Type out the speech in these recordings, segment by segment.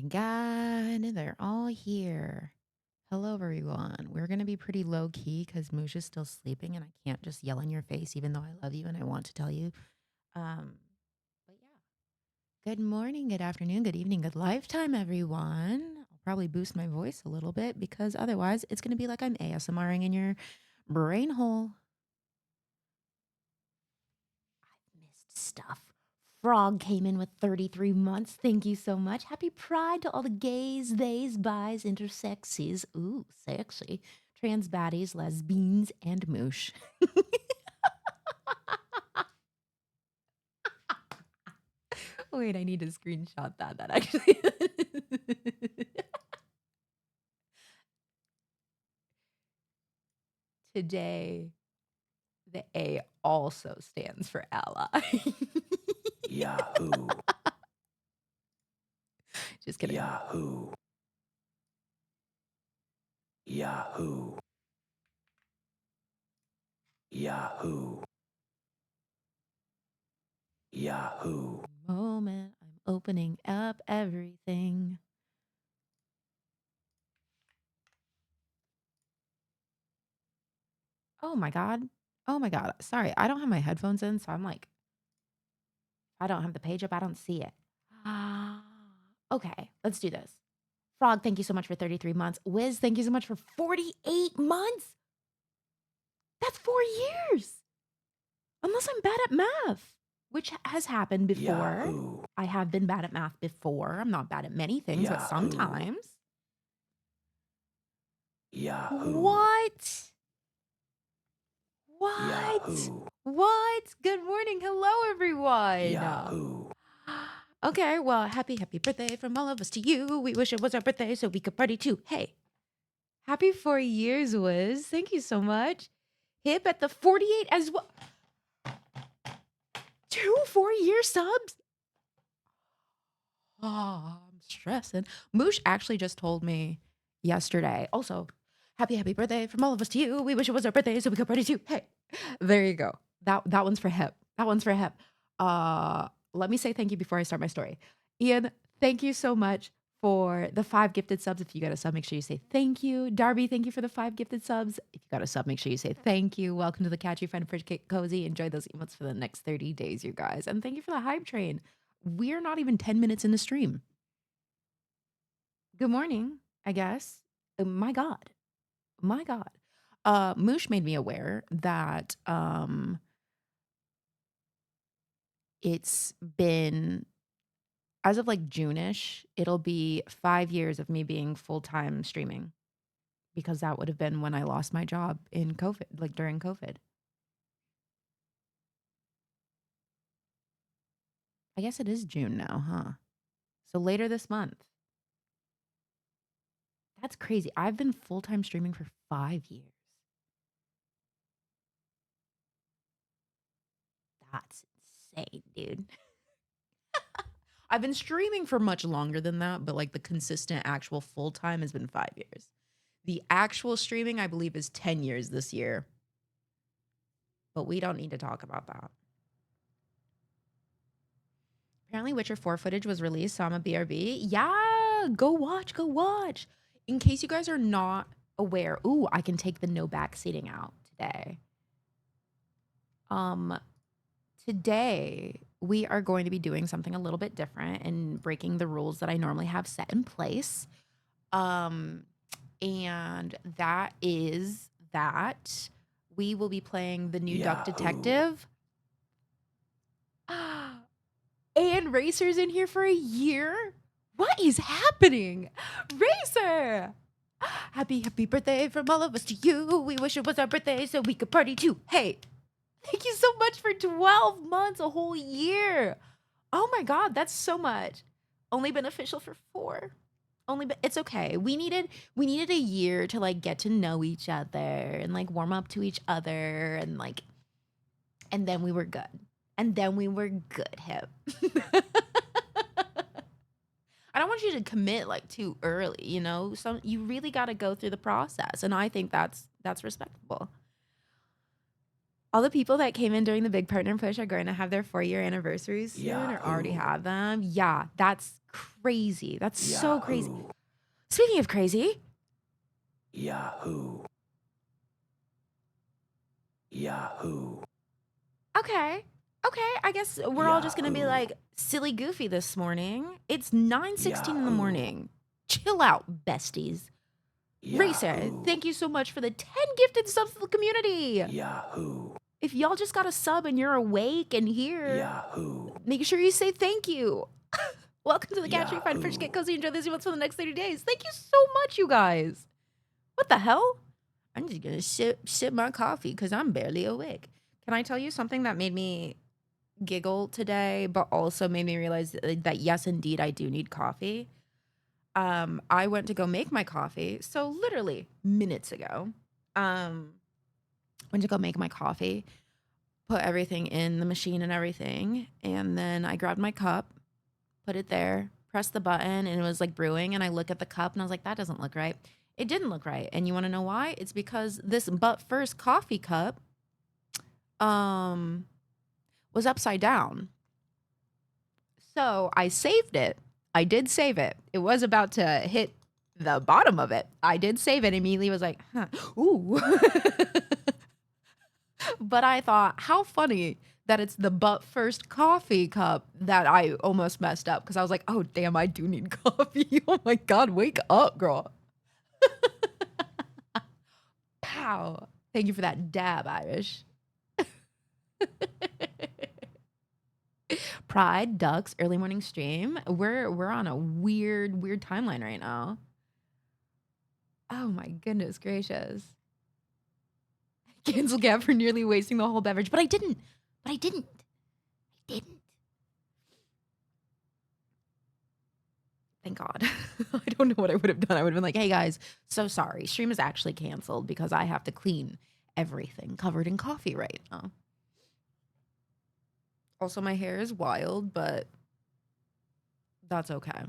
God, they're all here. Hello, everyone. We're going to be pretty low key because Moosh is still sleeping and I can't just yell in your face, even though I love you and I want to tell you. Um, but yeah, good morning, good afternoon, good evening, good lifetime, everyone. I'll probably boost my voice a little bit because otherwise it's going to be like I'm ASMRing in your brain hole. I missed stuff. Frog came in with 33 months. Thank you so much. Happy Pride to all the gays, theys, bis, intersexies. Ooh, sexy. Trans baddies, lesbians, and moosh. Wait, I need to screenshot that. That actually. Today, the A also stands for ally. Yahoo! Just kidding. Yahoo! Yahoo! Yahoo! Yahoo! Moment, I'm opening up everything. Oh my God. Oh my God. Sorry, I don't have my headphones in, so I'm like, I don't have the page up. I don't see it. Okay, let's do this. Frog, thank you so much for 33 months. Wiz, thank you so much for 48 months. That's 4 years. Unless I'm bad at math, which has happened before. Yahoo! I have been bad at math before. I'm not bad at many things, but Yahoo! sometimes. Yahoo! What? What? Yahoo! What? Good morning. Hello, everyone. Yahoo! Okay, well, happy birthday from all of us to you. We wish it was our birthday so we could party too. Hey, happy 4 years, Wiz. Thank you so much. Hip at the 48 as well. 2 4-year subs? Oh, I'm stressing. Moosh actually just told me yesterday. Also, happy birthday from all of us to you. We wish it was our birthday so we could party too. Hey, there you go. That one's for Hip. That one's for Hip. Let me say thank you before I start my story. Ian, thank you so much for the 5 gifted subs. If you got a sub, make sure you say thank you. Darby, thank you for the 5 gifted subs. If you got a sub, make sure you say thank you. Welcome to the Catchy Friend Fridge Cozy. Enjoy those emotes for the next 30 days, you guys. And thank you for the hype train. We're not even 10 minutes in the stream. Good morning, I guess. My God. My God. Moosh made me aware that it's been, as of like June-ish, it'll be 5 years of me being full-time streaming because that would have been when I lost my job in COVID, like during COVID. I guess it is June now, huh? So later this month. That's crazy. I've been full-time streaming for 5 years. That's insane, dude. I've been streaming for much longer than that, but like the consistent actual full time has been 5 years. The actual streaming, I believe, is 10 years this year, but we don't need to talk about that. Apparently, Witcher 4 footage was released, so I'm a BRB. Yeah, go watch, go watch. In case you guys are not aware, ooh, I can take the no back seating out today. Today we are going to be doing something a little bit different and breaking the rules that I normally have set in place. And that is that we will be playing the new Duck Yahoo! Detective. And Racer's in here for a year? What is happening? Racer! Happy birthday from all of us to you. We wish it was our birthday so we could party too. Hey, thank you so much for 12 months, a whole year. Oh my God, that's so much. Only beneficial for 4. But it's okay. We needed a year to like get to know each other and like warm up to each other and like, and then we were good. And then we were good, Hip. I don't want you to commit like too early, you know? So you really got to go through the process, and I think that's respectable. All the people that came in during the big partner push are going to have their 4-year anniversaries soon or already Yahoo! have them. Yeah, that's crazy. That's so crazy. Yahoo! Speaking of crazy, Yahoo! Yahoo! okay. Okay, I guess we're all just gonna be Yahoo! like silly goofy this morning. It's 9:16 in the Yahoo! morning. Chill out, besties. Racer, Yahoo! thank you so much for the 10 gifted subs to the community. Yahoo! If y'all just got a sub and you're awake and here, Yahoo! make sure you say thank you. Welcome to the Capturing Fine Fish Yahoo! Get Cozy. Enjoy this month for the next 30 days. Thank you so much, you guys. What the hell? I'm just gonna sip my coffee because I'm barely awake. Can I tell you something that made me giggle today, but also made me realize that yes, indeed, I do need coffee. I went to go make my coffee. So literally minutes ago, went to go make my coffee, put everything in the machine and everything. And then I grabbed my cup, put it there, pressed the button, and it was like brewing. And I look at the cup and I was like, that doesn't look right. It didn't look right. And you want to know why? It's because this but first coffee cup, was upside down. So I saved it. I did save it. It was about to hit the bottom of it. I did save it. Immediately was like, huh, ooh. But I thought, how funny that it's the but first coffee cup that I almost messed up because I was like, oh, damn, I do need coffee. Oh my God, wake up, girl. Pow. Thank you for that dab, Irish. Pride, Ducks, early morning stream. We're on a weird timeline right now. Oh my goodness gracious. Cancel Gab for nearly wasting the whole beverage. But I didn't. I didn't. Thank God. I don't know what I would have done. I would have been like, hey guys, so sorry. Stream is actually canceled because I have to clean everything covered in coffee right now. Also, my hair is wild, but that's okay.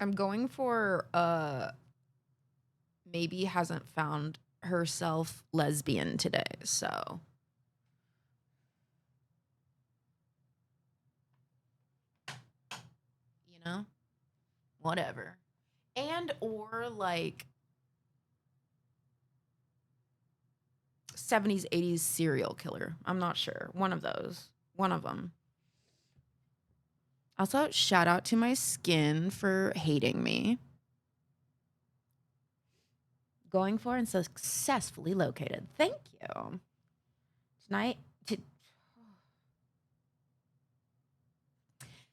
I'm going for maybe hasn't found herself lesbian today, so you know, whatever. And or like 70s, 80s serial killer. I'm not sure. One of those. One of them. Also, shout out to my skin for hating me. Going for and successfully located. Thank you.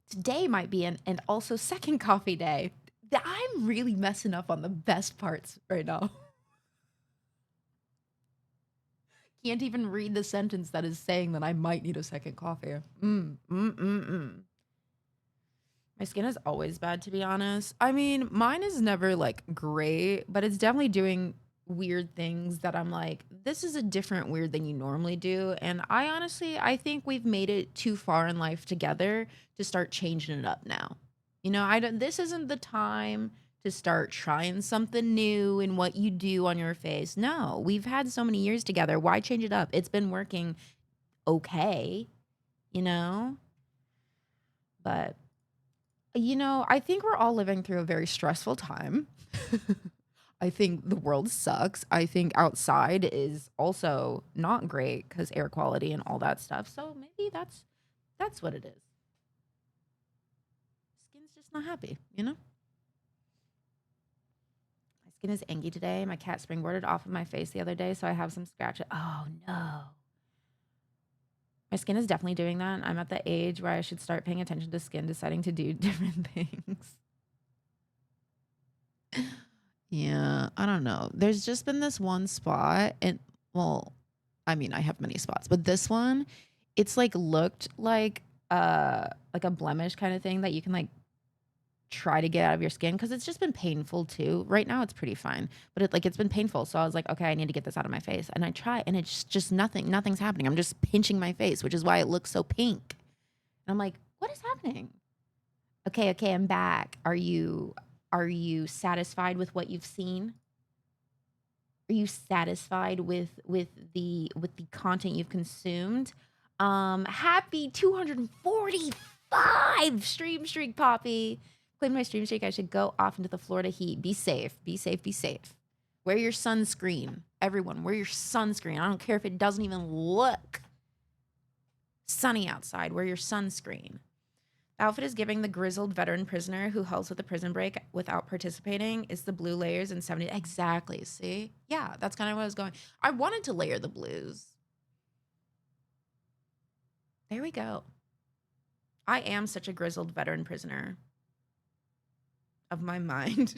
Today might be and also second coffee day. I'm really messing up on the best parts right now. Can't even read the sentence that is saying that I might need a second coffee. My skin is always bad, to be honest. I mean, mine is never like great, but it's definitely doing weird things that I'm like, this is a different weird than you normally do. And I honestly, I think we've made it too far in life together to start changing it up now. You know, this isn't the time to start trying something new in what you do on your face. No, we've had so many years together. Why change it up? It's been working okay, you know? But you know, I think we're all living through a very stressful time. I think the world sucks. I think outside is also not great because air quality and all that stuff. So maybe that's what it is. Skin's just not happy, you know? My skin is angy today. My cat springboarded off of my face the other day, so I have some scratches. Oh no. My skin is definitely doing that. I'm at the age where I should start paying attention to skin, deciding to do different things. Yeah, I don't know. There's just been this one spot, and well, I mean, I have many spots, but this one, it's like looked like a blemish kind of thing that you can like try to get out of your skin because it's just been painful too. Right now it's pretty fine, but it's been painful. So I was like, okay, I need to get this out of my face. And I try and it's just nothing's happening. I'm just pinching my face, which is why it looks so pink. And I'm like, what is happening? Okay, I'm back. Are you satisfied with what you've seen? Are you satisfied with the content you've consumed? Happy 245 stream streak, Poppy. Claim my stream streak. I should go off into the Florida heat. Be safe. Be safe. Be safe. Wear your sunscreen. Everyone, wear your sunscreen. I don't care if it doesn't even look sunny outside. Wear your sunscreen. The outfit is giving the grizzled veteran prisoner who helps with the prison break without participating. Is the blue layers and 70. Exactly. See? Yeah, that's kind of what I was going. I wanted to layer the blues. There we go. I am such a grizzled veteran prisoner of my mind.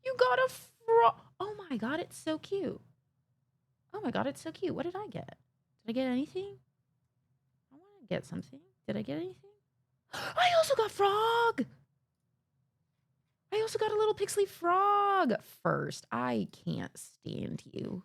You got a frog. Oh my God, it's so cute. Oh my God, it's so cute. What did I get? Did I get anything? I want to get something. Did I get anything? I also got frog. I also got a little pixely frog. First, I can't stand you.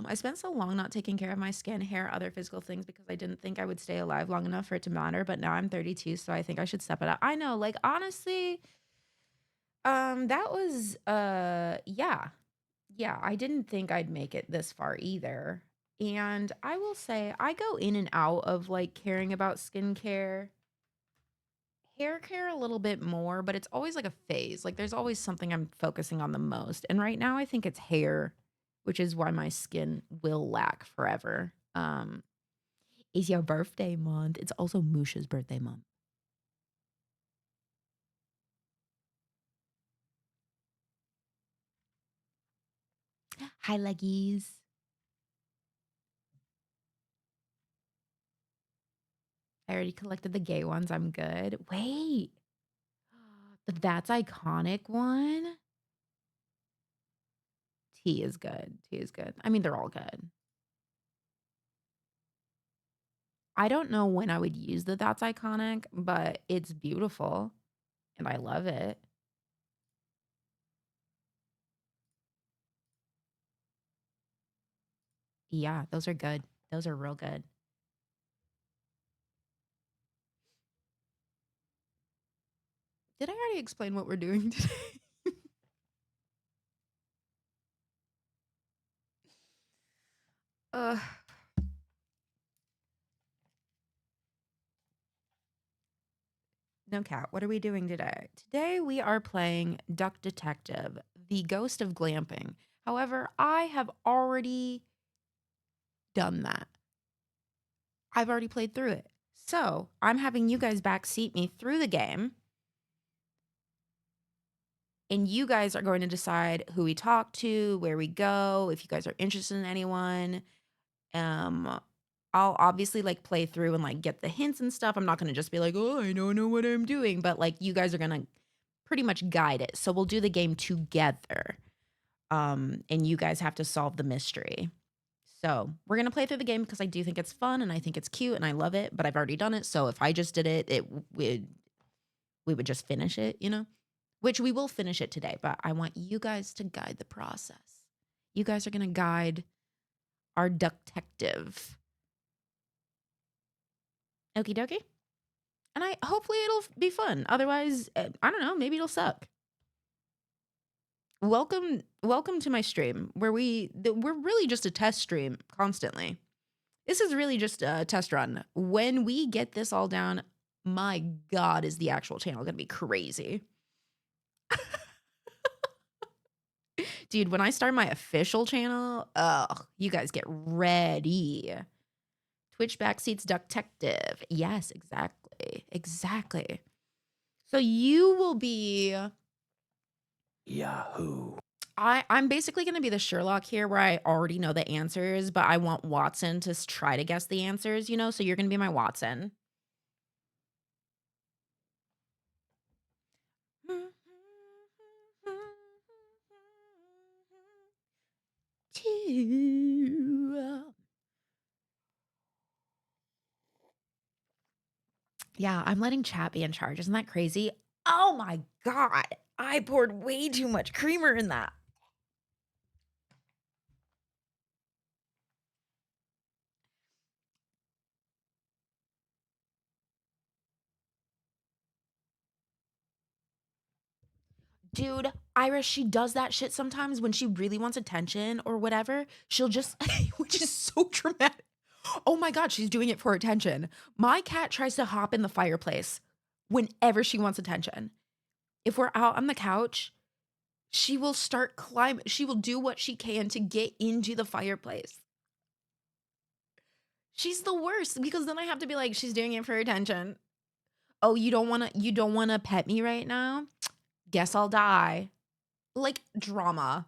I spent so long not taking care of my skin, hair, other physical things because I didn't think I would stay alive long enough for it to matter. But now I'm 32, so I think I should step it up. I know, like honestly, that was yeah. Yeah, I didn't think I'd make it this far either. And I will say I go in and out of like caring about skincare, hair care a little bit more, but it's always like a phase. Like there's always something I'm focusing on the most. And right now I think it's hair, which is why my skin will lack forever. Is your birthday month. It's also Musha's birthday month. Hi leggies. I already collected the gay ones. I'm good. Wait. The That's Iconic one. Tea is good. Tea is good. I mean, they're all good. I don't know when I would use the That's Iconic, but it's beautiful and I love it. Yeah, those are good. Those are real good. Did I already explain what we're doing today? uh, no cat. What are we doing today? Today we are playing Duck Detective, the Ghost of Glamping. However, I have already done that. I've already played through it. So I'm having you guys backseat me through the game. And you guys are going to decide who we talk to, where we go, if you guys are interested in anyone. Um, I'll obviously like play through and like get the hints and stuff. I'm not going to just be like, oh, I don't know what I'm doing, but like you guys are going to pretty much guide it. So we'll do the game together. And you guys have to solve the mystery. So we're gonna play through the game because I do think it's fun and I think it's cute and I love it. But I've already done it, so if I just did it, we would just finish it, you know. Which we will finish it today. But I want you guys to guide the process. You guys are gonna guide our detective. Okie dokie. And hopefully it'll be fun. Otherwise, I don't know. Maybe it'll suck. Welcome to my stream where we're really just a test stream constantly. This is really just a test run. When we get this all down, my God, is the actual channel gonna be crazy. Dude, when I start my official channel, you guys get ready. Twitch backseats detective. Yes, exactly. Exactly. So you will be Yahoo. I'm basically going to be the Sherlock here where I already know the answers, but I want Watson to try to guess the answers, you know? So you're going to be my Watson. Yeah, I'm letting chat be in charge. Isn't that crazy? Oh my God. I poured way too much creamer in that. Dude, Iris, she does that shit sometimes when she really wants attention or whatever. She'll just, which is so dramatic. Oh my God, she's doing it for attention. My cat tries to hop in the fireplace whenever she wants attention. If we're out on the couch, she will start climbing. She will do what she can to get into the fireplace. She's the worst because then I have to be like, she's doing it for attention. Oh, you don't want to pet me right now? Guess I'll die. Like drama.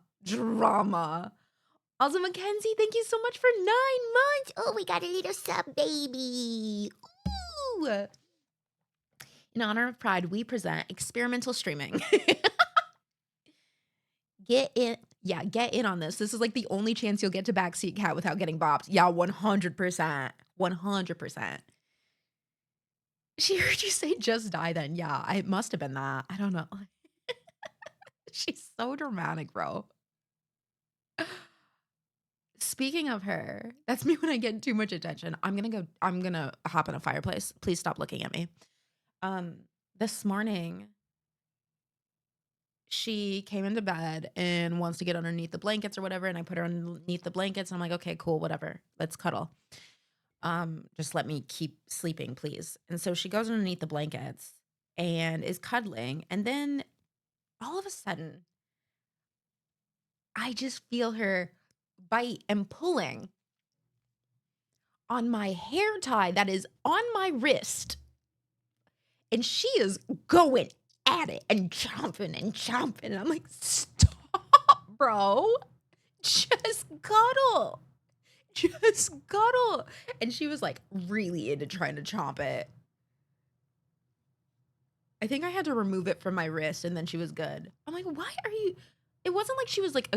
Also, Mackenzie, thank you so much for 9 months. Oh, we got a little sub baby. Ooh. In honor of Pride, we present experimental streaming. Get in on this. This is like the only chance you'll get to backseat cat without getting bopped. Yeah, 100%. 100%. She heard you say just die then. Yeah, it must have been that. I don't know. She's so dramatic, bro. Speaking of her, that's me when I get too much attention. I'm gonna hop in a fireplace. Please stop looking at me. This morning, she came into bed and wants to get underneath the blankets or whatever, and I put her underneath the blankets. And I'm like, okay, cool, whatever. Let's cuddle. Just let me keep sleeping, please. And so she goes underneath the blankets and is cuddling, and then all of a sudden, I just feel her bite and pulling on my hair tie that is on my wrist. And she is going at it and chomping. And I'm like, stop, bro. Just cuddle. And she was like really into trying to chomp it. I think I had to remove it from my wrist and then she was good. I'm like, why are you? It wasn't like she was like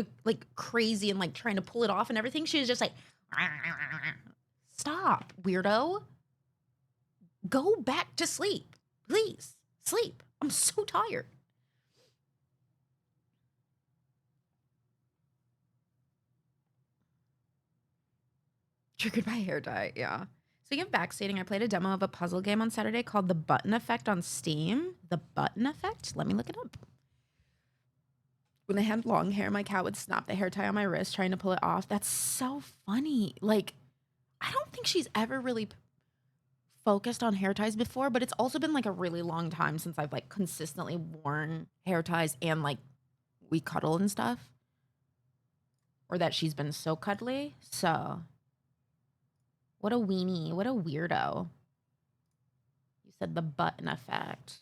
crazy and like trying to pull it off and everything. She was just like, stop, weirdo. Go back to sleep. Please, sleep. I'm so tired. Triggered by hair dye, yeah. Speaking of backstating, I played a demo of a puzzle game on Saturday called The Button Effect on Steam. The Button Effect? Let me look it up. When I had long hair, my cat would snap the hair tie on my wrist trying to pull it off. That's so funny. Like, I don't think she's ever really focused on hair ties before, but it's also been like a really long time since I've like consistently worn hair ties and like we cuddle and stuff. Or that she's been so cuddly. So, what a weenie. What a weirdo. You said the button effect.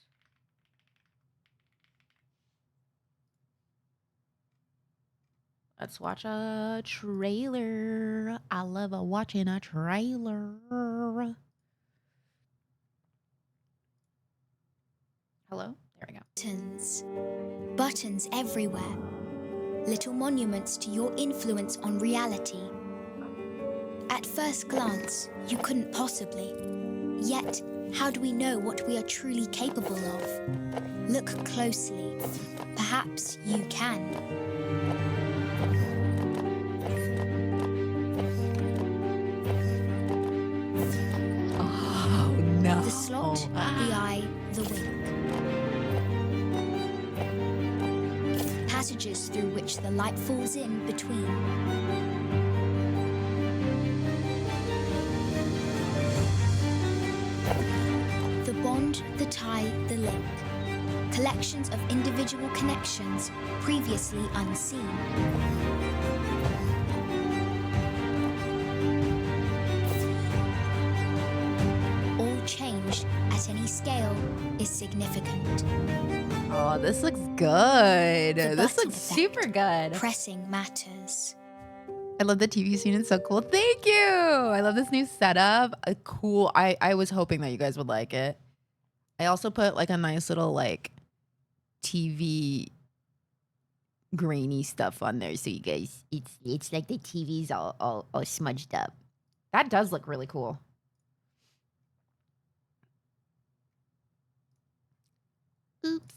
Let's watch a trailer. I love watching a trailer. Hello? There we go. Buttons everywhere. Little monuments to your influence on reality. At first glance, you couldn't possibly. Yet, how do we know what we are truly capable of? Look closely. Perhaps you can. Oh, no. The slot, the eye, the wink. Passages through which the light falls in between. The bond, the tie, the link. Collections of individual connections previously unseen. All change at any scale is significant. Oh, this looks good. The This button looks effect. super good. Pressing matters. I love the TV scene. It's so cool. Thank you. I love this new setup. Cool. I was hoping that you guys would like it. I also put like a nice little like TV grainy stuff on there, so you guys, it's like the TV's all smudged up. That does look really cool. Oops.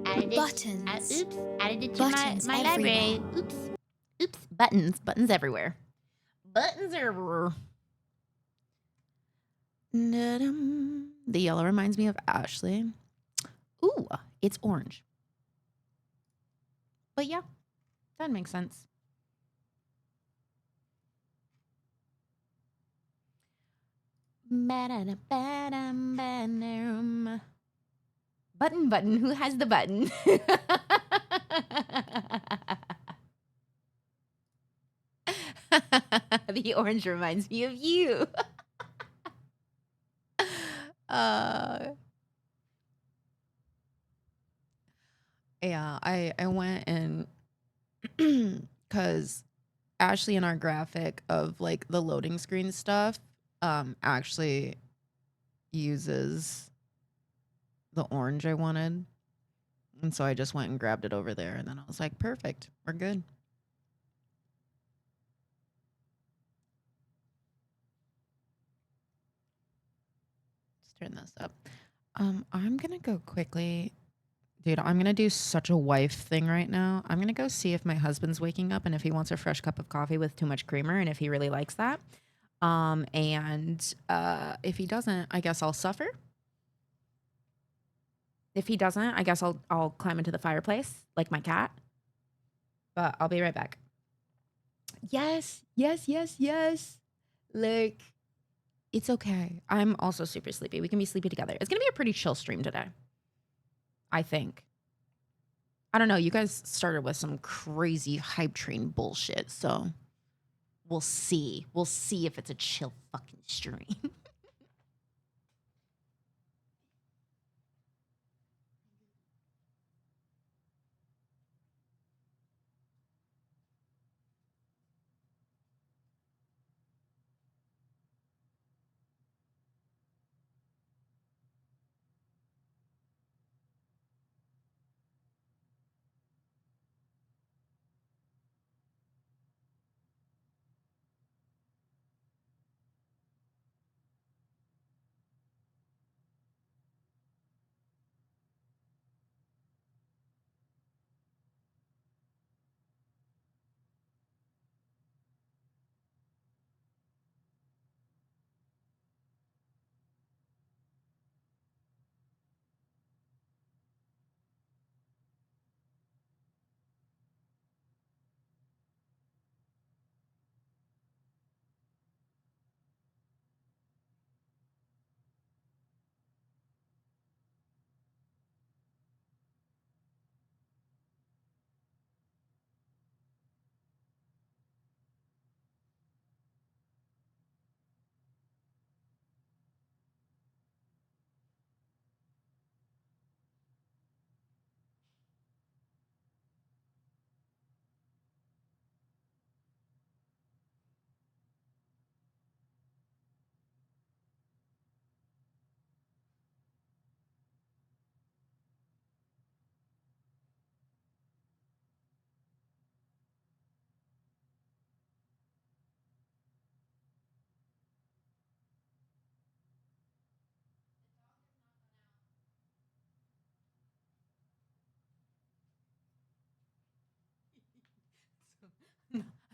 Added Buttons. Added it to Buttons my library. everywhere. Oops. Buttons everywhere. Buttons everywhere. Da-dum. The yellow reminds me of Ashley. Ooh, it's orange. But yeah, that makes sense. Button, who has the button? The orange reminds me of you. uh yeah, I went and because Ashley in our graphic of like the loading screen stuff actually uses the orange I wanted. And so I just went and grabbed it over there and then I was like, perfect, we're good. Let's turn this up. I'm gonna go quickly. Dude, I'm gonna do such a wife thing right now. I'm gonna go see if my husband's waking up and if he wants a fresh cup of coffee with too much creamer and if he really likes that. And if he doesn't, I guess I'll suffer. If he doesn't, I guess I'll climb into the fireplace like my cat. But I'll be right back. Yes. Like, it's okay. I'm also super sleepy. We can be sleepy together. It's gonna be a pretty chill stream today, I think. I don't know. You guys started with some crazy hype train bullshit, so we'll see. We'll see if it's a chill fucking stream.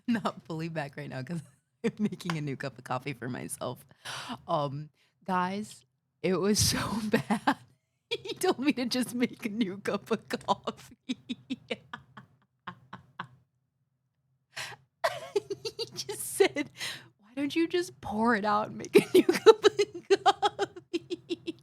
Not fully back right now because I'm making a new cup of coffee for myself. Um, Guys, it was so bad. He told me to just make a new cup of coffee. He just said, "Why don't you just pour it out and make a new cup of coffee?"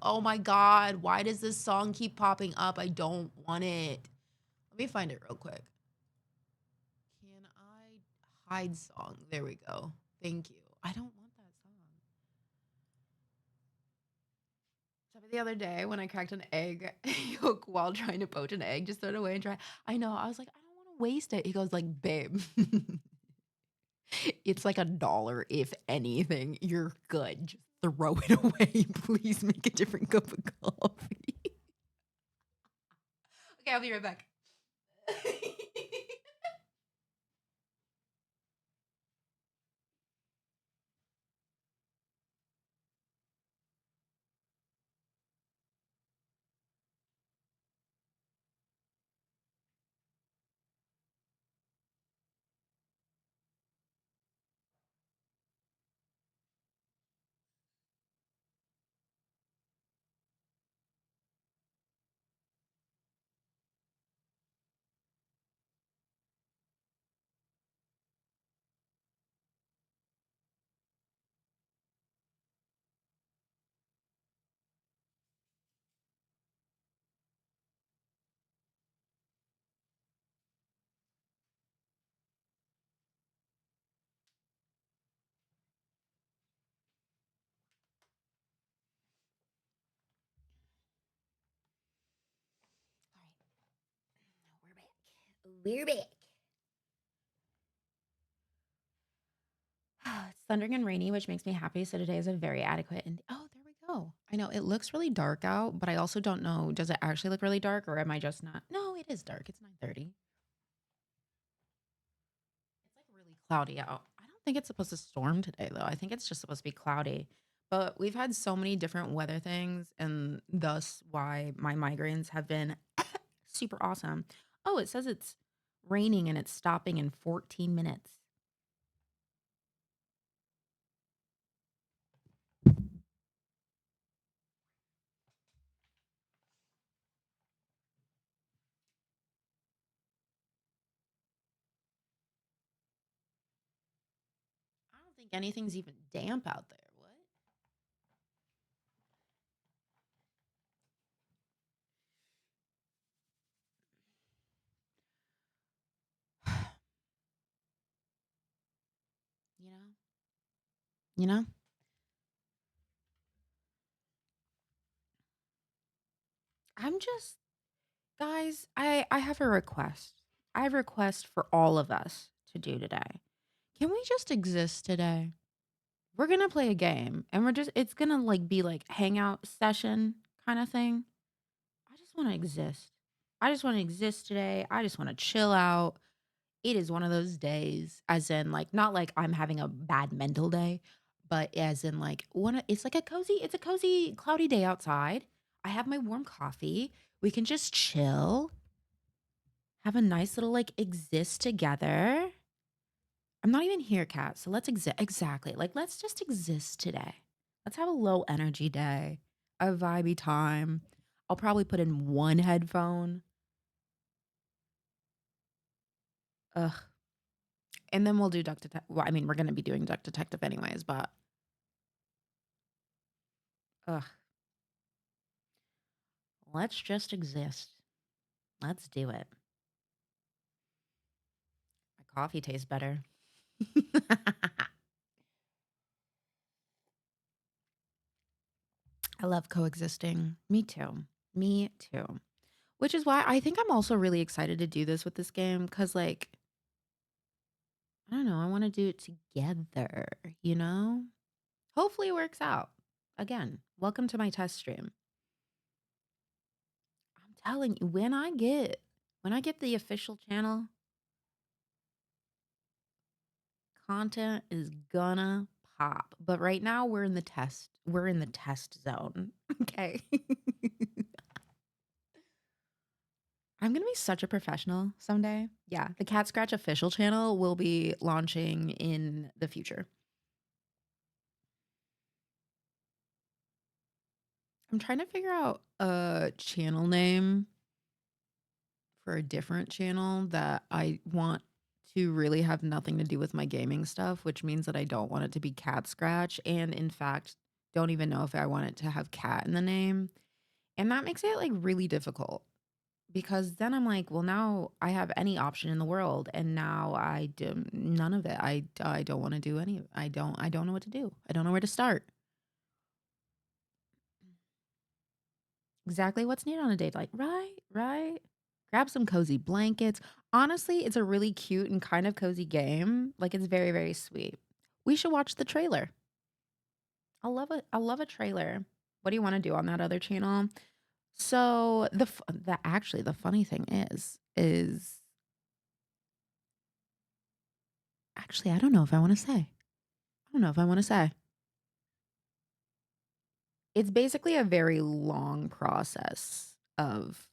Oh my God, why does this song keep popping up? I don't want it. Let me find it real quick. Can I hide song? There we go. Thank you. I don't want that song. So the other day when I cracked an egg yolk while trying to poach an egg, just throw it away and try. I know. I was like, I don't want to waste it. He goes like, babe, it's like $1 if anything. You're good. Just throw it away. Please make a different cup of coffee. Okay, I'll be right back. We're back. It's thundering and rainy, which makes me happy. So today is a very adequate. And oh, there we go. I know it looks really dark out, but I also don't know. Does it actually look really dark, or am I just not? No, it is dark. It's 9:30. It's like really cloudy out. I don't think it's supposed to storm today, though. I think it's just supposed to be cloudy. But we've had so many different weather things, and thus why my migraines have been super awesome. Oh, it says it's raining and it's stopping in 14 minutes. I don't think anything's even damp out there. What? You know? You know? I'm just guys, I have a request. I have a request for all of us to do today. Can we just exist today? We're going to play a game and it's going to like be like hangout session kind of thing. I just want to exist. I just want to exist today. I just want to chill out. It is one of those days, as in like not like I'm having a bad mental day, but as in like it's a cozy cloudy day outside. I have my warm coffee. We can just chill, have a nice little like exist together. I'm not even here, Kat. So let's exist. Exactly. Like let's just exist today. Let's have a low energy day, a vibey time. I'll probably put in one headphone. Ugh. And then we'll do Duck Detective. Well, I mean, we're going to be doing Duck Detective anyways, but ugh. Let's just exist. Let's do it. My coffee tastes better. I love coexisting. Me too. Me too. Which is why I think I'm also really excited to do this with this game because, like, I don't know, I want to do it together, you know? Hopefully it works out. Again, welcome to my test stream. I'm telling you, when I get the official channel, content is gonna pop. But right now we're in the test. We're in the test zone. Okay. I'm gonna be such a professional someday. Yeah, the Cat Scratch official channel will be launching in the future. I'm trying to figure out a channel name for a different channel that I want to really have nothing to do with my gaming stuff, which means that I don't want it to be Cat Scratch, and in fact, don't even know if I want it to have cat in the name. And that makes it like really difficult because then I'm like, well, now I have any option in the world, and now I do none of it. I don't want to do any. I don't know what to do. I don't know where to start. Exactly what's needed on a date. Like, right, right. Grab some cozy blankets. Honestly, it's a really cute and kind of cozy game. Like, it's very, very sweet. We should watch the trailer. I love it. I love a trailer. What do you want to do on that other channel? So the funny thing is actually I don't know if I want to say. I don't know if I want to say. It's basically a very long process of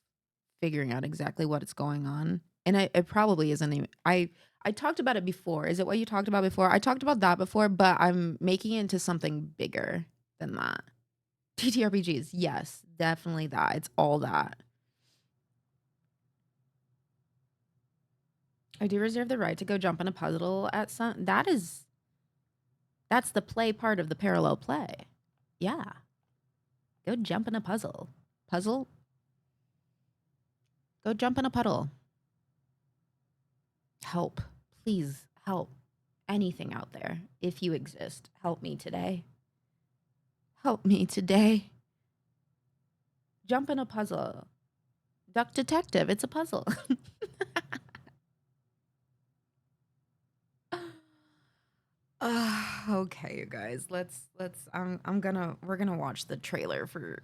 figuring out exactly what is going on. And it probably isn't even I talked about it before. Is it what you talked about before? I talked about that before, but I'm making it into something bigger than that. TTRPGs, yes, definitely that. It's all that. I do reserve the right to go jump in a puzzle at some that's the play part of the parallel play. Yeah. Go jump in a puzzle. Puzzle? Go jump in a puddle. Help. Please help. Anything out there. If you exist, help me today. Help me today. Jump in a puzzle. Duck Detective. It's a puzzle. Okay, you guys. We're gonna watch the trailer for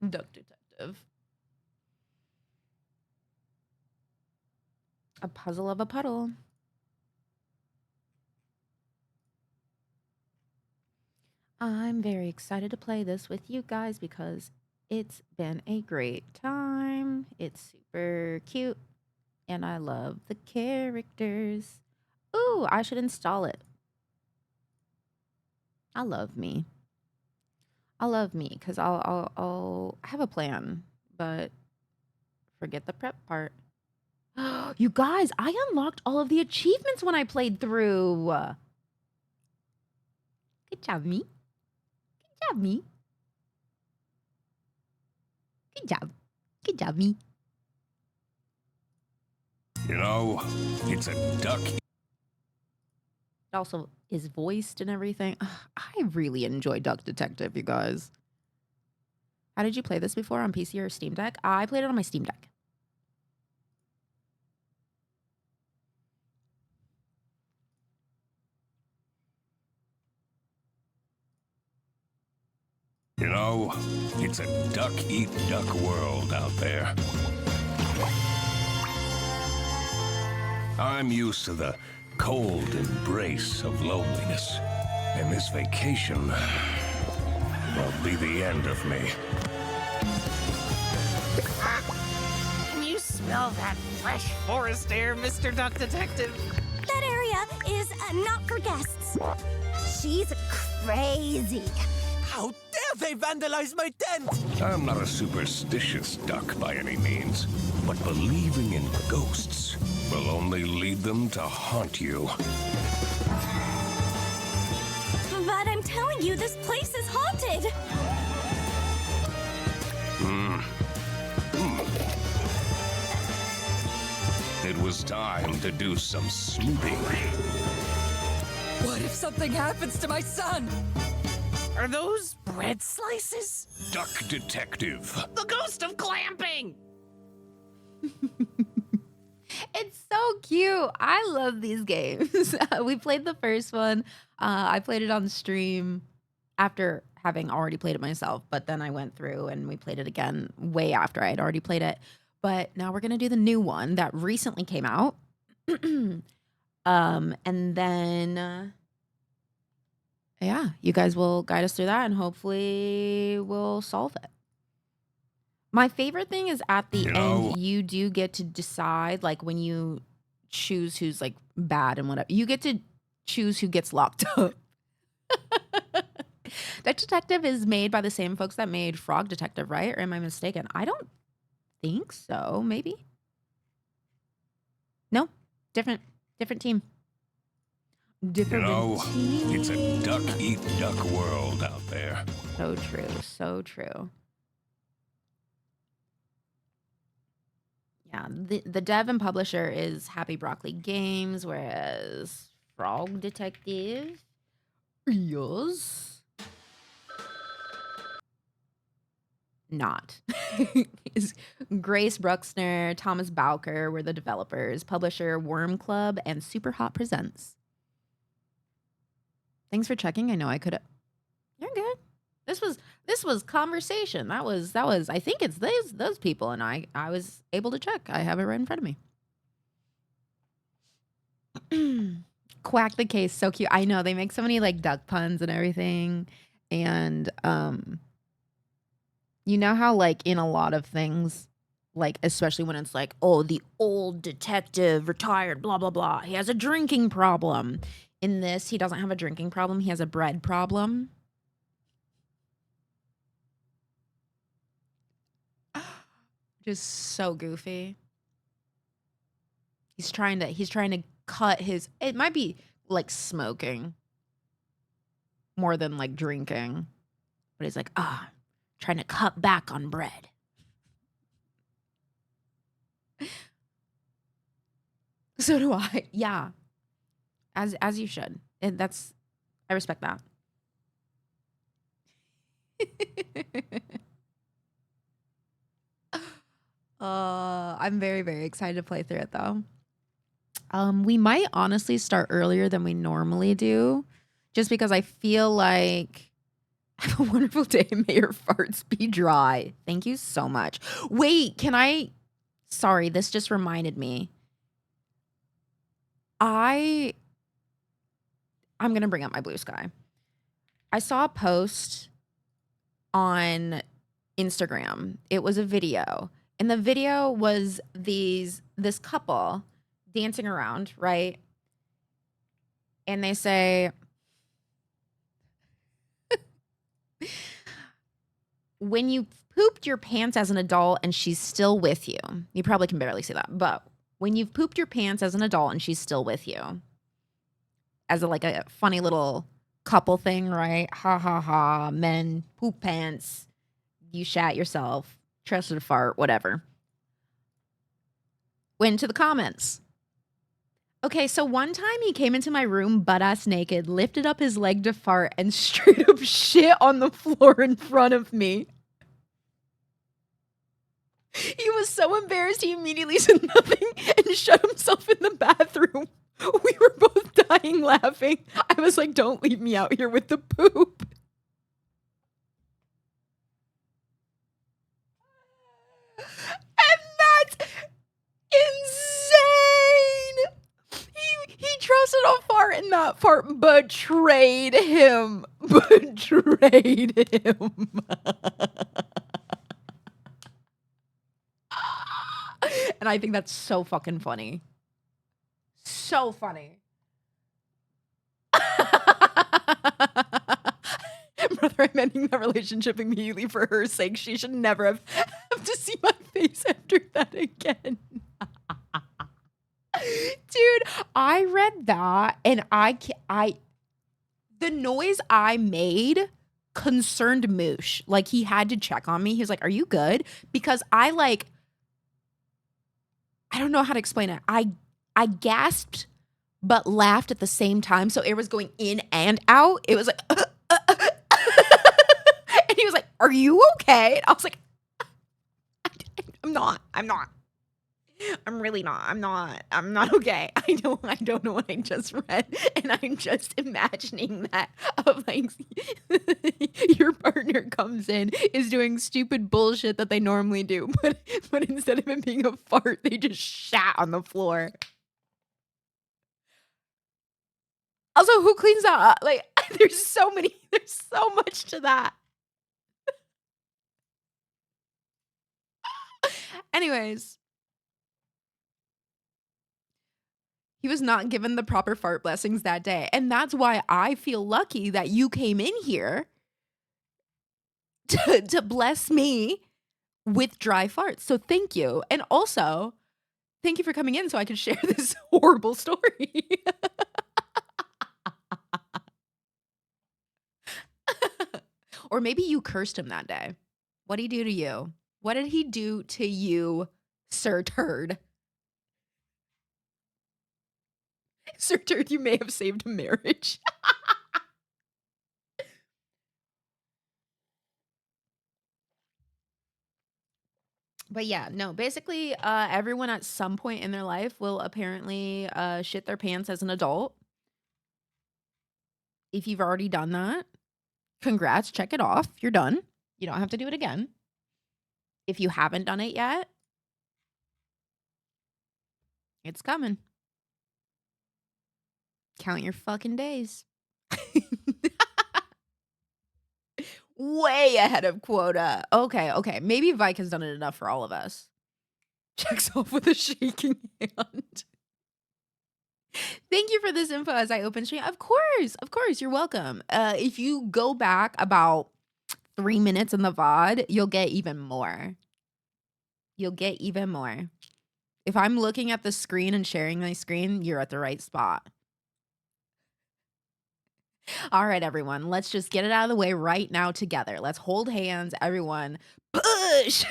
Duck Detective. A puzzle of a puddle. I'm very excited to play this with you guys because it's been a great time. It's super cute and I love the characters. Ooh, I should install it. I love me. I love me because I'll have a plan, but forget the prep part. You guys, I unlocked all of the achievements when I played through. Good job, me. Good job, me. Good job. Good job, me. You know, it's a duck. It also is voiced and everything. Ugh, I really enjoy Duck Detective, you guys. How did you play this before, on PC or Steam Deck? I played it on my Steam Deck. You know, it's a duck-eat-duck world out there. I'm used to the cold embrace of loneliness, and this vacation will be the end of me. Can you smell that fresh forest air, Mr. Duck Detective? That area is not for guests. She's crazy. How dare they vandalize my tent! I'm not a superstitious duck by any means, but believing in ghosts will only lead them to haunt you. But I'm telling you, this place is haunted. It was time to do some snooping. What if something happens to my son? Are those bread slices? Duck Detective. The ghost of Glamping! It's so cute. I love these games. We played the first one. I played it on stream after having already played it myself, but then I went through and we played it again way after I had already played it. But now we're gonna do the new one that recently came out. And then yeah, you guys will guide us through that and hopefully we'll solve it. My favorite thing is at the You know- end, you do get to decide, like when you choose who's like bad and whatever, you get to choose who gets locked up. That Detective is made by the same folks that made Frog Detective, right? Or am I mistaken? I don't think so. Maybe. No, different team. You Different know, team. it's a duck-eat-duck world out there. So true. So true. Yeah, the dev and publisher is Happy Broccoli Games, whereas Frog Detective is not. Is Grace Bruxner, Thomas Bowker were the developers, publisher Worm Club, and Super Hot Presents. Thanks for checking. I know I could have. You're good. This was conversation. That was I think it's those people and I was able to check. I have it right in front of me. Quack the Case, so cute. I know they make so many like duck puns and everything. And you know how like in a lot of things, like especially when it's like, oh, the old detective retired, blah blah blah. He has a drinking problem. In this, he doesn't have a drinking problem. He has a bread problem. Just so goofy. He's trying to cut his, it might be like smoking more than like drinking. But he's like, trying to cut back on bread. So do I. Yeah. As you should. And that's, I respect that. I'm very, very excited to play through it though. We might honestly start earlier than we normally do, just because I feel like have a wonderful day. May your farts be dry. Thank you so much. Wait, can I? Sorry, this just reminded me. I'm gonna bring up my blue sky. I saw a post on Instagram. It was a video, and the video was this couple dancing around, right? And they say, when you pooped your pants as an adult and she's still with you, you probably can barely see that, but when you've pooped your pants as an adult and she's still with you, as a funny little couple thing, right? Ha ha ha, men poop pants, you shat yourself, trusted a fart, whatever. Went to the comments. Okay, so one time he came into my room butt-ass naked, lifted up his leg to fart, and straight up shit on the floor in front of me. He was so embarrassed he immediately said nothing and shut himself in the bathroom. We were both dying laughing. I was like, don't leave me out here with the poop. And that's insane. He trusted a fart and that fart betrayed him. Betrayed him. And I think that's so fucking funny. So funny. Brother, I'm ending that relationship immediately for her sake. She should never have to see my face after that again. Dude, I read that and the noise I made concerned Moosh. Like, he had to check on me. He was like, are you good? Because I don't know how to explain it. I gasped but laughed at the same time. So air was going in and out. It was like, and he was like, are you okay? And I was like, I'm not. I'm really not. I'm not okay. I don't know what I just read. And I'm just imagining that of like your partner comes in, is doing stupid bullshit that they normally do, but instead of it being a fart, they just shat on the floor. Also, who cleans that up? Like, there's so much to that. Anyways. He was not given the proper fart blessings that day. And that's why I feel lucky that you came in here to bless me with dry farts. So thank you. And also, thank you for coming in so I could share this horrible story. Or maybe you cursed him that day. What did he do to you? What did he do to you, Sir Turd? Sir Turd, you may have saved a marriage. But yeah, no, basically, everyone at some point in their life will apparently shit their pants as an adult. If you've already done that, congrats, check it off. You're done. You don't have to do it again. If you haven't done it yet, it's coming. Count your fucking days. Way ahead of quota. Okay. Maybe Vike has done it enough for all of us. Checks off with a shaking hand. Thank you for this info as I open stream. Of course, you're welcome. If you go back about 3 minutes in the VOD, you'll get even more. If I'm looking at the screen and sharing my screen, you're at the right spot. All right, everyone, let's just get it out of the way right now together. Let's hold hands, everyone. Push!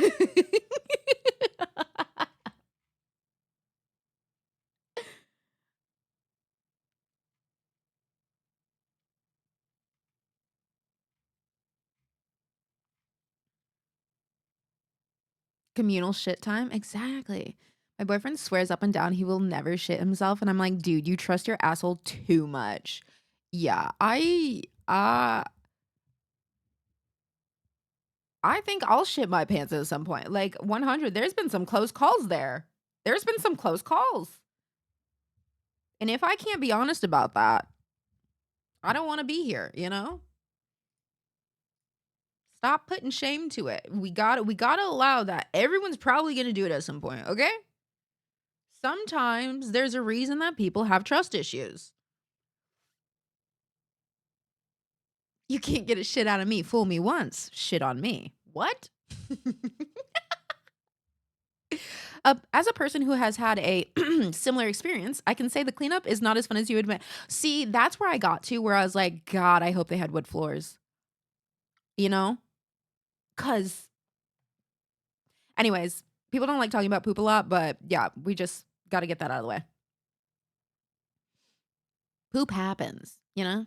Communal shit time? Exactly. My boyfriend swears up and down he will never shit himself, and I'm like, dude, you trust your asshole too much. Yeah, I think I'll shit my pants at some point. Like 100, there's been some close calls there. There's been some close calls. And if I can't be honest about that, I don't want to be here, you know? Stop putting shame to it. We got to allow that. Everyone's probably going to do it at some point, okay? Sometimes there's a reason that people have trust issues. You can't get a shit out of me. Fool me once, shit on me. What? As a person who has had a similar experience, I can say the cleanup is not as fun as you admit. See, that's where I got to where I was like, God, I hope they had wood floors. You know? Cause anyways, people don't like talking about poop a lot, but yeah, we just gotta get that out of the way. Poop happens, you know?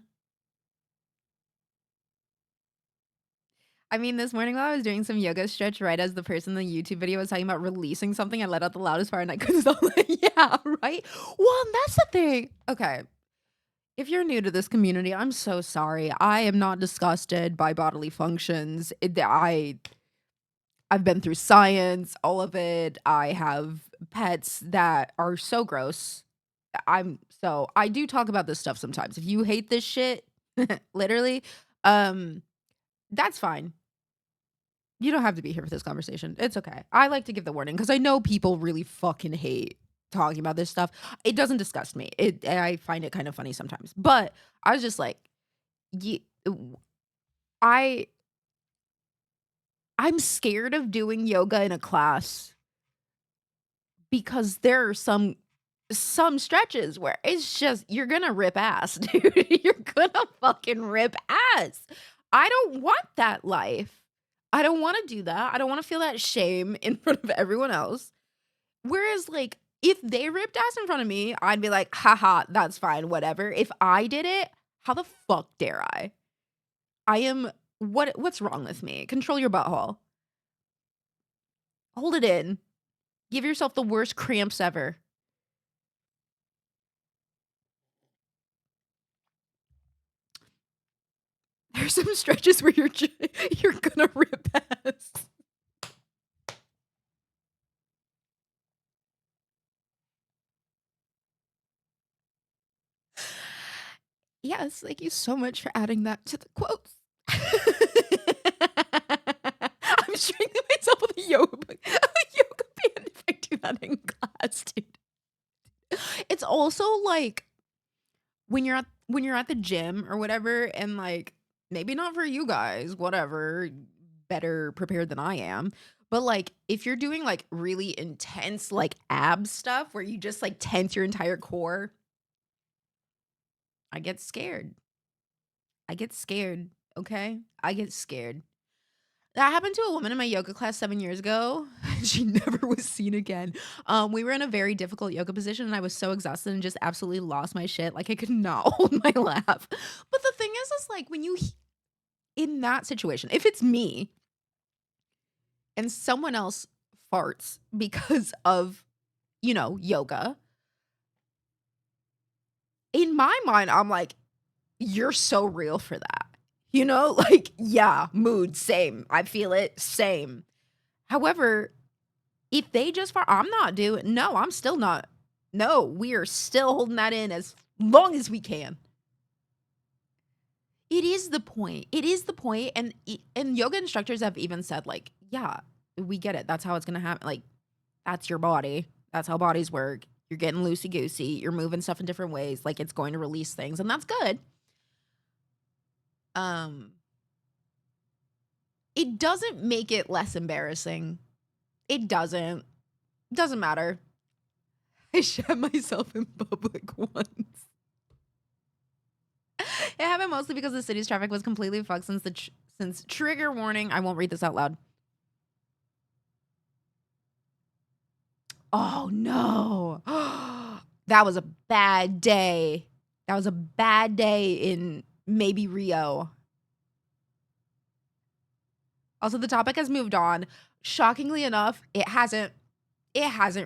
I mean, this morning while I was doing some yoga stretch, right as the person in the YouTube video was talking about releasing something, I let out the loudest fart and I couldn't stop. Yeah, right? Well, and that's the thing. Okay. If you're new to this community, I'm so sorry. I am not disgusted by bodily functions. I've been through science, all of it. I have pets that are so gross. I do talk about this stuff sometimes. If you hate this shit, literally, um, that's fine. You don't have to be here for this conversation. It's okay. I like to give the warning because I know people really fucking hate talking about this stuff. It doesn't disgust me. I find it kind of funny sometimes. But I was just like, ye- I I'm scared of doing yoga in a class because there are some stretches where it's just you're gonna rip ass, dude. You're gonna fucking rip ass. I don't want that life. I don't want to do that. I don't want to feel that shame in front of everyone else. Whereas, like, if they ripped ass in front of me, I'd be like, haha, that's fine, whatever. If I did it, how the fuck dare I? I am what's wrong with me? Control your butthole. Hold it in. Give yourself the worst cramps ever. There's some stretches where you're gonna rip ass. Yes, thank you so much for adding that to the quotes. I'm strangling myself with a yoga band if I do that in class, dude. It's also like when you're at the gym or whatever, and like maybe not for you guys, whatever, better prepared than I am. But like if you're doing like really intense like ab stuff where you just like tense your entire core, I get scared. I get scared, okay? I get scared. That happened to a woman in my yoga class 7 years ago. She never was seen again. We were in a very difficult yoga position, and I was so exhausted and just absolutely lost my shit. Like, I could not hold my laugh. But the thing is like, when in that situation, if it's me and someone else farts because of, yoga, in my mind, I'm like, you're so real for that. Like, yeah, mood, same. I feel it, same. However, if they just fart, I'm still not. No, we are still holding that in as long as we can. It is the point. It is the point. And yoga instructors have even said, like, yeah, we get it. That's how it's gonna happen. Like, that's your body. That's how bodies work. You're getting loosey goosey. You're moving stuff in different ways. Like, it's going to release things, and that's good. Um, it doesn't make it less embarrassing. It doesn't. Doesn't matter. I shat myself in public once. It happened mostly because the city's traffic was completely fucked since trigger warning. I won't read this out loud. Oh no. That was a bad day. That was a bad day in maybe Rio. Also, the topic has moved on. Shockingly enough, it hasn't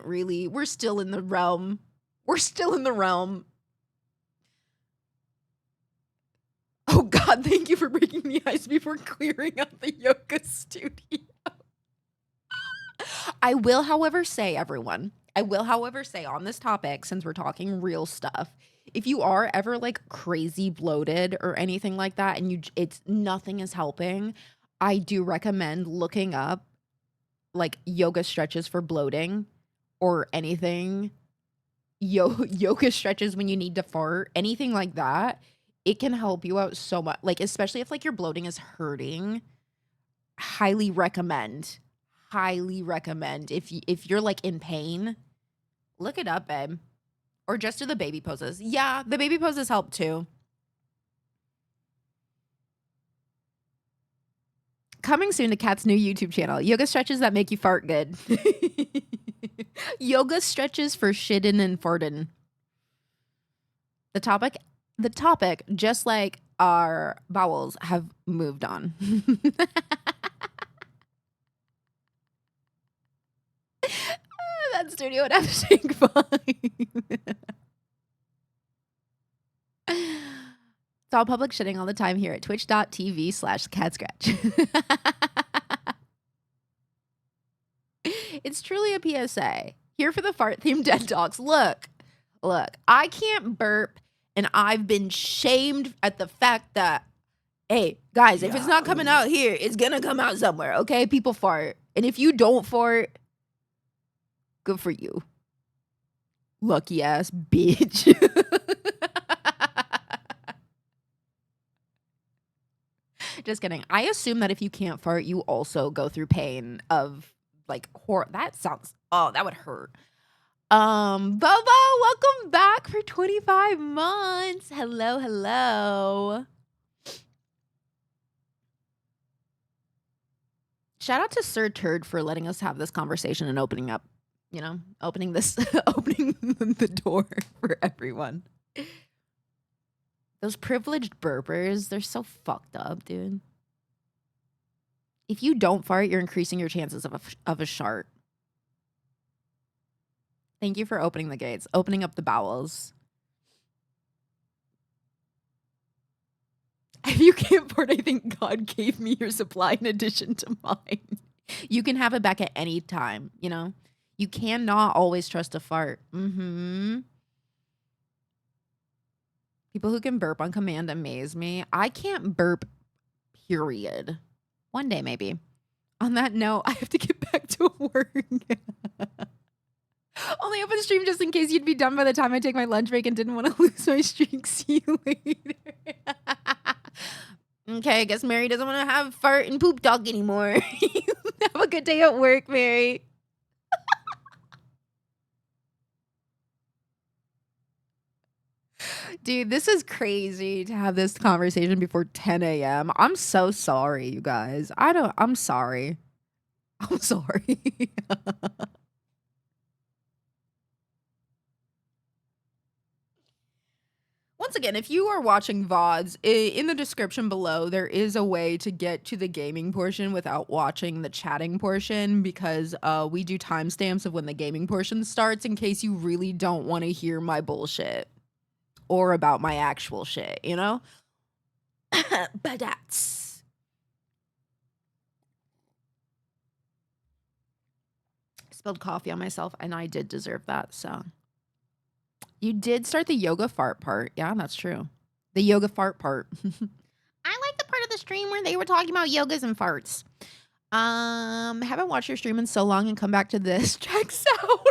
really. We're still in the realm. We're still in the realm. God, thank you for breaking the ice before clearing out the yoga studio. I will, however, say, everyone, on this topic, since we're talking real stuff, if you are ever like crazy bloated or anything like that and it's nothing is helping, I do recommend looking up like yoga stretches for bloating or anything. Yoga stretches when you need to fart, anything like that. It can help you out so much. Like, especially if like your bloating is hurting. Highly recommend. If you're like in pain, look it up, babe. Or just do the baby poses. Yeah, the baby poses help too. Coming soon to Kat's new YouTube channel, yoga stretches that make you fart good. Yoga stretches for shittin' and fartin'. The topic, just like our bowels, have moved on. That studio would have to take 5. It's all public shitting all the time here at twitch.tv/catscratch. It's truly a PSA. Here for the fart-themed dead talks. Look, I can't burp, and I've been shamed at the fact that, hey, guys, if it's not coming out here, it's gonna come out somewhere, okay? People fart. And if you don't fart, good for you. Lucky ass bitch. Just kidding. I assume that if you can't fart, you also go through pain of like horror. That would hurt. Bobo, welcome back for 25 months. Hello. Shout out to Sir Turd for letting us have this conversation and opening up, opening the door for everyone. Those privileged burpers, they're so fucked up, dude. If you don't fart, you're increasing your chances of a shart. Thank you for opening the gates, opening up the bowels. If you can't fart, I think God gave me your supply in addition to mine. You can have it back at any time, You cannot always trust a fart. People who can burp on command amaze me. I can't burp, period. One day, maybe. On that note, I have to get back to work. Only open stream just in case you'd be done by the time I take my lunch break and didn't want to lose my streak. See you later. Okay, I guess Mary doesn't want to have fart and poop talk anymore. Have a good day at work, Mary. Dude, this is crazy to have this conversation before 10 a.m. I'm so sorry, you guys. I'm sorry. I'm sorry. Once again, if you are watching VODs, in the description below, there is a way to get to the gaming portion without watching the chatting portion because we do timestamps of when the gaming portion starts in case you really don't want to hear my bullshit or about my actual shit, But that's... Spilled coffee on myself, and I did deserve that, so... You did start the yoga fart part. Yeah, that's true. The yoga fart part. I like the part of the stream where they were talking about yogas and farts. Haven't watched your stream in so long and come back to this. Checks out.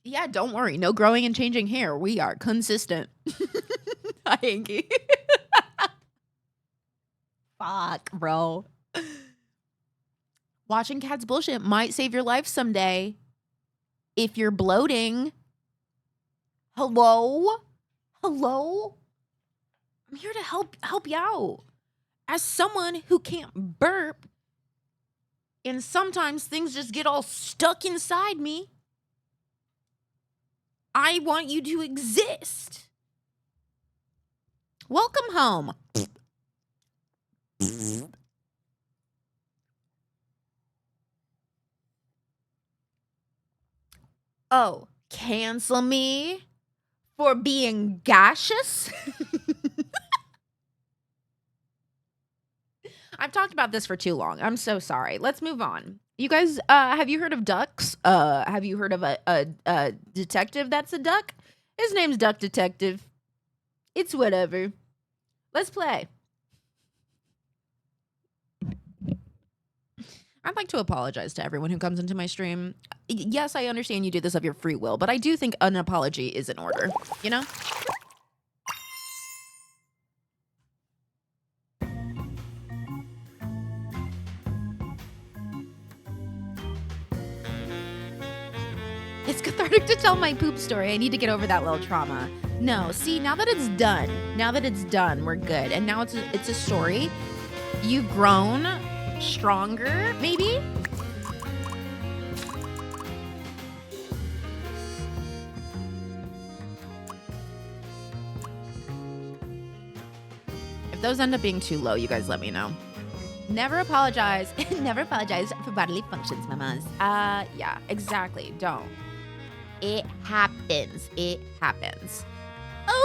Yeah, don't worry. No growing and changing hair. We are consistent. Hi, Hanky. Fuck, bro. Watching Cat's bullshit might save your life someday. If you're bloating. Hello? I'm here to help you out. As someone who can't burp, and sometimes things just get all stuck inside me, I want you to exist. Welcome home. Oh, Cancel me for being gaseous? I've talked about this for too long. I'm so sorry. Let's move on. You guys, have you heard of ducks? Have you heard of a detective that's a duck? His name's Duck Detective. It's whatever. Let's play. I'd like to apologize to everyone who comes into my stream. Yes, I understand you do this of your free will, but I do think an apology is in order, you know? It's cathartic to tell my poop story. I need to get over that little trauma. No, see, now that it's done, we're good. And now it's a story. You've grown stronger, maybe? If those end up being too low, you guys let me know. Never apologize. Never apologize for bodily functions, mamas. Yeah, exactly. Don't. It happens. It happens.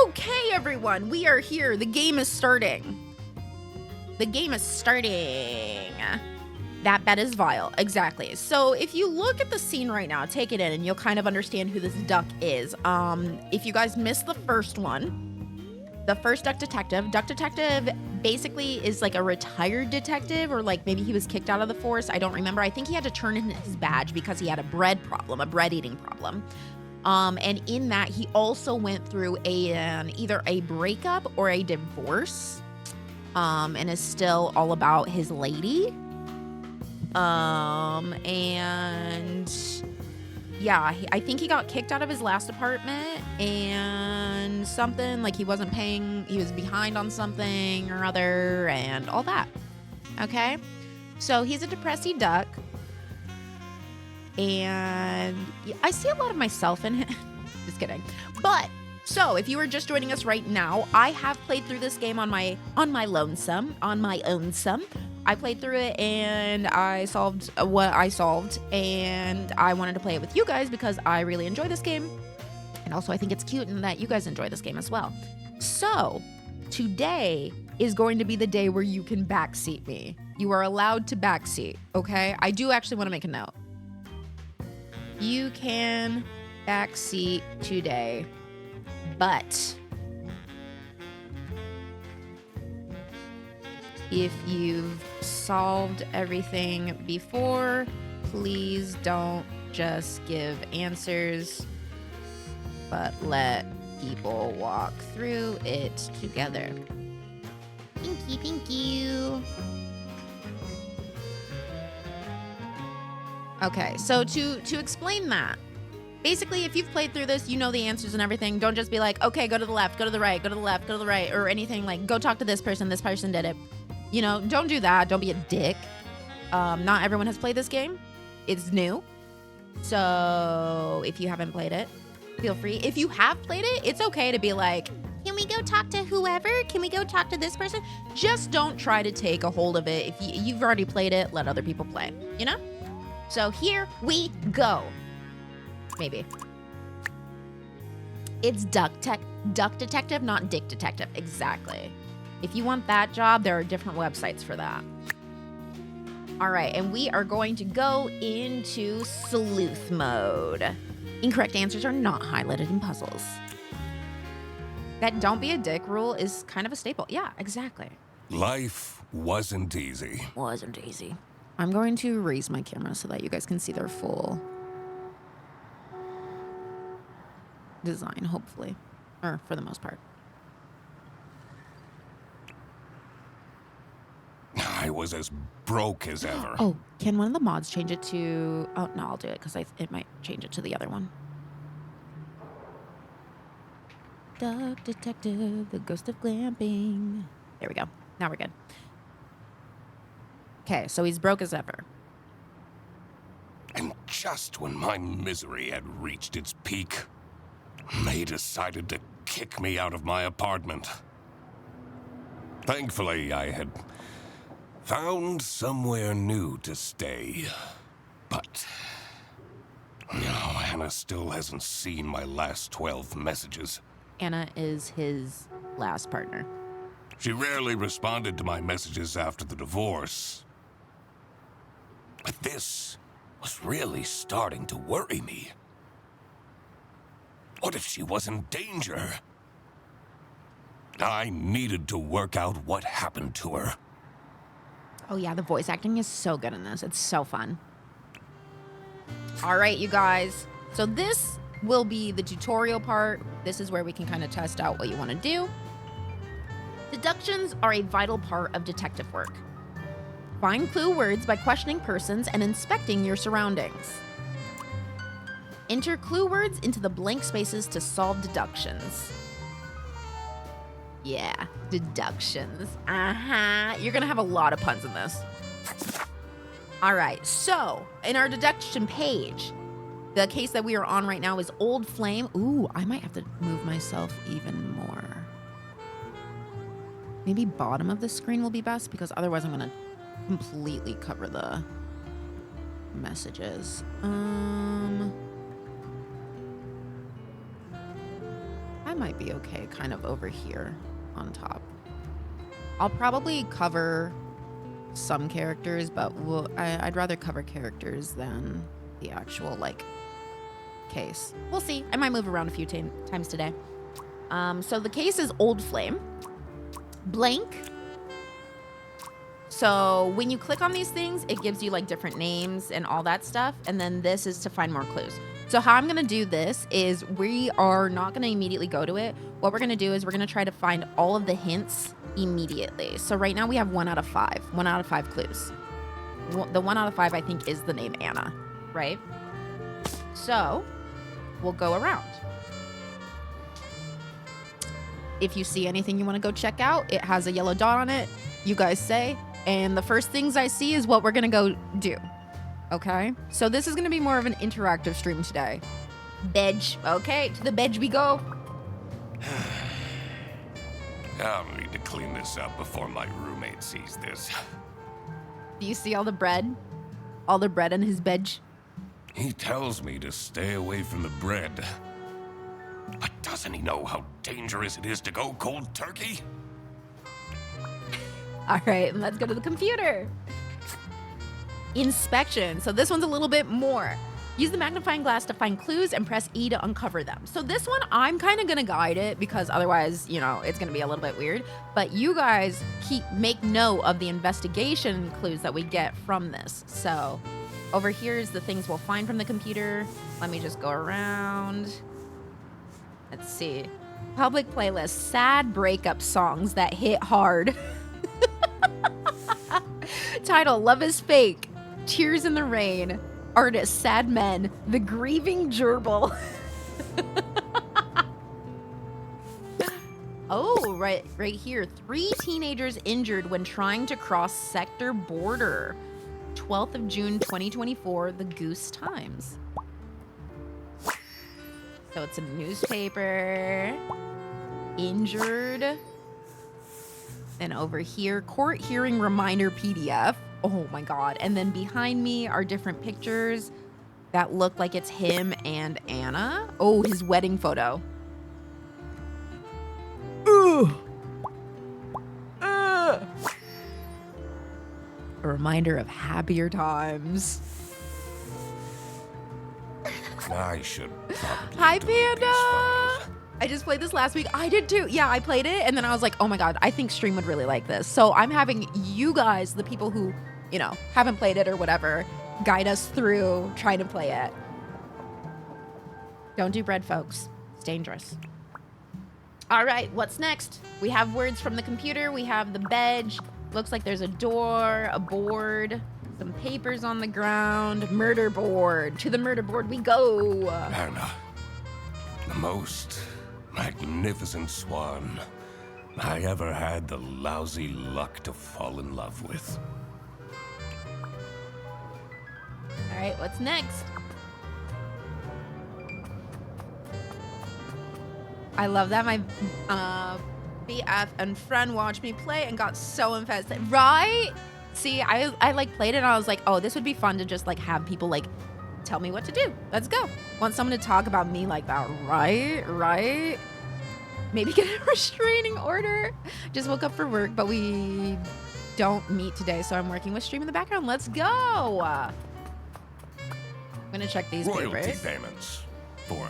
Okay, everyone. We are here. The game is starting. The game is starting. That bet is vile. Exactly. So if you look at the scene right now, take it in and you'll kind of understand who this duck is. If you guys missed the first one, the first Duck Detective basically is like a retired detective, or like maybe he was kicked out of the force. I don't remember. I think he had to turn in his badge because he had a bread eating problem. And in that, he also went through either a breakup or a divorce, and is still all about his lady. And yeah, I think he got kicked out of his last apartment and something, like he wasn't paying, he was behind on something or other and all that. Okay? So he's a depressy duck. And I see a lot of myself in him. Just kidding. But so if you are just joining us right now, I have played through this game on my own sum. I played through it and I solved what I solved, and I wanted to play it with you guys because I really enjoy this game. And also I think it's cute and that you guys enjoy this game as well. So today is going to be the day where you can backseat me. You are allowed to backseat, okay? I do actually want to make a note. You can backseat today, but if you've solved everything before, please don't just give answers, but let people walk through it together. Thank you. Okay, so to explain that, basically, if you've played through this, you know the answers and everything. Don't just be like, okay, go to the left, go to the right, go to the left, go to the right, or anything like, go talk to this person did it. You know, don't do that. Don't be a dick. Not everyone has played this game. It's new. So if you haven't played it, feel free. If you have played it, it's okay to be like, can we go talk to whoever? Can we go talk to this person? Just don't try to take a hold of it. If you've already played it, let other people play, you know? So here we go. Maybe. It's Duck Detective, not Dick Detective. Exactly. If you want that job, there are different websites for that. All right, and we are going to go into sleuth mode. Incorrect answers are not highlighted in puzzles. That don't be a dick rule is kind of a staple. Yeah, exactly. Life wasn't easy. Wasn't easy. I'm going to raise my camera so that you guys can see their full design, hopefully. Or for the most part. I was as broke as ever. Oh, can one of the mods change it to... Oh, no, I'll do it because it might change it to the other one. Duck Detective, the ghost of glamping. There we go. Now we're good. Okay, so he's broke as ever. And just when my misery had reached its peak, they decided to kick me out of my apartment. Thankfully, I had found somewhere new to stay. But No, Anna still hasn't seen my last 12 messages. Anna is his last partner. She rarely responded to my messages after the divorce. But this was really starting to worry me. What if she was in danger? I needed to work out what happened to her. Oh yeah, the voice acting is so good in this. It's so fun. All right, you guys. So this will be the tutorial part. This is where we can kind of test out what you want to do. Deductions are a vital part of detective work. Find clue words by questioning persons and inspecting your surroundings. Enter clue words into the blank spaces to solve deductions. Yeah, deductions. You're gonna have a lot of puns in this. All right, so in our deduction page, the case that we are on right now is Old Flame. Ooh, I might have to move myself even more. Maybe bottom of the screen will be best because otherwise I'm gonna completely cover the messages. I might be okay kind of over here on top. I'll probably cover some characters, but I'd rather cover characters than the actual like case. We'll see. I might move around a few times today. So the case is Old Flame. Blank. So when you click on these things, it gives you like different names and all that stuff. And then this is to find more clues. So how I'm going to do this is we are not going to immediately go to it. What we're going to do is we're going to try to find all of the hints immediately. So right now we have 1 out of 5. 1 out of 5 clues. The 1 out of 5 I think is the name Anna, right? So we'll go around. If you see anything you want to go check out, it has a yellow dot on it. You guys say, and the first things I see is what we're going to go do. Okay? So this is going to be more of an interactive stream today. Bedge. Okay, to the bedge we go. I'll need to clean this up before my roommate sees this. Do you see all the bread? All the bread in his bedge? He tells me to stay away from the bread. But doesn't he know how dangerous it is to go cold turkey? All right, let's go to the computer. Inspection. So this one's a little bit more. Use the magnifying glass to find clues and press E to uncover them. So this one, I'm kind of going to guide it because otherwise, you know, it's going to be a little bit weird. But you guys make note of the investigation clues that we get from this. So over here is the things we'll find from the computer. Let me just go around. Let's see. Public playlist, sad breakup songs that hit hard. Title, Love is Fake. Tears in the Rain. Artist, Sad Men. The Grieving Gerbil. Oh, right here. 3 teenagers injured when trying to cross sector border. 12th of June, 2024, the Goose Times. So it's a newspaper. Injured. And over here, court hearing reminder PDF. Oh my God. And then behind me are different pictures that look like it's him and Anna. Oh, his wedding photo. Ugh. Ugh. A reminder of happier times. I should probably Hi, delete these Panda. photos. I just played this last week. I did too. Yeah, I played it and then I was like, oh my God, I think stream would really like this. So I'm having you guys, the people who, you know, haven't played it or whatever, guide us through trying to play it. Don't do bread, folks. It's dangerous. All right, what's next? We have words from the computer. We have the bedge. Looks like there's a door, a board, some papers on the ground. Murder board. To the murder board we go. Anna, the most magnificent swan I ever had the lousy luck to fall in love with. All right, what's next? I love that my BF and friend watched me play and got so invested. Right? See, I like played it and I was like, oh, this would be fun to just like have people like tell me what to do. Let's go. Want someone to talk about me like that, right? Maybe get a restraining order. Just woke up for work, but we don't meet today, so I'm working with stream in the background. Let's go. I'm gonna check these Royalty papers. payments for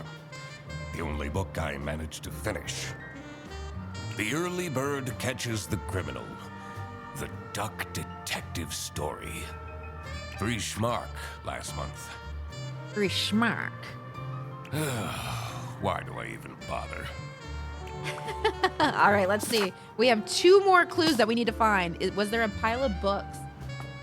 the only book I managed to finish. The Early Bird Catches the Criminal. The Duck Detective Story. 3 schmark last month. 3 schmark. Why do I even bother? All right, let's see. We have 2 more clues that we need to find. Was there a pile of books?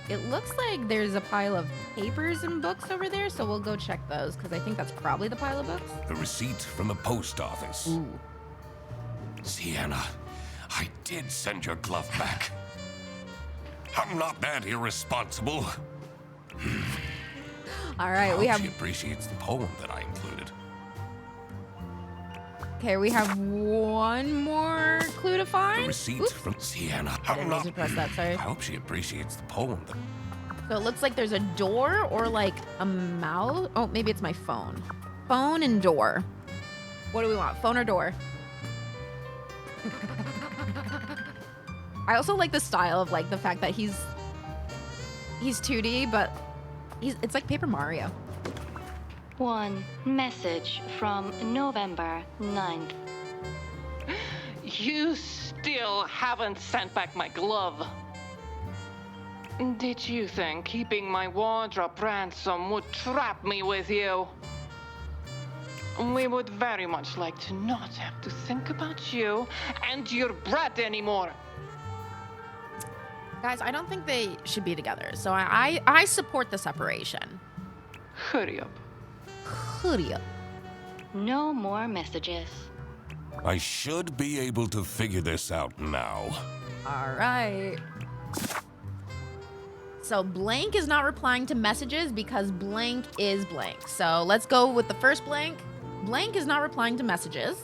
It looks like there's a pile of papers and books over there, so we'll go check those, because I think that's probably the pile of books. The receipt from the post office. Ooh. Sienna, I did send your glove back. I'm not that irresponsible. All right, we I hope have... she appreciates the poem that I included. Okay, we have 1 more clue to find. The receipt Oops. from Sienna. I didn't mean to press that, sorry. I hope she appreciates the poem that... So it looks like there's a door or like a mouse. Oh, maybe it's my phone. Phone and door. What do we want? Phone or door? I also like the style of like the fact that he's 2D, but it's like Paper Mario. One message from November 9th. You still haven't sent back my glove. Did you think keeping my wardrobe ransom would trap me with you? We would very much like to not have to think about you and your brat anymore. Guys, I don't think they should be together, so I support the separation. Hurry up. Hurry up. No more messages. I should be able to figure this out now. All right. So blank is not replying to messages because blank is blank. So let's go with the first blank. Blank is not replying to messages.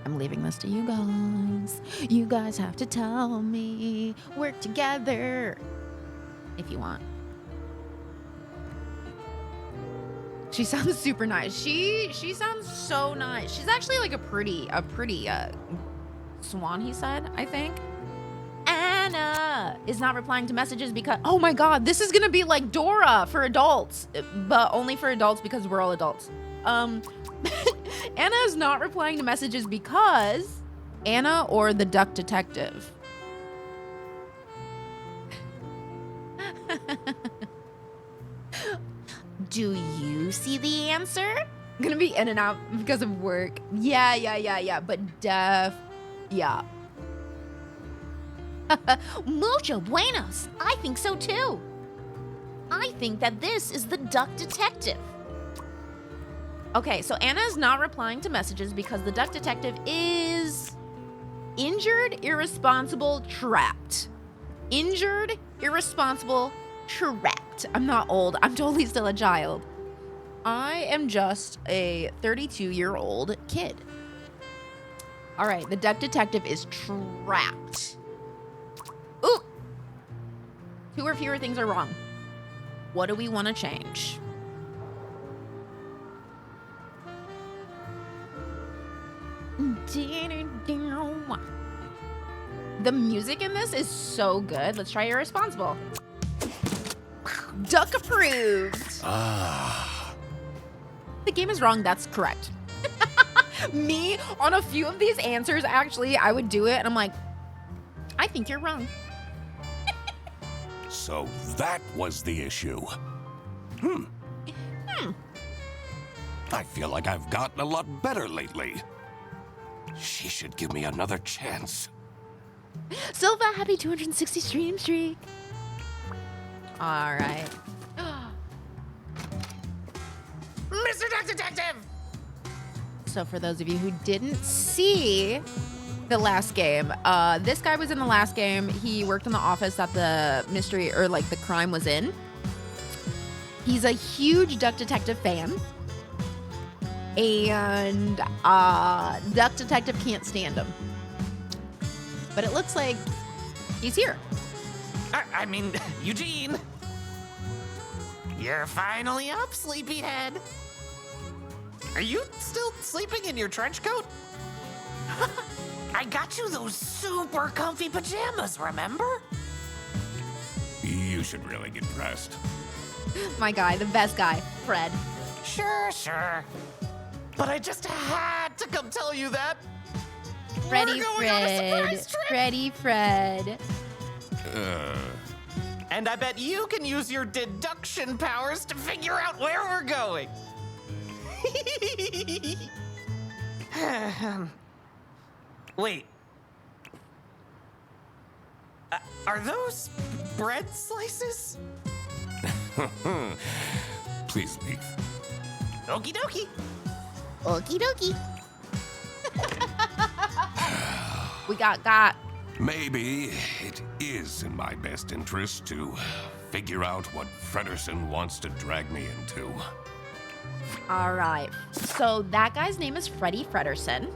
I'm leaving this to you guys. You guys have to tell me. Work together. If you want. She sounds super nice. She sounds so nice. She's actually like a pretty swan, he said, I think. Anna is not replying to messages because, oh my God, this is gonna be like Dora for adults, but only for adults because we're all adults. Anna is not replying to messages because Anna or the Duck Detective. Do you see the answer? I'm gonna be in and out because of work. Yeah, but yeah. Mucho buenos. I think so too. I think that this is the Duck Detective. Okay, so Anna is not replying to messages because the Duck Detective is injured, irresponsible, trapped. Injured, irresponsible, trapped. I'm not old. I'm totally still a child. I am just a 32-year-old kid. All right, the Duck Detective is trapped. Ooh! 2 or fewer things are wrong. What do we want to change? The music in this is so good. Let's try irresponsible. Duck approved. The game is wrong. That's correct. Me, on a few of these answers, actually, I would do it, and I'm like, I think you're wrong. So that was the issue. I feel like I've gotten a lot better lately. She should give me another chance. Silva, happy 260 stream streak. All right. Mr. Duck Detective! So for those of you who didn't see the last game, this guy was in the last game. He worked in the office that the mystery or like the crime was in. He's a huge Duck Detective fan. And Duck Detective can't stand him. But it looks like he's here. I mean, Eugene. You're finally up, sleepyhead. Are you still sleeping in your trench coat? I got you those super comfy pajamas, remember? You should really get dressed. My guy, the best guy, Fred. Sure. But I just had to come tell you that. Freddy We're going on a Fred. surprise trip. Freddy Fred. And I bet you can use your deduction powers to figure out where we're going. Wait. Are those bread slices? Please leave. Okie dokie. Okie dokie. We got. Maybe it is in my best interest to figure out what Frederson wants to drag me into. All right. So that guy's name is Freddie Frederson.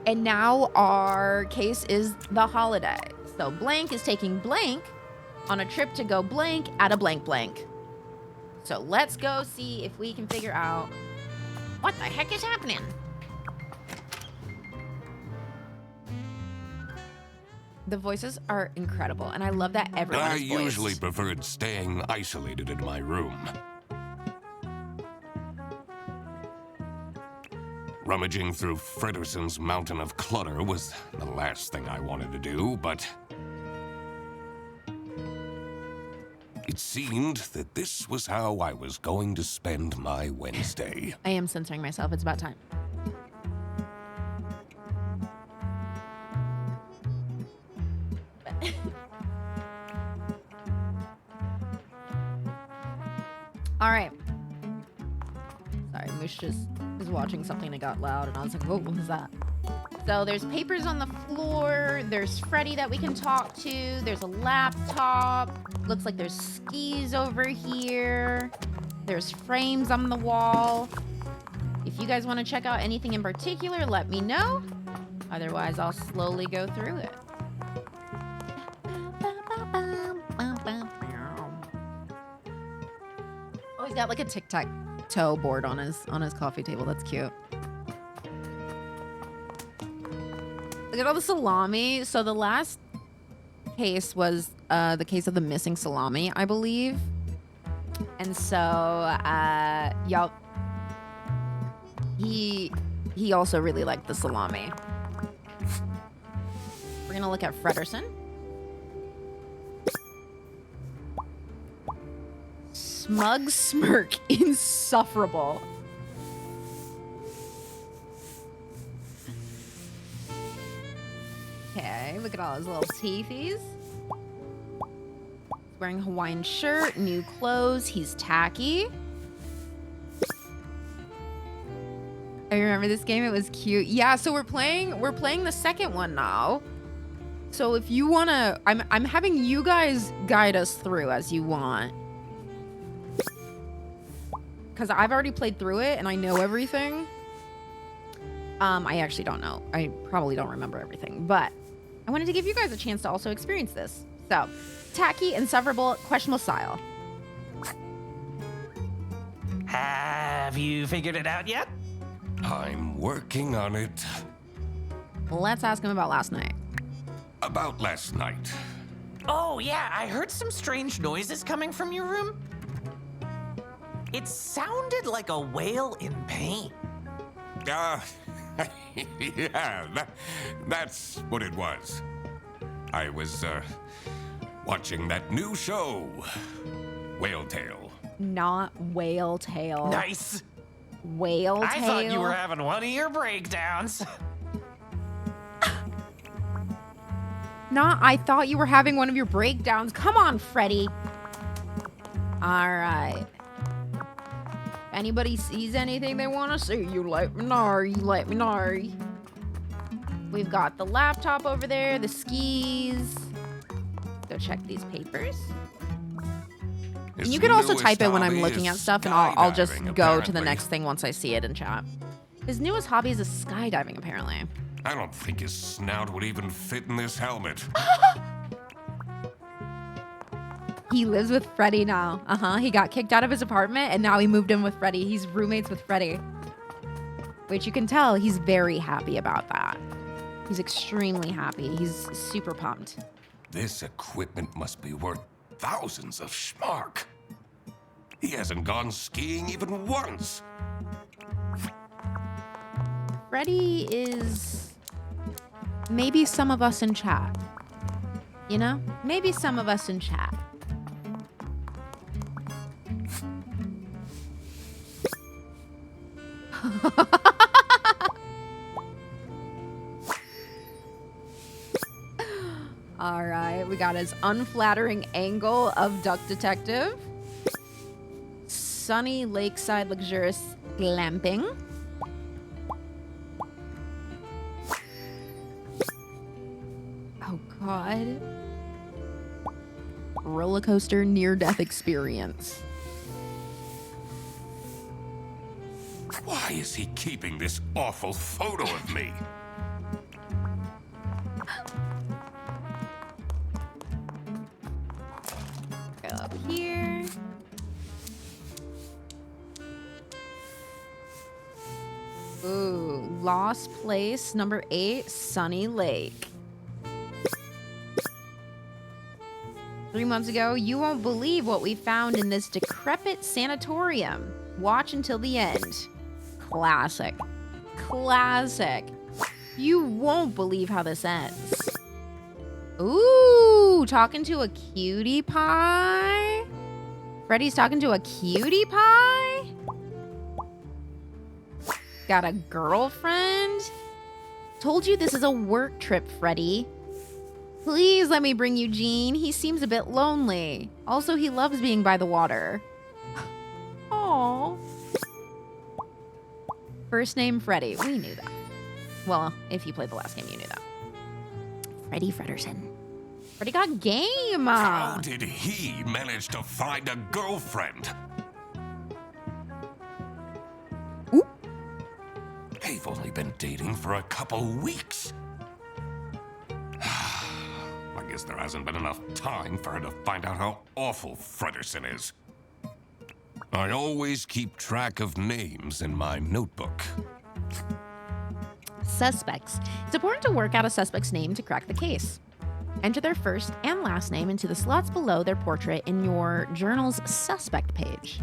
And now our case is the holiday. So Blank is taking Blank on a trip to go blank at a blank blank. So let's go see if we can figure out what the heck is happening. The voices are incredible, and I love that everyone I is voiced. usually preferred staying isolated in my room. Rummaging through Frederson's mountain of clutter was the last thing I wanted to do, but it seemed that this was how I was going to spend my Wednesday. I am censoring myself. It's about time. All right. Sorry, Moosh just was watching something that got loud, and I was like, "Whoa, what was that?" So there's papers on the floor. There's Freddy that we can talk to. There's a laptop. Looks like there's skis over here. There's frames on the wall. If you guys want to check out anything in particular, let me know. Otherwise, I'll slowly go through it. Oh, he's got like a tic-tac-toe board on his coffee table. That's cute. Look at all the salami. So the last case was the case of the missing salami, I believe. And so, y'all, he also really liked the salami. We're gonna look at Frederson. Smug smirk, insufferable. Okay, look at all his little teethies. Wearing a Hawaiian shirt, new clothes. He's tacky. I remember this game. It was cute. Yeah, so we're playing the second one now. So if you wanna, I'm having you guys guide us through as you want. Because I've already played through it and I know everything. I actually don't know. I probably don't remember everything, but I wanted to give you guys a chance to also experience this. So, tacky, insufferable, questionable style. Have you figured it out yet? I'm working on it. Let's ask him about last night. About last night. Oh, yeah, I heard some strange noises coming from your room. It sounded like a whale in pain. Yeah, that's what it was. I was, watching that new show, Whale Tale. Not whale tail. Nice. Whale tail. I thought you were having one of your breakdowns. I thought you were having one of your breakdowns. Come on, Freddy. All right. Anybody sees anything they want to see, you let me know. You let me know. We've got the laptop over there, the skis. Go check these papers. And you can also type it when I'm looking at stuff, and I'll just go to the next thing once I see it in chat. His newest hobby is skydiving, apparently. I don't think his snout would even fit in this helmet. He lives with Freddy now. He got kicked out of his apartment and now he moved in with Freddy. He's roommates with Freddy. Which you can tell he's very happy about that. He's extremely happy. He's super pumped. This equipment must be worth thousands of schmark. He hasn't gone skiing even once. Freddy is maybe some of us in chat. You know? Maybe some of us in chat. All right, we got his unflattering angle of Duck Detective. Sunny lakeside luxurious glamping. Oh God. Roller coaster near-death experience. Why is he keeping this awful photo of me? Go up here. Ooh, Lost Place, number 8, Sunny Lake. 3 months ago, you won't believe what we found in this decrepit sanatorium. Watch until the end. Classic. Classic. You won't believe how this ends. Ooh, talking to a cutie pie? Freddy's talking to a cutie pie? Got a girlfriend? Told you this is a work trip, Freddy. Please let me bring you Gene. He seems a bit lonely. Also, he loves being by the water. Aww. First name Freddy. We knew that. Well, if you played the last game, you knew that. Freddy Fredersen. Freddy got game. How did he manage to find a girlfriend? Ooh. They've only been dating for a couple weeks. I guess there hasn't been enough time for her to find out how awful Fredersen is. I always keep track of names in my notebook. Suspects. It's important to work out a suspect's name to crack the case. Enter their first and last name into the slots below their portrait in your journal's suspect page.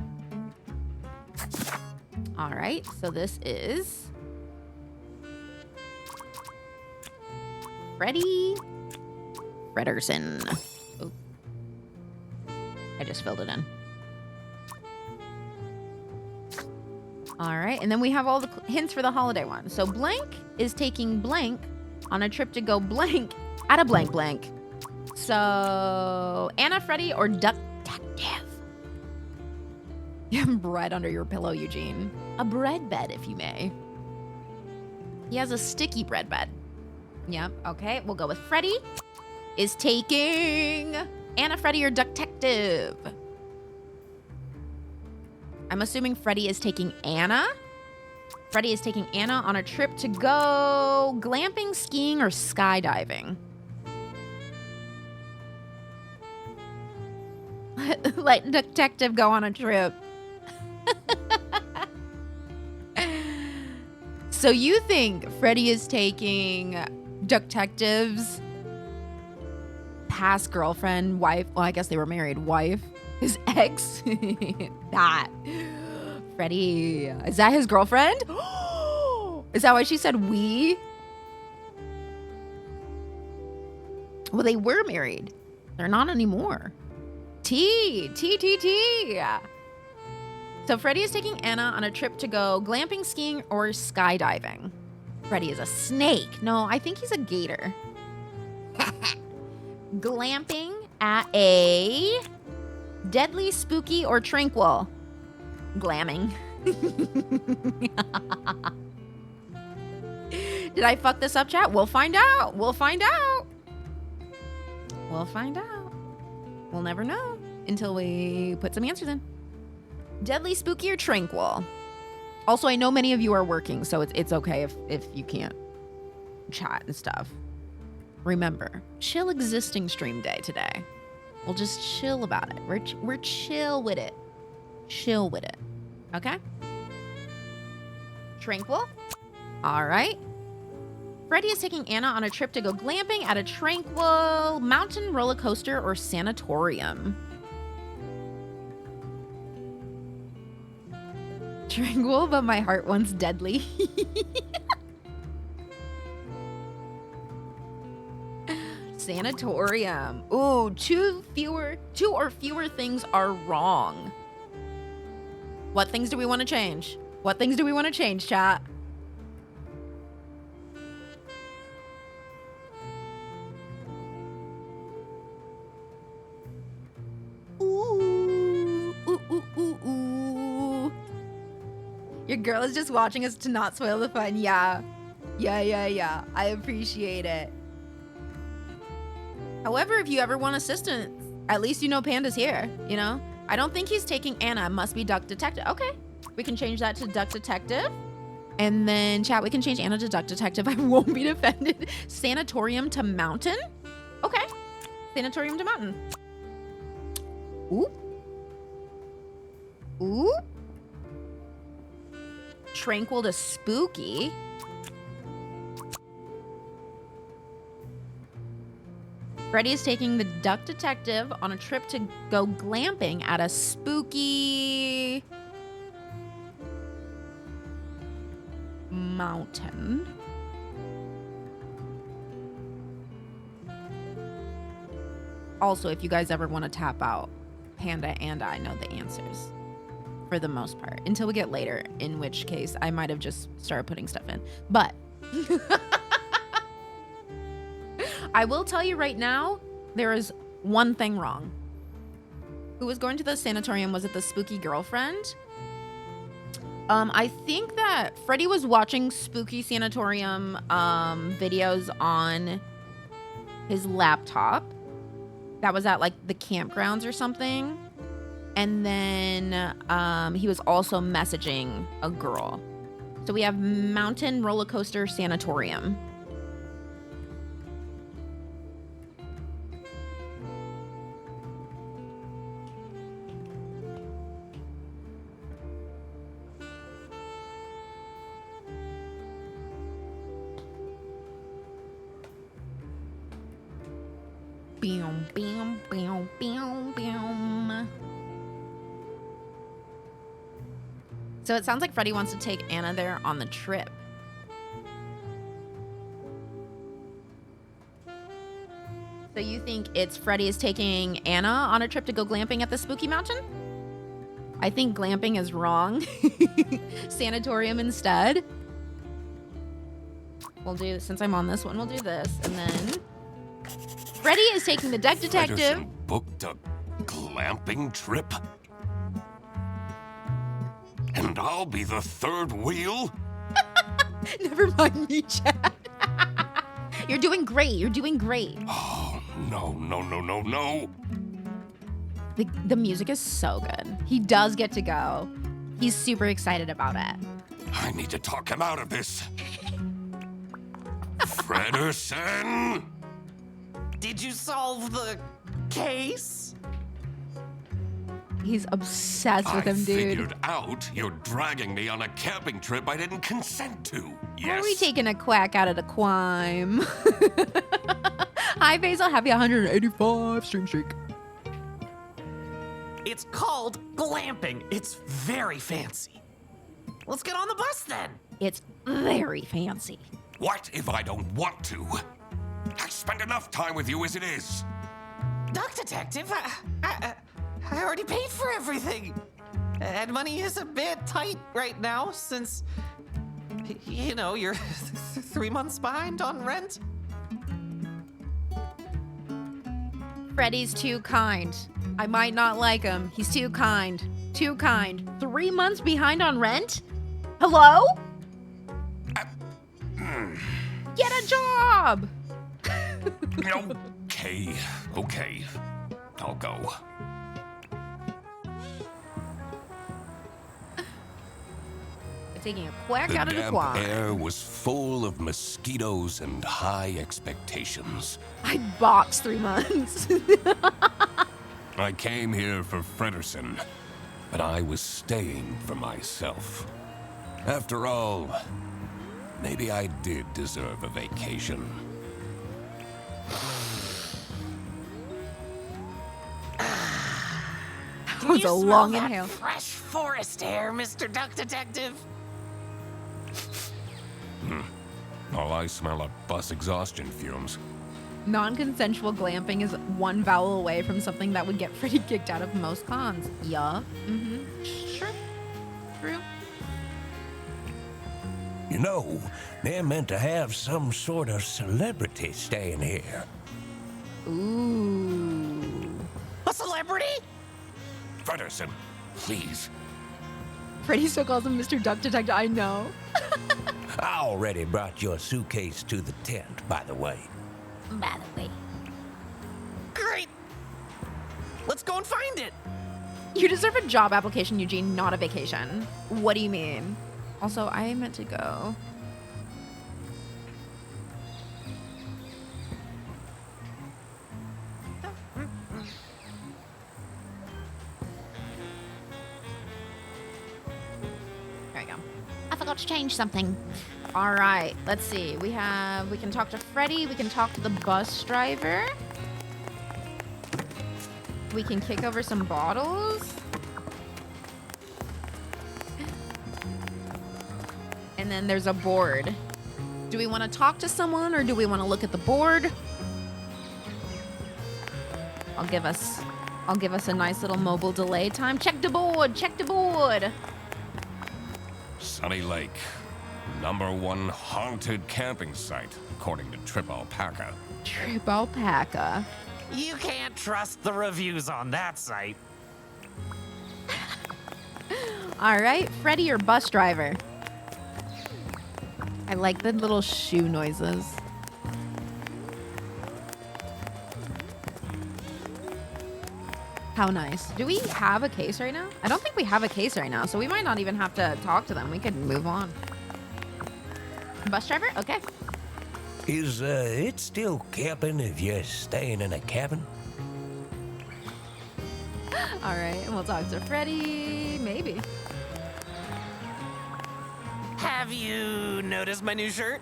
All right, so this is Freddy Fredersen. Oh. I just filled it in. All right, and then we have all the hints for the holiday one. So blank is taking blank on a trip to go blank at a blank blank. So Anna, Freddy, or Duck Detective? You have bread under your pillow, Eugene. A bread bed, if you may. He has a sticky bread bed. Yep, okay, we'll go with Freddy is taking Anna, Freddy, or Duck Detective. I'm assuming Freddy is taking Anna. Freddy is taking Anna on a trip to go glamping, skiing, or skydiving. Let Detective go on a trip. So you think Freddy is taking Detective's past girlfriend, wife, well, I guess they were married, wife, his ex? That. Freddy, is that his girlfriend? Is that why she said we? Well, they were married. They're not anymore. T. So Freddy is taking Anna on a trip to go glamping, skiing, or skydiving. Freddy is a snake. No, I think he's a gator. Glamping at a deadly, spooky, or tranquil. Glamming. Did I fuck this up, chat? We'll find out. We'll find out. We'll find out. We'll never know until we put some answers in. Deadly, spooky, or tranquil? Also, I know many of you are working, so it's okay if you can't chat and stuff. Remember, chill existing stream day today. We'll just chill about it. We're chill with it. Chill with it. Okay? Tranquil. All right. Freddy is taking Anna on a trip to go glamping at a tranquil mountain roller coaster or sanatorium. Tranquil, but my heart wants deadly. Sanatorium. Ooh, two or fewer things are wrong. What things do we want to change? What things do we want to change, chat? Ooh. Your girl is just watching us to not spoil the fun. Yeah. I appreciate it. However, if you ever want assistance, at least you know Panda's here, you know? I don't think he's taking Anna. Must be Duck Detective. Okay. We can change that to Duck Detective. And then, chat, we can change Anna to Duck Detective. I won't be offended. Sanatorium to Mountain? Okay. Sanatorium to Mountain. Ooh. Ooh. Tranquil to Spooky. Freddy is taking the Duck Detective on a trip to go glamping at a spooky mountain. Also, if you guys ever want to tap out, Panda and I know the answers for the most part, until we get later, in which case I might have just started putting stuff in. But I will tell you right now, there is one thing wrong. Who was going to the sanatorium? Was it the spooky girlfriend? I think that Freddy was watching spooky sanatorium videos on his laptop. That was at like the campgrounds or something. And then he was also messaging a girl. So we have Mountain Roller Coaster Sanatorium. Bam, bam, bam, bam, bam. So it sounds like Freddy wants to take Anna there on the trip. So you think it's Freddy is taking Anna on a trip to go glamping at the spooky mountain? I think glamping is wrong. Sanatorium instead. We'll do, since I'm on this one, we'll do this. And then Freddy is taking the Duck Detective. Fredderson booked a glamping trip? And I'll be the third wheel? Never mind me, Chad. You're doing great. You're doing great. Oh, no. The music is so good. He does get to go. He's super excited about it. I need to talk him out of this. Fredderson? Did you solve the case? He's obsessed with him, dude. I figured out you're dragging me on a camping trip I didn't consent to. Yes. Are we taking a quack out of the quime? Hi, Basil. Happy 185 stream streak. It's called glamping. It's very fancy. Let's get on the bus then. It's very fancy. What if I don't want to? I spend enough time with you as it is. Duck Detective, I already paid for everything. And money is a bit tight right now since, you know, you're 3 months behind on rent. Freddy's too kind. I might not like him. He's too kind. Too kind. 3 months behind on rent? Hello? Get a job! Okay. I'll go. Taking a quack The out of the damp quad. air was full of mosquitoes and high expectations. I boxed 3 months. I came here for Fredersen, but I was staying for myself. After all, maybe I did deserve a vacation. That was a long that inhale. fresh forest air, Mr. Duck Detective? All I smell are bus exhaustion fumes. Non-consensual glamping is one vowel away from something that would get Freddy kicked out of most cons. Yeah. Mm-hmm. Sure. True. You know, they're meant to have some sort of celebrity staying here. Ooh. A celebrity? Fredersen, please. Freddy still calls him Mr. Duck Detective. I know. I already brought your suitcase to the tent, by the way. By the way. Great. Let's go and find it. You deserve a job application, Eugene, not a vacation. What do you mean? Also, I meant to go. There you go. I forgot to change something. All right, let's see. We can talk to Freddy. We can talk to the bus driver. We can kick over some bottles. And then there's a board. Do we want to talk to someone or do we want to look at the board? I'll give us a nice little mobile delay time. Check the board, check the board. Sunny Lake, #1 haunted camping site, according to Trip Alpaca. Trip Alpaca. You can't trust the reviews on that site. All right, Freddy or bus driver? I like the little shoe noises. How nice. Do we have a case right now? I don't think we have a case right now, so we might not even have to talk to them. We could move on. Bus driver? Okay. Is it still camping if you're staying in a cabin? All right, and we'll talk to Freddy. Maybe. Have you noticed my new shirt?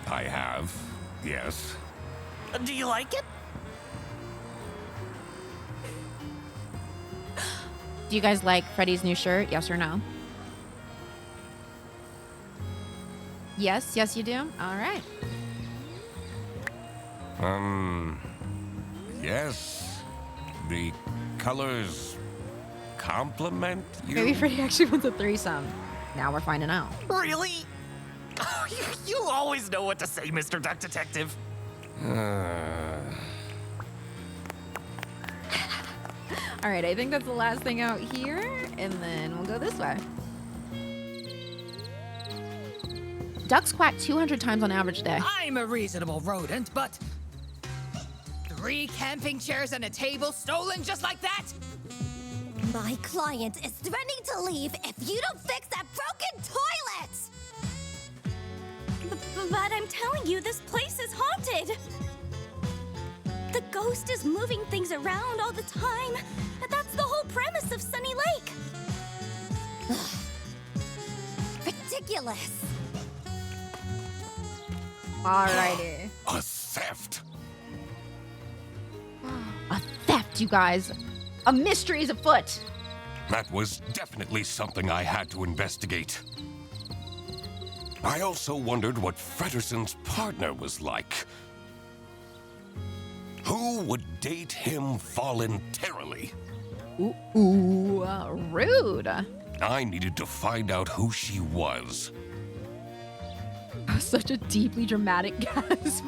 I have, yes. Do you like it? Do you guys like Freddy's new shirt? Yes or no? Yes, yes you do? All right. Yes. The colors complement you. Maybe Freddy actually wants a threesome. Now we're finding out. Really? Oh, you always know what to say, Mr. Duck Detective. All right, I think that's the last thing out here, and then we'll go this way. Ducks quack 200 times on average a day. I'm a reasonable rodent, but 3 camping chairs and a table stolen just like that? My client is threatening to leave if you don't fix that broken toilet! But I'm telling you, this place is haunted! The ghost is moving things around all the time. That's the whole premise of Sunny Lake. Ridiculous. Alrighty. A theft. A theft, you guys. A mystery is afoot. That was definitely something I had to investigate. I also wondered what Fredersen's partner was like. Who would date him voluntarily? Ooh, rude. I needed to find out who she was. Such a deeply dramatic gasp.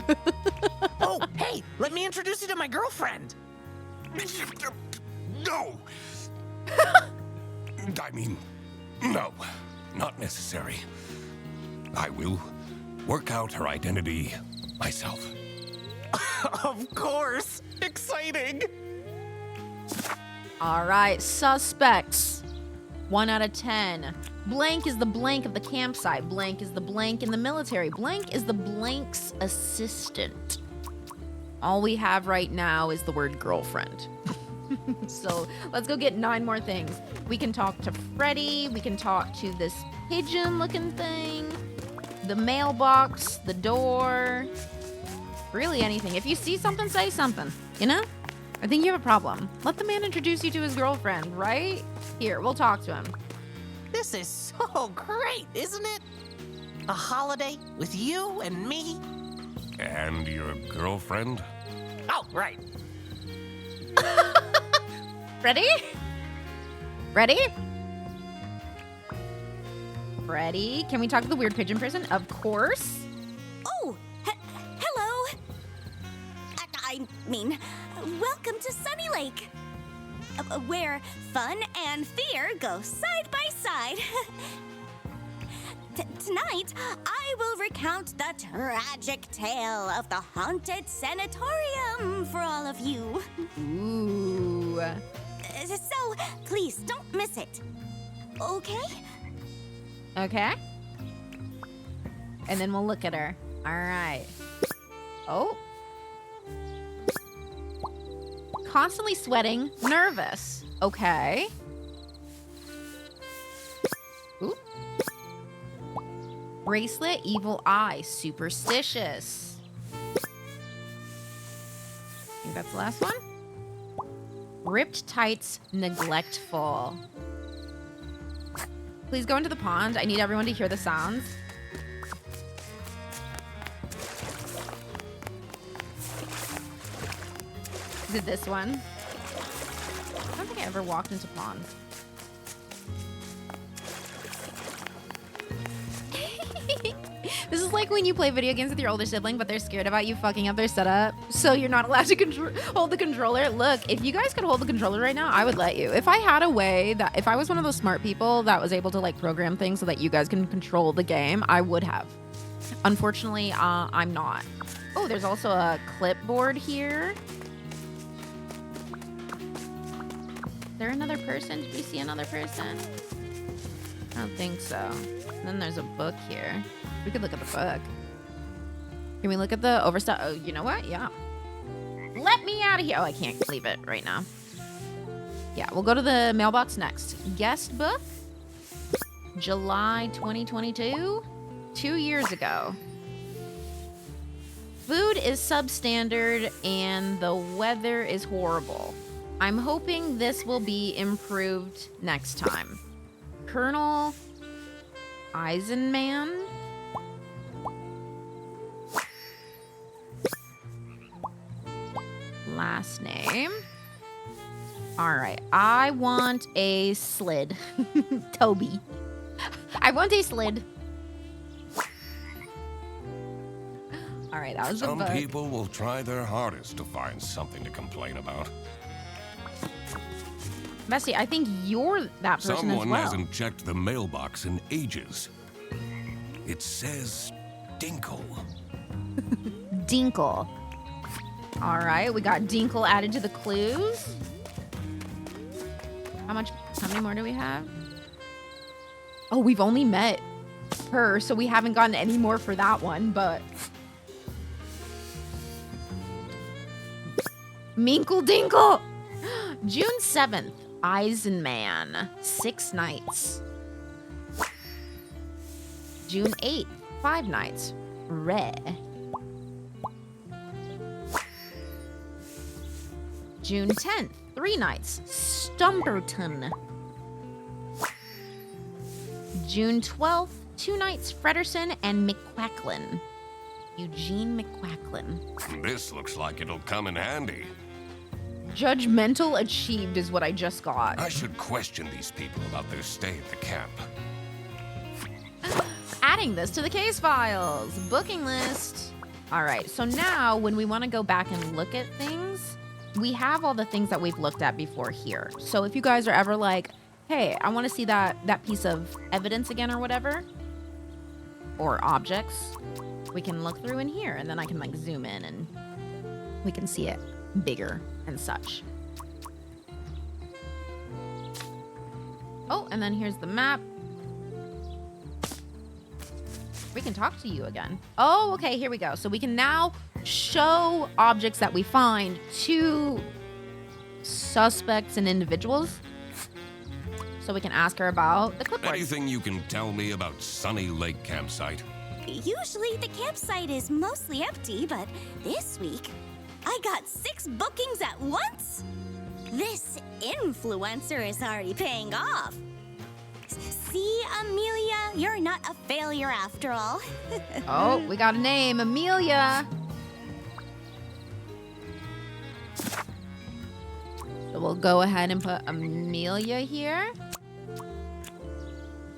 Oh, hey, let me introduce you to my girlfriend. No! I mean, no, not necessary. I will work out her identity myself. Of course. Exciting. All right, suspects. 1 out of 10. Blank is the blank of the campsite. Blank is the blank in the military. Blank is the blank's assistant. All we have right now is the word girlfriend. So let's go get 9 more things. We can talk to Freddy. We can talk to this pigeon-looking thing. The mailbox, the door. Really anything. If you see something, say something. You know? I think you have a problem. Let the man introduce you to his girlfriend, right? Here, we'll talk to him. This is so great, isn't it? A holiday with you and me. And your girlfriend? Oh, right. Ready? Ready? Ready? Can we talk to the weird pigeon person? Of course. Oh, hello. I mean, welcome to Sunny Lake, where fun and fear go side by side. Tonight, I will recount the tragic tale of the haunted sanatorium for all of you. Ooh. So, please don't miss it. Okay? Okay. And then we'll look at her. All right. Oh. Constantly sweating, nervous. Okay. Ooh. Bracelet, evil eye, superstitious. I think that's the last one. Ripped tights, neglectful. Please go into the pond. I need everyone to hear the sounds. Is it this one? I don't think I ever walked into ponds. This is like when you play video games with your older sibling, but they're scared about you fucking up their setup, so you're not allowed to hold the controller. Look, if you guys could hold the controller right now, I would let you. If I had a way that, if I was one of those smart people that was able to like program things so that you guys can control the game, I would have. Unfortunately, I'm not. Oh, there's also a clipboard here. Is there another person? Did we see another person? I don't think so. And then there's a book here. We could look at the book. Can we look at the overstuff? Oh, you know what? Yeah. Let me out of here. Oh, I can't leave it right now. Yeah, we'll go to the mailbox next. Guest book. July 2022. 2 years ago. Food is substandard and the weather is horrible. I'm hoping this will be improved next time. Colonel Eisenman. Last name. All right. I want a slid. Toby. I want a slid. All right, that was Some a book. people will try their hardest to find something to complain about. Bessie, I think you're that person Someone as well. hasn't checked the mailbox in ages. It says Dinkle. Dinkle. All right, we got Dinkle added to the clues. How many more do we have? Oh, we've only met her, so we haven't gotten any more for that one, but... Minkle Dinkle! June 7th, Eisenman, 6 nights. June 8th, 5 nights, Re. June 10th, 3 nights, Stumperton. June 12th, 2 nights, Frederson and McQuacklin. Eugene McQuacklin. This looks like it'll come in handy. Judgmental achieved is what I just got. I should question these people about their stay at the camp. Adding this to the case files. Booking list. All right, so now when we want to go back and look at things, we have all the things that we've looked at before here. So if you guys are ever like, hey, I want to see that piece of evidence again or whatever, or objects, we can look through in here and then I can like zoom in and we can see it bigger and such. Oh, and then here's the map. We can talk to you again. Oh, okay, here we go. So we can now show objects that we find to suspects and individuals. So we can ask her about the clipboard. Anything you can tell me about Sunny Lake Campsite? Usually the campsite is mostly empty, but this week I got 6 bookings at once. This influencer is already paying off. See, Amelia, you're not a failure after all. Oh, we got a name, Amelia. So we'll go ahead and put Amelia here.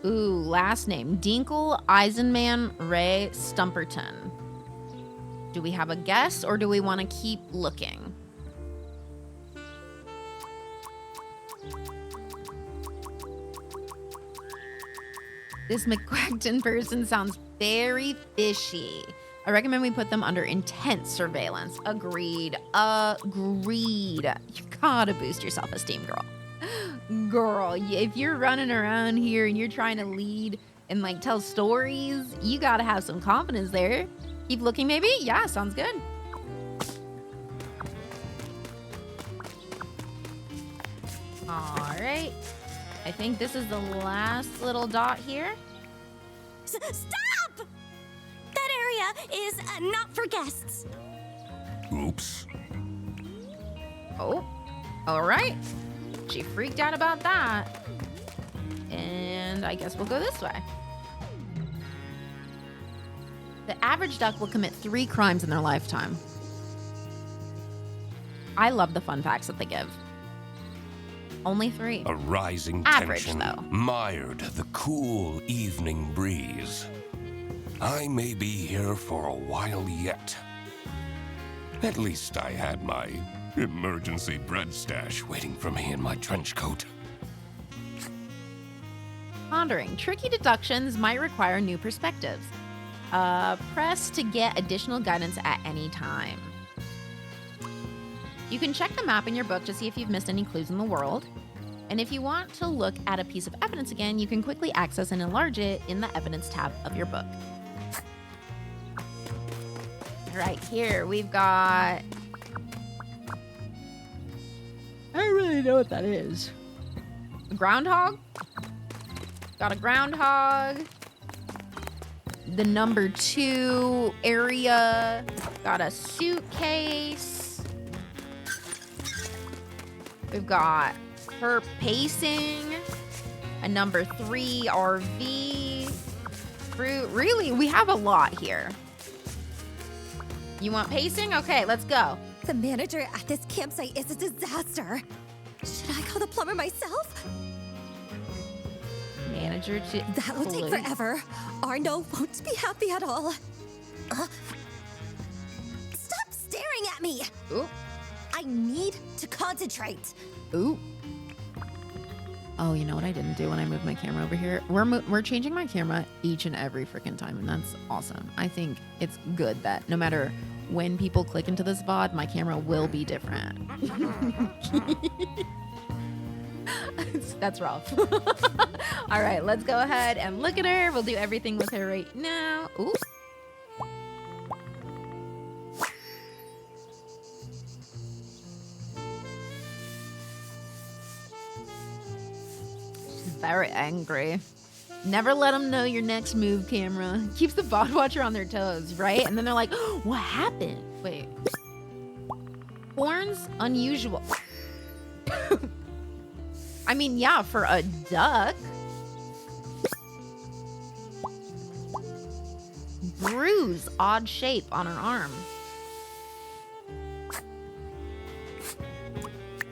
Ooh, last name, Dinkle Eisenman Ray Stumperton. Do we have a guess or do we want to keep looking? This McQuackton person sounds very fishy. I recommend we put them under intense surveillance. Agreed. Agreed. You gotta boost your self-esteem, girl. Girl, if you're running around here and you're trying to lead and like tell stories, you gotta have some confidence there. Keep looking, maybe? Yeah, sounds good. All right. I think this is the last little dot here. Stop! That area is not for guests. Oops. Oh, all right. She freaked out about that. And I guess we'll go this way. The average duck will commit 3 crimes in their lifetime. I love the fun facts that they give. Only 3. A rising Average, tension though. mired the cool evening breeze. I may be here for a while yet. At least I had my emergency bread stash waiting for me in my trench coat. Pondering. Tricky deductions might require new perspectives. Press to get additional guidance at any time. You can check the map in your book to see if you've missed any clues in the world. And if you want to look at a piece of evidence again, you can quickly access and enlarge it in the evidence tab of your book. Right here, we've got... I don't really know what that is. A groundhog? Got a groundhog. The number 2 area. Got a suitcase. We've got her pacing. A number 3 RV. Fruit. Really, we have a lot here. You want pacing? Okay, let's go. The manager at this campsite is a disaster. Should I call the plumber myself? Manager to... That will take forever. Arno won't be happy at all. Stop staring at me! Ooh. I need to concentrate. Ooh. Oh, you know what I didn't do when I moved my camera over here? We're changing my camera each and every freaking time, and that's awesome. I think it's good that no matter when people click into this VOD, my camera will be different. That's rough. All right, let's go ahead and look at her. We'll do everything with her right now. Ooh. She's very angry. Never let them know your next move, camera. Keeps the VOD watcher on their toes, right? And then they're like, oh, what happened? Wait. Horns, unusual. I mean, yeah, for a duck. Bruise, odd shape on her arm.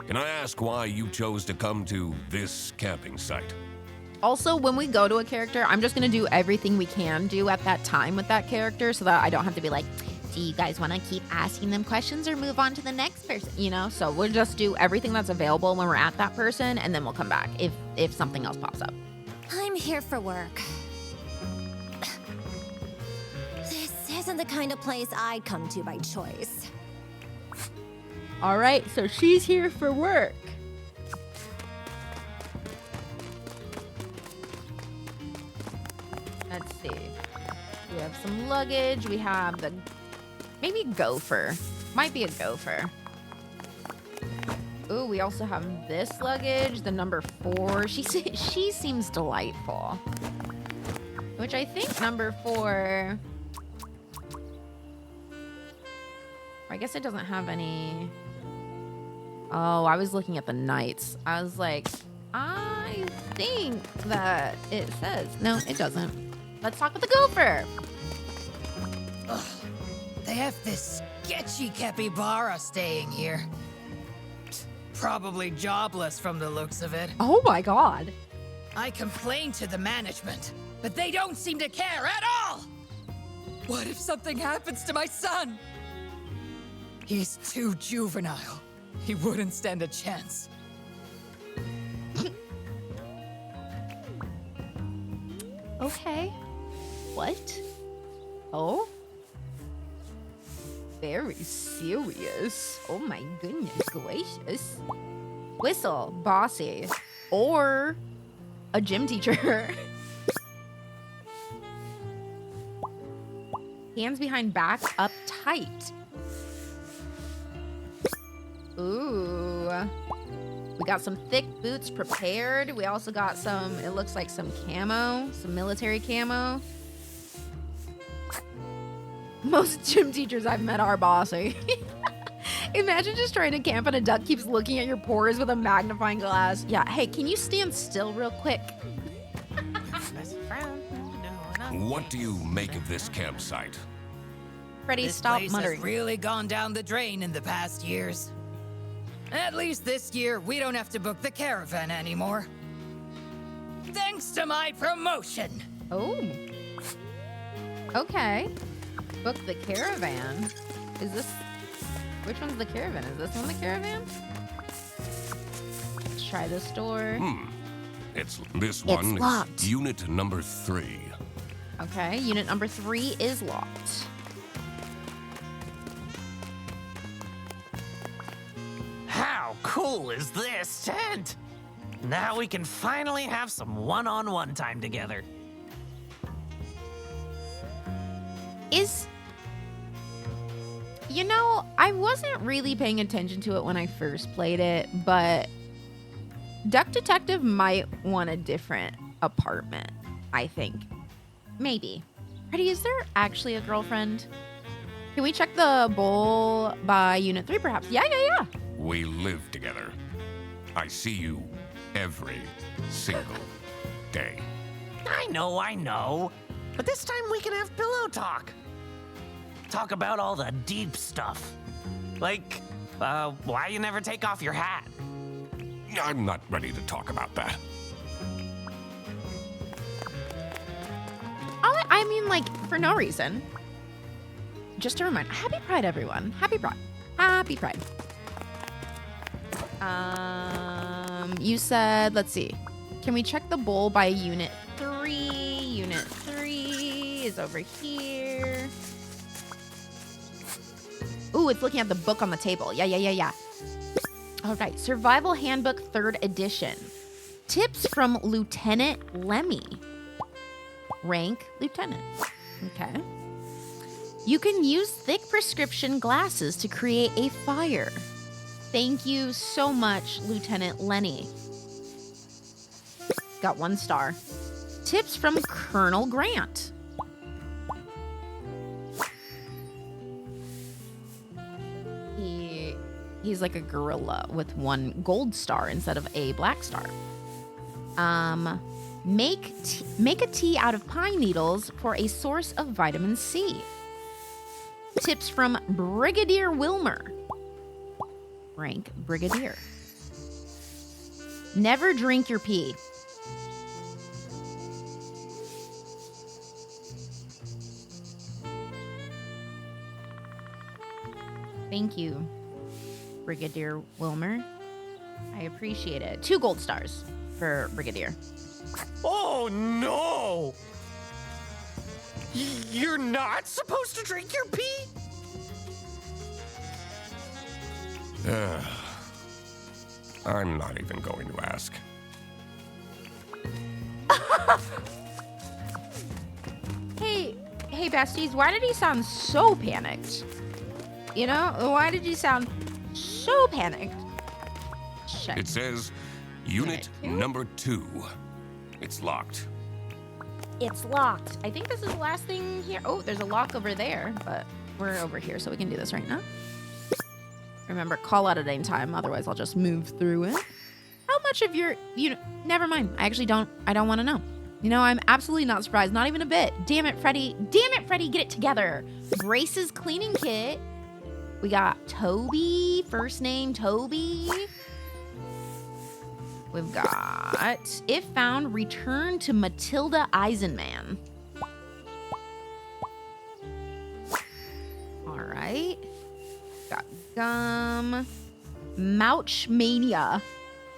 Can I ask why you chose to come to this camping site? Also, when we go to a character, I'm just going to do everything we can do at that time with that character so that I don't have to be like, do you guys want to keep asking them questions or move on to the next person? You know, so we'll just do everything that's available when we're at that person, and then we'll come back if something else pops up. I'm here for work. This isn't the kind of place I'd come to by choice. All right, so she's here for work. Let's see. We have some luggage. We have the... Maybe gopher. Might be a gopher. Ooh, we also have this luggage, the number 4. She seems delightful. Which I think number 4... I guess it doesn't have any... Oh, I was looking at the nights. I was like, I think that it says. No, it doesn't. Let's talk with the gopher. Ugh, they have this sketchy capybara staying here. Probably jobless from the looks of it. Oh my god. I complained to the management, but they don't seem to care at all! What if something happens to my son? He's too juvenile. He wouldn't stand a chance. Okay. What? Oh? Very serious. Oh my goodness gracious. Whistle, bossy, or a gym teacher. Hands behind back, up tight. Ooh. We got some thick boots prepared. We also got some, it looks like some camo, some military camo. Most gym teachers I've met are bossy. Imagine just trying to camp and a duck keeps looking at your pores with a magnifying glass. Yeah, hey, can you stand still real quick? What do you make of this campsite? Freddie, This stop place muttering. has really gone down the drain in the past years. At least this year, we don't have to book the caravan anymore. Thanks to my promotion. Oh. Okay. Book the caravan. Is this... Which one's the caravan? Is this one the caravan? Let's try this door. It's this one. It's locked. Unit number 3. Okay, unit number 3 is locked. How cool is this tent? Now we can finally have some one-on-one time together. You know, I wasn't really paying attention to it when I first played it, but Duck Detective might want a different apartment, I think. Maybe. Freddie, is there actually a girlfriend? Can we check the bowl by Unit 3, perhaps? Yeah. We live together. I see you every single day. I know. But this time we can have pillow talk. Talk about all the deep stuff. Like, why you never take off your hat. I'm not ready to talk about that. I mean, like, for no reason. Just a reminder. Happy Pride, everyone. Happy Pride. Happy Pride. You said, let's see. Can we check the bowl by Unit 3? Unit 3 is over here. Ooh, it's looking at the book on the table. Yeah. All right, Survival Handbook 3rd edition. Tips from Lieutenant Lemmy. Rank, Lieutenant. Okay. You can use thick prescription glasses to create a fire. Thank you so much, Lieutenant Lenny. Got 1 star. Tips from Colonel Grant. He's like a gorilla with 1 gold star instead of a black star. Make a tea out of pine needles for a source of vitamin C. Tips from Brigadier Wilmer. Rank Brigadier. Never drink your pee. Thank you, Brigadier Wilmer. I appreciate it. 2 gold stars for Brigadier. Oh no! You're not supposed to drink your pee? I'm not even going to ask. Hey, besties, why did he sound so panicked? You know, why did you sound so panicked? check. It says Unit number 2. It's locked. It's locked. I think this is the last thing here. Oh, there's a lock over there, but we're over here, so we can do this right now. Remember, call out at any time, otherwise I'll just move through it. How much of your, never mind. I don't want to know. I'm absolutely not surprised, not even a bit. Damn it, Freddy, get it together. Brace's cleaning kit. We got Toby, first name Toby. We've got, if found, return to Matilda Eisenman. All right. Got gum. Mouch Mania.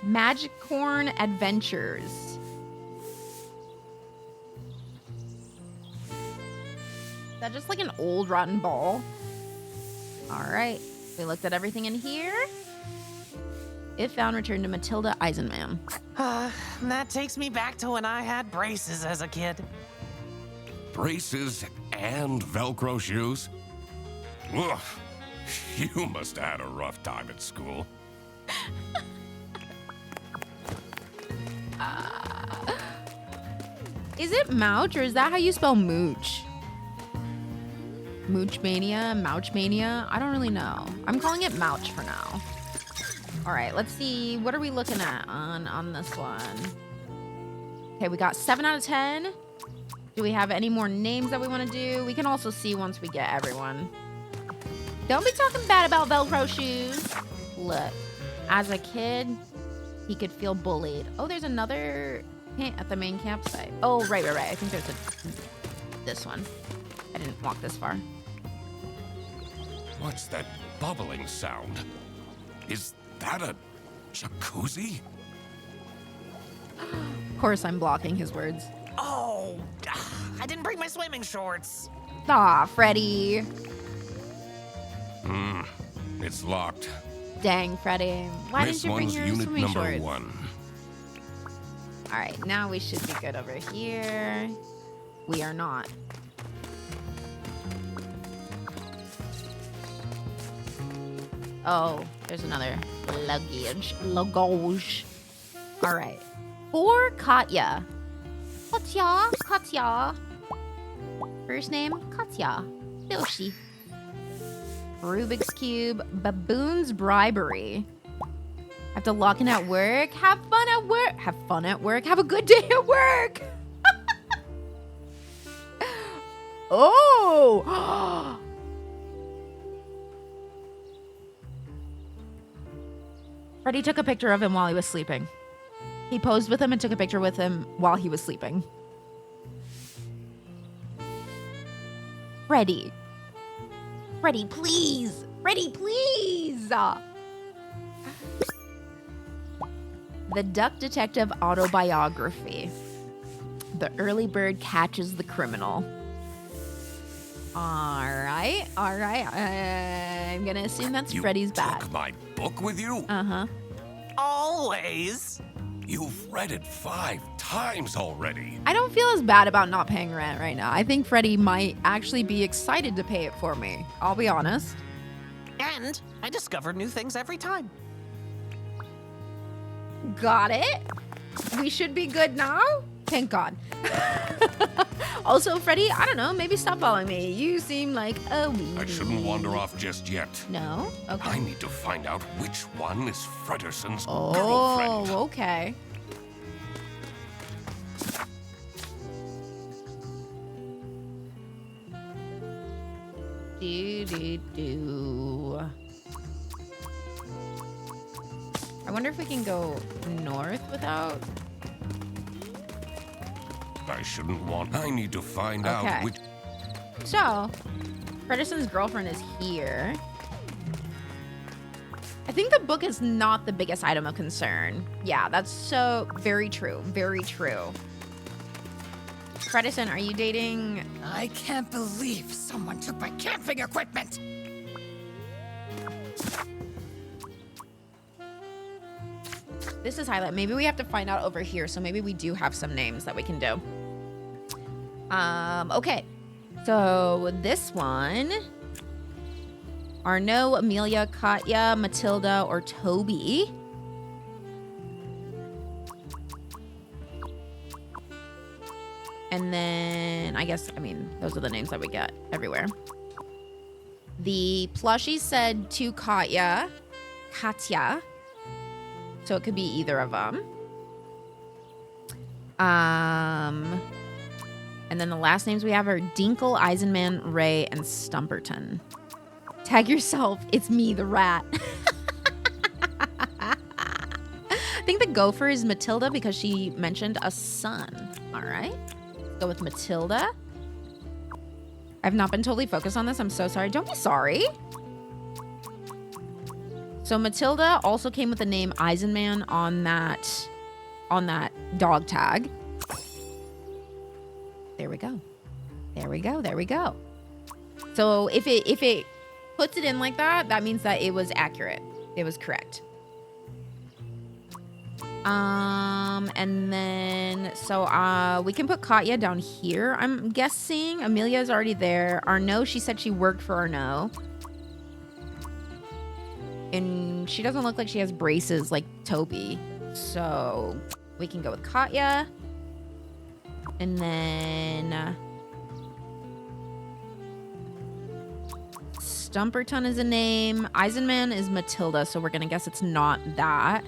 Magicorn Adventures. Is that just like an old rotten ball? All right. We looked at everything in here. If found, return to Matilda Eisenman. That takes me back to when I had braces as a kid. Braces and Velcro shoes? Ugh, you must have had a rough time at school. Is it Mouch, or is that how you spell mooch? Mooch Mania? Mouch Mania? I don't really know. I'm calling it Mouch for now. All right, let's see. What are we looking at on this one? Okay, we got 7 out of 10. Do we have any more names that we want to do? We can also see once we get everyone. Don't be talking bad about Velcro shoes. Look, as a kid, he could feel bullied. Oh, there's another hint at the main campsite. Oh, right. I think there's this one. I didn't walk this far. What's that bubbling sound? Is that a jacuzzi? Of course, I'm blocking his words. Oh, I didn't bring my swimming shorts. Aw, Freddy. It's locked. Dang, Freddy. Why This didn't you bring one's your unit swimming number shorts? 1. All right, now we should be good over here. We are not. Oh, there's another luggage. All right. For Katya. Katya. First name, Katya. Yoshi. Rubik's Cube. Baboon's Bribery. Have to log in at work. Have fun at work. Have fun at work. Have a good day at work. Oh. Freddy took a picture of him while he was sleeping. He posed with him and took a picture with him while he was sleeping. Freddy. Freddy, please. Freddy, please. The Duck Detective Autobiography. The early bird catches the criminal. All right. I'm gonna assume that's Freddy's bag. You took my book with you? Uh-huh. Always. You've read it 5 times already. I don't feel as bad about not paying rent right now. I think Freddy might actually be excited to pay it for me. I'll be honest. And I discover new things every time. Got it. We should be good now? Thank God. Also, Freddy, I don't know, maybe stop following me. You seem like a weenie. I shouldn't wander off just yet. No? Okay. I need to find out which one is Frederson's Oh, girlfriend. okay. Do. I wonder if we can go north without... I shouldn't want. I need to find Okay. out which. So, Frederson's girlfriend is here. I think the book is not the biggest item of concern. Yeah, that's so very true. Very true. Frederson, are you dating? I can't believe someone took my camping equipment! This is highlight. Maybe we have to find out over here. So maybe we do have some names that we can do. Okay. So this one. Arnaud, Amelia, Katya, Matilda, or Toby. And then I guess, I mean, those are the names that we get everywhere. The plushie said to Katya. So it could be either of them. And then the last names we have are Dinkle, Eisenman, Ray, and Stumperton. Tag yourself. It's me, the rat. I think the gopher is Matilda because she mentioned a son. All right. Let's go with Matilda. I've not been totally focused on this. I'm so sorry. Don't be sorry. So Matilda also came with the name Eisenman on that dog tag. There we go. There we go. There we go. So if it puts it in like that, that means that it was accurate. It was correct. And then so we can put Katya down here. I'm guessing Amelia's already there. Arnaud, she said she worked for Arnaud. And she doesn't look like she has braces like Toby. So we can go with Katya. And then Stumperton is a name. Eisenman is Matilda, so we're gonna guess it's not that.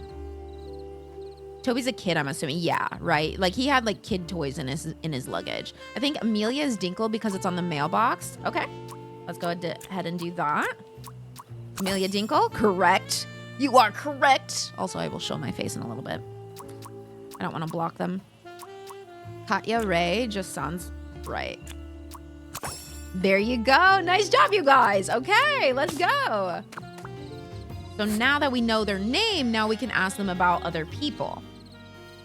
Toby's a kid, I'm assuming. Yeah, right? Like he had like kid toys in his luggage. I think Amelia is Dinkle because it's on the mailbox. Okay. Let's go ahead and do that. Amelia Dinkle, correct. You are correct. Also, I will show my face in a little bit. I don't want to block them. Katya Ray just sounds right. There you go. Nice job, you guys. Okay, let's go. So now that we know their name, now we can ask them about other people.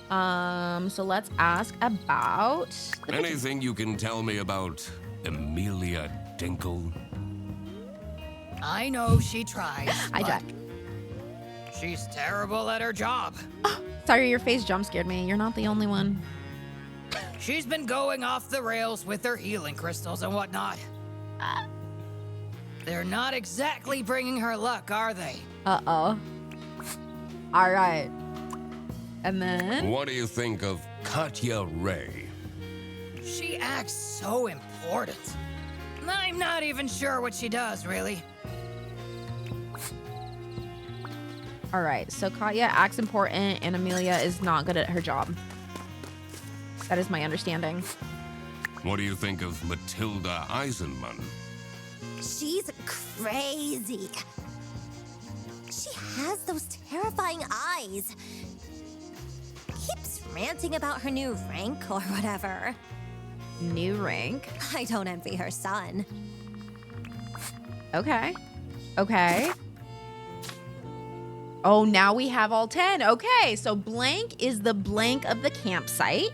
So let's ask about... Anything you can tell me about Amelia Dinkle? I know she tries. Hi, Jack. She's terrible at her job. Sorry, your face jump scared me. You're not the only one. She's been going off the rails with her healing crystals and whatnot. They're not exactly bringing her luck, are they? Uh-oh. All right. And then... What do you think of Katya Ray? She acts so important. I'm not even sure what she does, really. All right, so Katya acts important and Amelia is not good at her job. That is my understanding. What do you think of Matilda Eisenman? She's crazy. She has those terrifying eyes. Keeps ranting about her new rank or whatever. New rank. I don't envy her son. Okay. Okay. Oh, now we have all 10. Okay, so blank is the blank of the campsite.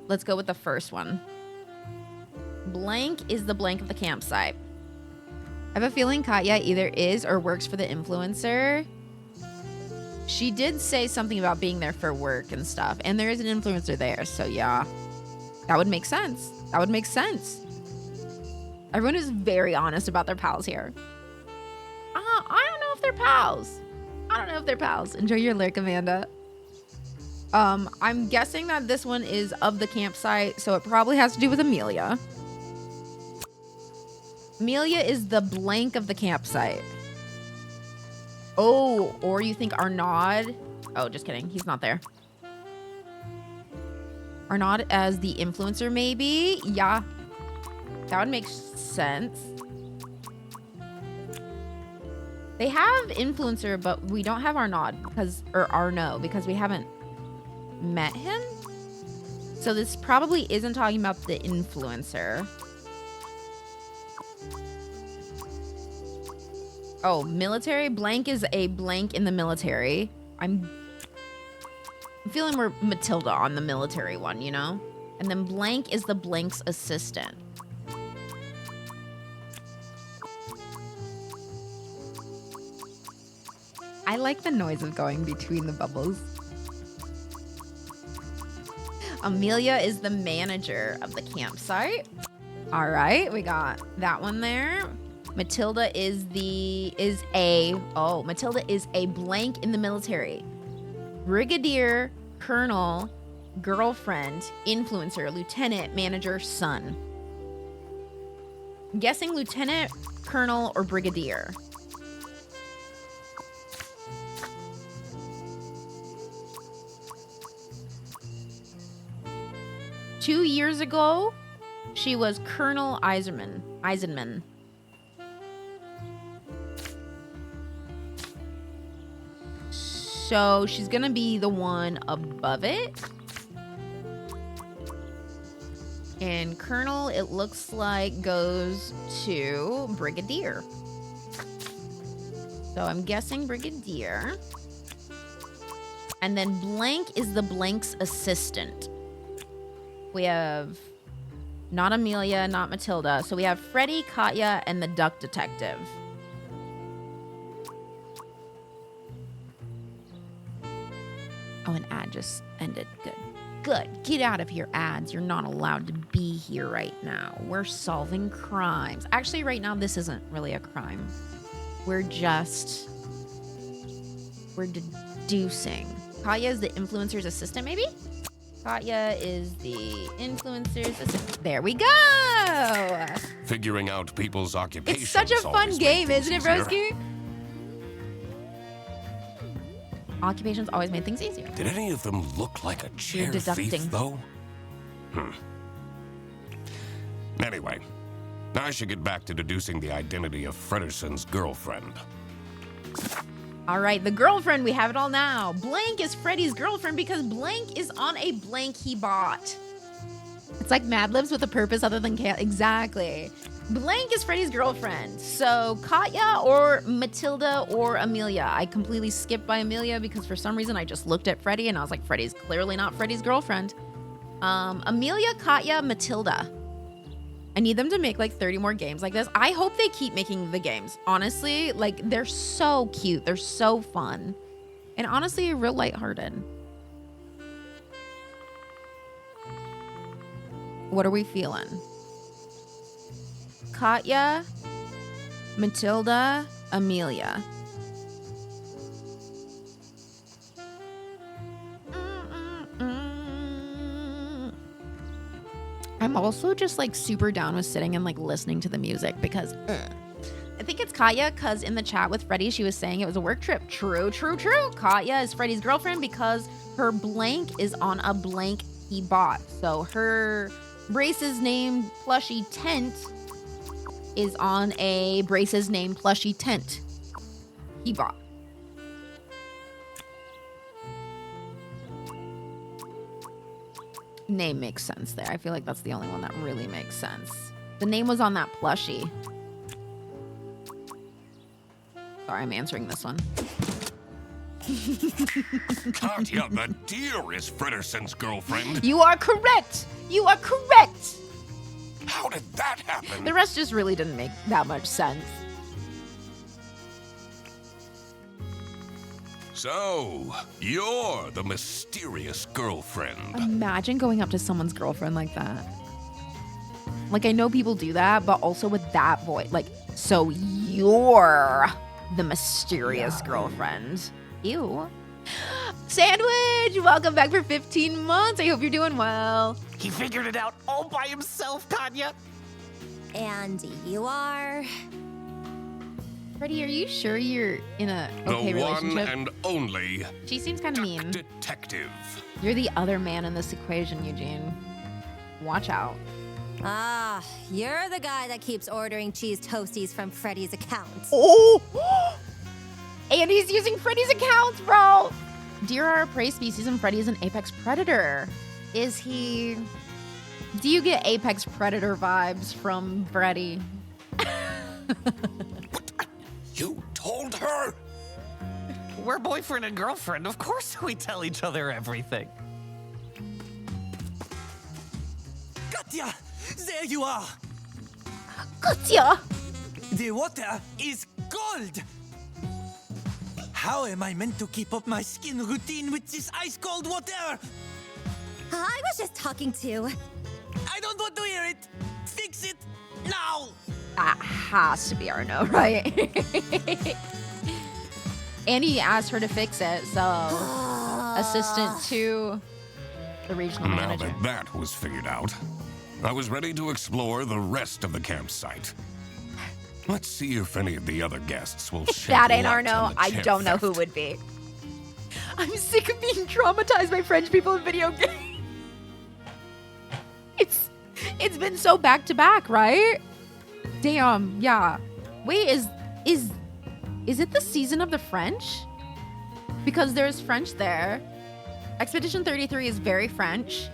Let's go with the first one. Blank is the blank of the campsite. I have a feeling Katya either is or works for the influencer. She did say something about being there for work and stuff. And there is an influencer there. So yeah, that would make sense. That would make sense. Everyone is very honest about their pals here. I don't know if they're pals. I don't know if they're pals. Enjoy your lurk, Amanda. I'm guessing that this one is of the campsite. So it probably has to do with Amelia. Amelia is the blank of the campsite. Oh, or you think Arnaud? Oh, just kidding. He's not there. Arnaud as the influencer, maybe? Yeah. That would make sense. They have influencer, but we don't have Arnaud because we haven't met him. So this probably isn't talking about the influencer. Oh, military? Blank is a blank in the military. I'm feeling we're Matilda on the military one, you know? And then blank is the blank's assistant. I like the noise of going between the bubbles. Amelia is the manager of the campsite. All right, we got that one there. Matilda is Matilda is a blank in the military. Brigadier, Colonel, girlfriend, influencer, lieutenant, manager, son. I'm guessing lieutenant, colonel, or brigadier. Two years ago, she was Colonel Eisenman. So she's gonna be the one above it. And Colonel, it looks like, goes to Brigadier. So I'm guessing Brigadier. And then Blank is the Blank's assistant. We have not Amelia, not Matilda. So we have Freddy, Katya, and the Duck Detective. Oh, an ad just ended. Good. Good. Get out of here, ads. You're not allowed to be here right now. We're solving crimes. Actually, right now, this isn't really a crime. We're deducing. Katya is the influencer's assistant, maybe? Katya is the influencer's assistant. There we go! Figuring out people's occupations. It's such a fun game, isn't it, Broski? Occupations always made things easier. Did any of them look like a chair thief, though? Anyway, I should get back to deducing the identity of Frederson's girlfriend. All right, the girlfriend, we have it all now. Blank is Freddy's girlfriend because Blank is on a blank he bought. It's like Mad Libs with a purpose other than chaos. Exactly. Blank is Freddy's girlfriend. So Katya or Matilda or Amelia. I completely skipped by Amelia because for some reason I just looked at Freddy and I was like, Freddy's clearly not Freddy's girlfriend. Amelia, Katya, Matilda. I need them to make like 30 more games like this. I hope they keep making the games. Honestly, like they're so cute. They're so fun. And honestly, real lighthearted. What are we feeling? Katya, Matilda, Amelia. I'm also just like super down with sitting and like listening to the music because I think it's Katya because in the chat with Freddy, she was saying it was a work trip. True, true, true. Katya is Freddy's girlfriend because her blank is on a blank he bought. So her Brace's name plushie tent is on a Brace's name plushie tent he bought. Name makes sense there. I feel like that's the only one that really makes sense. The name was on that plushie. Sorry, I'm answering this one. Katya the deer is Frederson's girlfriend. You are correct. You are correct. How did that happen? The rest just really didn't make that much sense. So, you're the mysterious girlfriend. Imagine going up to someone's girlfriend like that. Like, I know people do that, but also with that voice. Like, so you're the mysterious girlfriend. Ew. Sandwich, welcome back for 15 months. I hope you're doing well. He figured it out all by himself, Katya. And you are? Freddie, are you sure you're in a okay relationship? The one and only She seems kind of mean. detective. You're the other man in this equation, Eugene. Watch out. Ah, you're the guy that keeps ordering cheese toasties from Freddy's account. Oh! And he's using Freddy's accounts, bro! Deer are a prey species and Freddy is an apex predator. Is he... Do you get apex predator vibes from Freddy? You told her? We're boyfriend and girlfriend. Of course we tell each other everything. Katya! There you are! Katya! The water is cold! How am I meant to keep up my skin routine with this ice-cold water? I was just talking to... I don't want to hear it! Fix it now! That has to be Arno, right? And he asked her to fix it, so... Assistant to... the regional Now manager. that that was figured out, I was ready to explore the rest of the campsite. Let's see if any of the other guests will If shed that ain't light Arno, on the I chip don't know who theft. would be. I'm sick of being traumatized by French people in video games. It's been so back to back, right? Damn, yeah. Wait, is it the season of the French? Because there's French there. Expedition 33 is very French.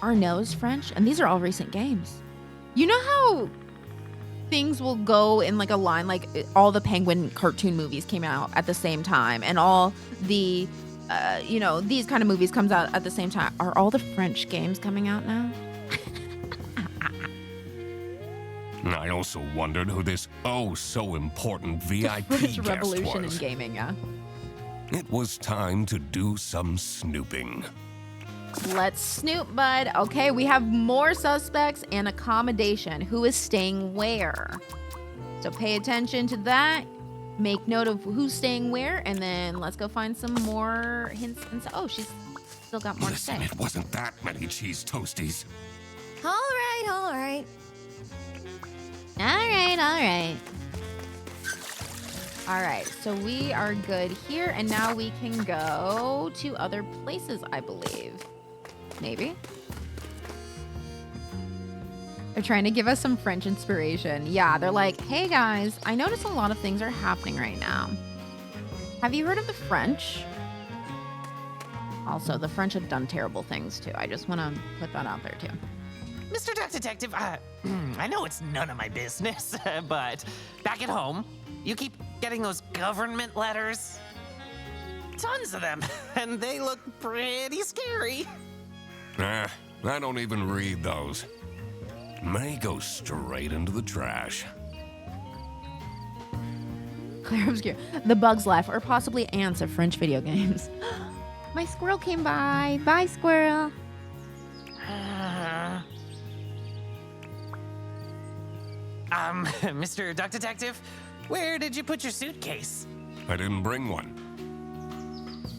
Arno's French, and these are all recent games. You know how things will go in like a line, like all the Penguin cartoon movies came out at the same time, and all the, these kind of movies comes out at the same time. Are all the French games coming out now? I also wondered who this oh-so-important VIP French guest Revolution was. in gaming, yeah. It was time to do some snooping. Let's snoop, bud. Okay, we have more suspects and accommodation. Who is staying where? So pay attention to that. Make note of who's staying where, and then let's go find some more hints. Oh, she's still got more to Listen, say. it wasn't that many cheese toasties. All right, all right. All right, so we are good here, and now we can go to other places, I believe. Maybe? They're trying to give us some French inspiration. Yeah, they're like, hey guys, I notice a lot of things are happening right now. Have you heard of the French? Also, the French have done terrible things too. I just want to put that out there too. Mr. Duck Detective, I know it's none of my business, but back at home, you keep getting those government letters. Tons of them, and they look pretty scary. I don't even read those. May go straight into the trash. Clear obscure. The Bug's Life, or possibly ants of French video games. My squirrel came by. Bye, squirrel. Mr. Duck Detective, where did you put your suitcase? I didn't bring one.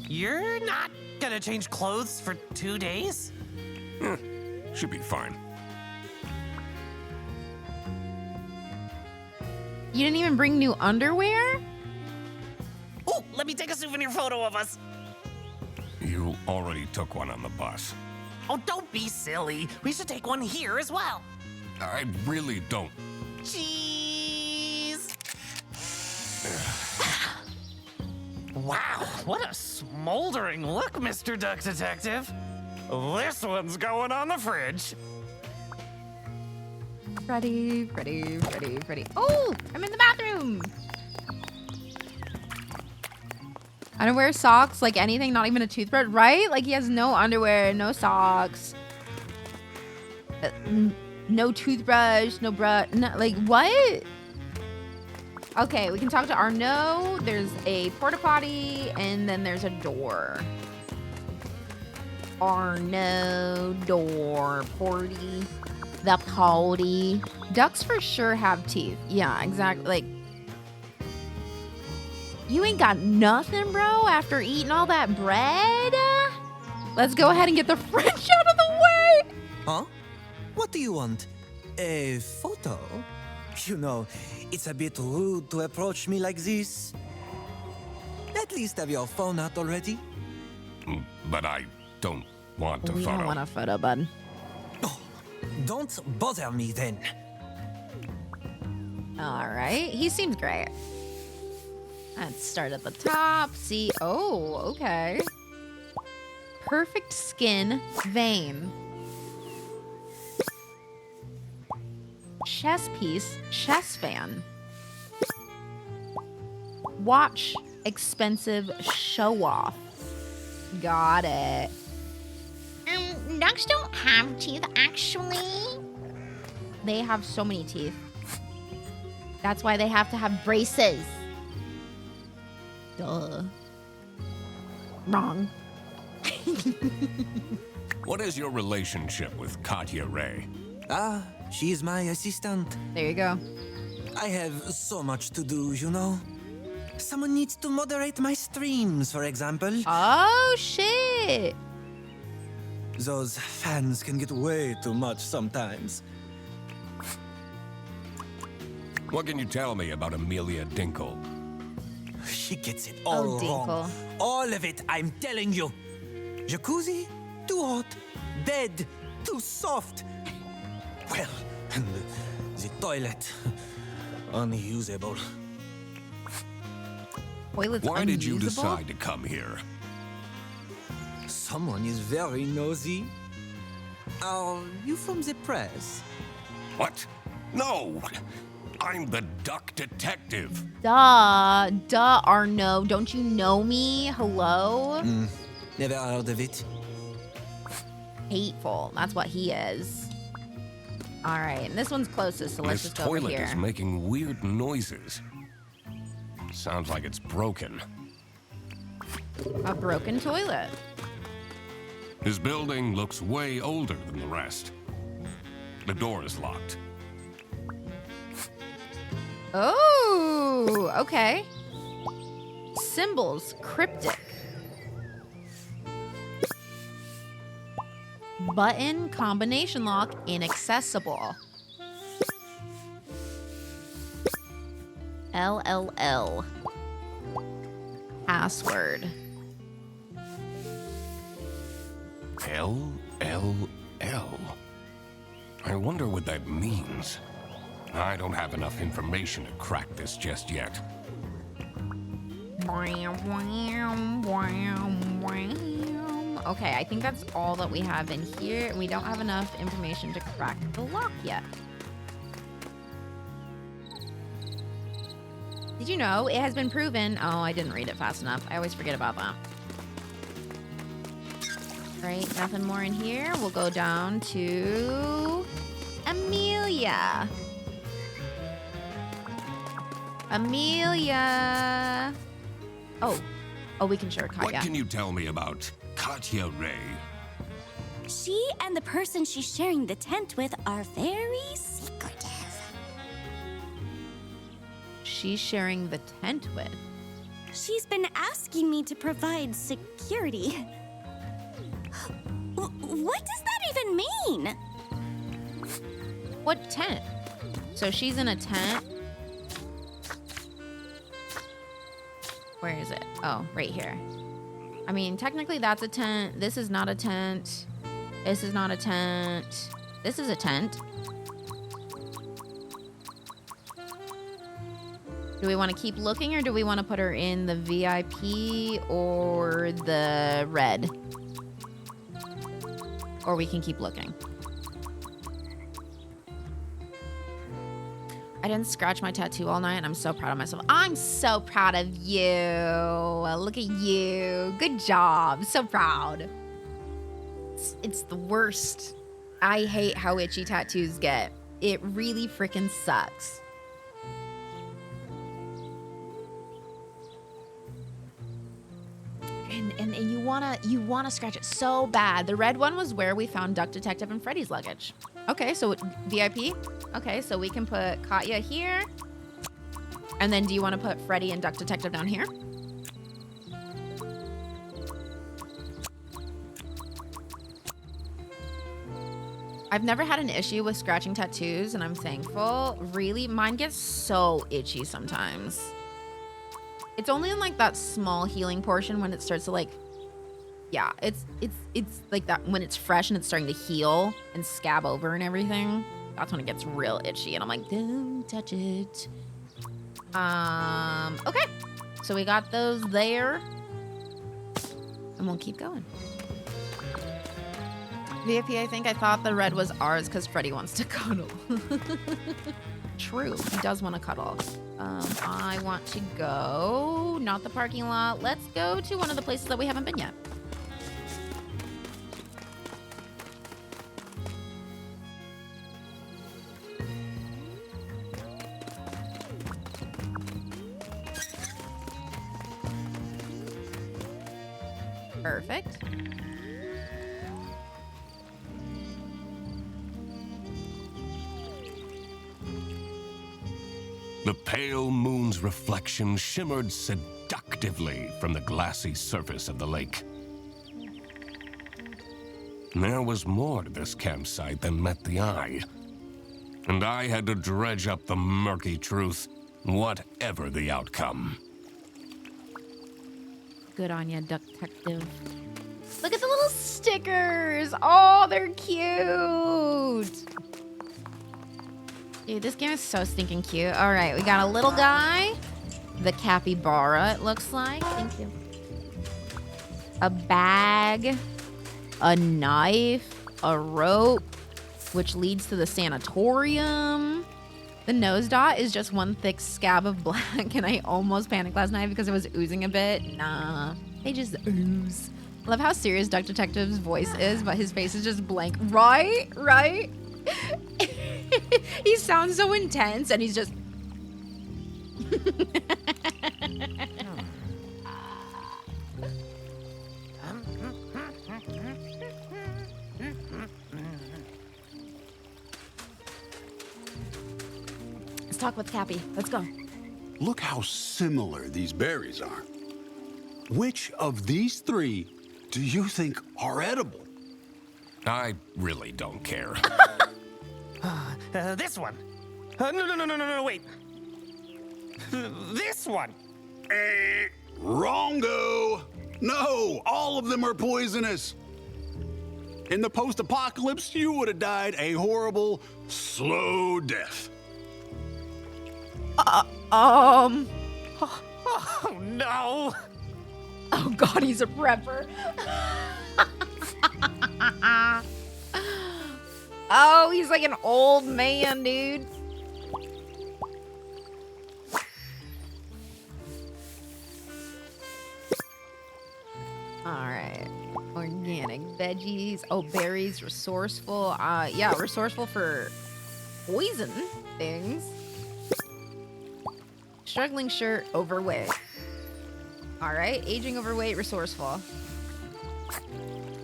You're not gonna change clothes for 2 days? Should be fine. You didn't even bring new underwear? Oh, let me take a souvenir photo of us. You already took one on the bus. Oh, don't be silly. We should take one here as well. I really don't. Cheese! Wow, what a smoldering look, Mr. Duck Detective. This one's going on the fridge. Freddy. Oh, I'm in the bathroom. I don't wear socks, like anything, not even a toothbrush, right? Like he has no underwear, no socks, no toothbrush, no brush, like what? Okay, we can talk to Arno. There's a porta potty, and then there's a door. Arno, door, porty, the potty. Ducks for sure have teeth. Yeah, exactly. Like, you ain't got nothing, bro, after eating all that bread? Let's go ahead and get the French out of the way. Huh? What do you want? A photo? You know, it's a bit rude to approach me like this. At least have your phone out already. But I don't want a We photo. don't want a photo, bud. Oh, don't bother me then. All right. He seems great. Let's start at the top. See. Oh, okay. Perfect skin vein. Chess piece, chess fan. Watch, expensive show off. Got it. Ducks don't have teeth, actually. They have so many teeth. That's why they have to have braces. Duh. Wrong. What is your relationship with Katya Ray? Ah, she's my assistant. There you go. I have so much to do, you know. Someone needs to moderate my streams, for example. Oh, shit. Those fans can get way too much sometimes. What can you tell me about Amelia Dinkle? She gets it all wrong. Dinkle. All of it, I'm telling you. Jacuzzi, too hot. Bed, too soft. Well, and the toilet, unusable. Toilet's Why did you unusable? decide to come here? Someone is very nosy. Are you from the press? What? No! I'm the duck detective. Duh, Arno. Don't you know me? Hello? Never heard of it. Hateful. That's what he is. All right, and this one's closest, so let's This just go over toilet here. is making weird noises. Sounds like it's broken. A broken toilet. This building looks way older than the rest. The door is locked. Oh, okay. Symbols, cryptic. Button, combination lock, inaccessible. LLL. Password. LLL. I wonder what that means. I don't have enough information to crack this just yet. Okay, I think that's all that we have in here. We don't have enough information to crack the lock yet. Did you know it has been proven? Oh, I didn't read it fast enough. I always forget about that. Right, nothing more in here. We'll go down to Amelia. Amelia. Oh, we can share What Katya. can you tell me about Katya Ray? She and the person she's sharing the tent with are very secretive. She's sharing the tent with. She's been asking me to provide security. What does that even mean? What tent? So she's in a tent. Where is it? Oh, right here. I mean, technically that's a tent. This is not a tent. This is not a tent. This is a tent. Do we want to keep looking or do we want to put her in the VIP or the red? Or we can keep looking. I didn't scratch my tattoo all night and I'm so proud of myself. I'm so proud of you. Look at you. Good job. So proud. It's the worst. I hate how itchy tattoos get. It really freaking sucks. And you wanna scratch it so bad. The red one was where we found Duck Detective and Freddy's luggage. Okay, so VIP. Okay, so we can put Katya here. And then do you want to put Freddy and Duck Detective down here? I've never had an issue with scratching tattoos, and I'm thankful. Really, mine gets so itchy sometimes. It's only in like that small healing portion when it starts to like, yeah, it's like that when it's fresh and it's starting to heal and scab over and everything. That's when it gets real itchy, and I'm like, don't touch it. Okay, so we got those there, and we'll keep going. VIP, I think I thought the red was ours because Freddy wants to cuddle. True, he does want to cuddle. I want to go, not the parking lot. Let's go to one of the places that we haven't been yet. Perfect. The pale moon's reflection shimmered seductively from the glassy surface of the lake. There was more to this campsite than met the eye. And I had to dredge up the murky truth, whatever the outcome. Good on ya, Duck Detective. Look at the little stickers. Oh, they're cute. Dude, this game is so stinking cute. All right, we got a little guy. The capybara, it looks like. Thank you. A bag. A knife. A rope, which leads to the sanatorium. The nose dot is just one thick scab of black, and I almost panicked last night because it was oozing a bit. Nah, they just ooze. I love how serious Duck Detective's voice is, but his face is just blank. Right? Right? He sounds so intense, and he's just... Let's talk with Cappy. Let's go. Look how similar these berries are. Which of these three do you think are edible? I really don't care. This one. No, wait. This one. Wrongo! No, all of them are poisonous. In the post-apocalypse, you would have died a horrible, slow death. Oh no! Oh God, he's a prepper. Oh, he's like an old man, dude. All right, organic veggies. Oh, berries, resourceful. Yeah, resourceful for poison things. Struggling shirt, overweight. All right, aging, overweight, resourceful.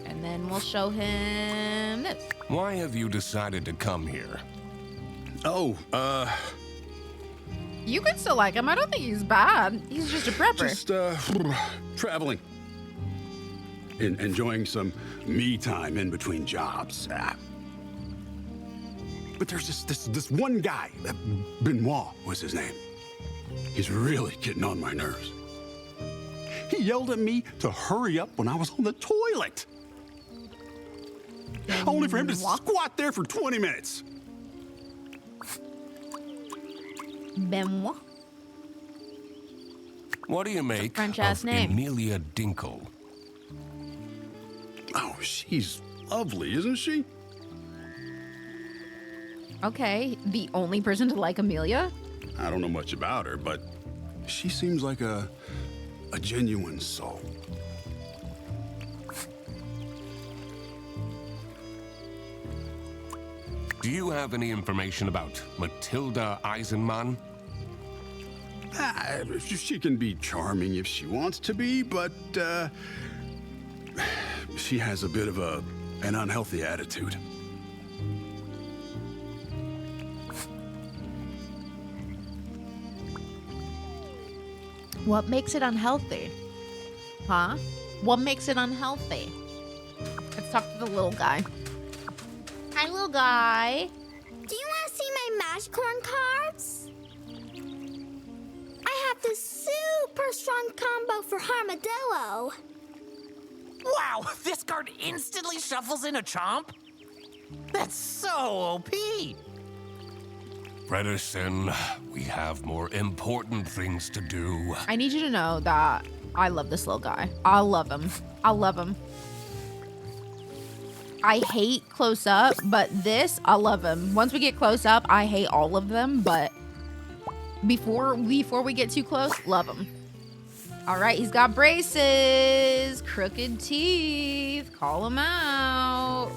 And then we'll show him this. Why have you decided to come here? Oh, You could still like him. I don't think he's bad. He's just a prepper. just, traveling. Enjoying some me time in between jobs. But there's this one guy, Benoit was his name. He's really getting on my nerves. He yelled at me to hurry up when I was on the toilet. Only for him to squat there for 20 minutes. Benoit. What do you make French-ass of name. Emilia Dinkle? Oh, she's lovely, isn't she? Okay, the only person to like Amelia? I don't know much about her, but she seems like a genuine soul. Do you have any information about Matilda Eisenman? She can be charming if she wants to be, but she has a bit of an unhealthy attitude. What makes it unhealthy? Huh? What makes it unhealthy? Let's talk to the little guy. Hi, little guy. Do you want to see my mash corn cards? I have this super strong combo for Armadillo. Wow, this card instantly shuffles in a chomp? That's so OP! Bredesen, we have more important things to do. I need you to know that I love this little guy. I love him. I love him. I hate close up, but this, I love him. Once we get close up, I hate all of them, but before we get too close, love him. All right, he's got braces, crooked teeth. Call him out.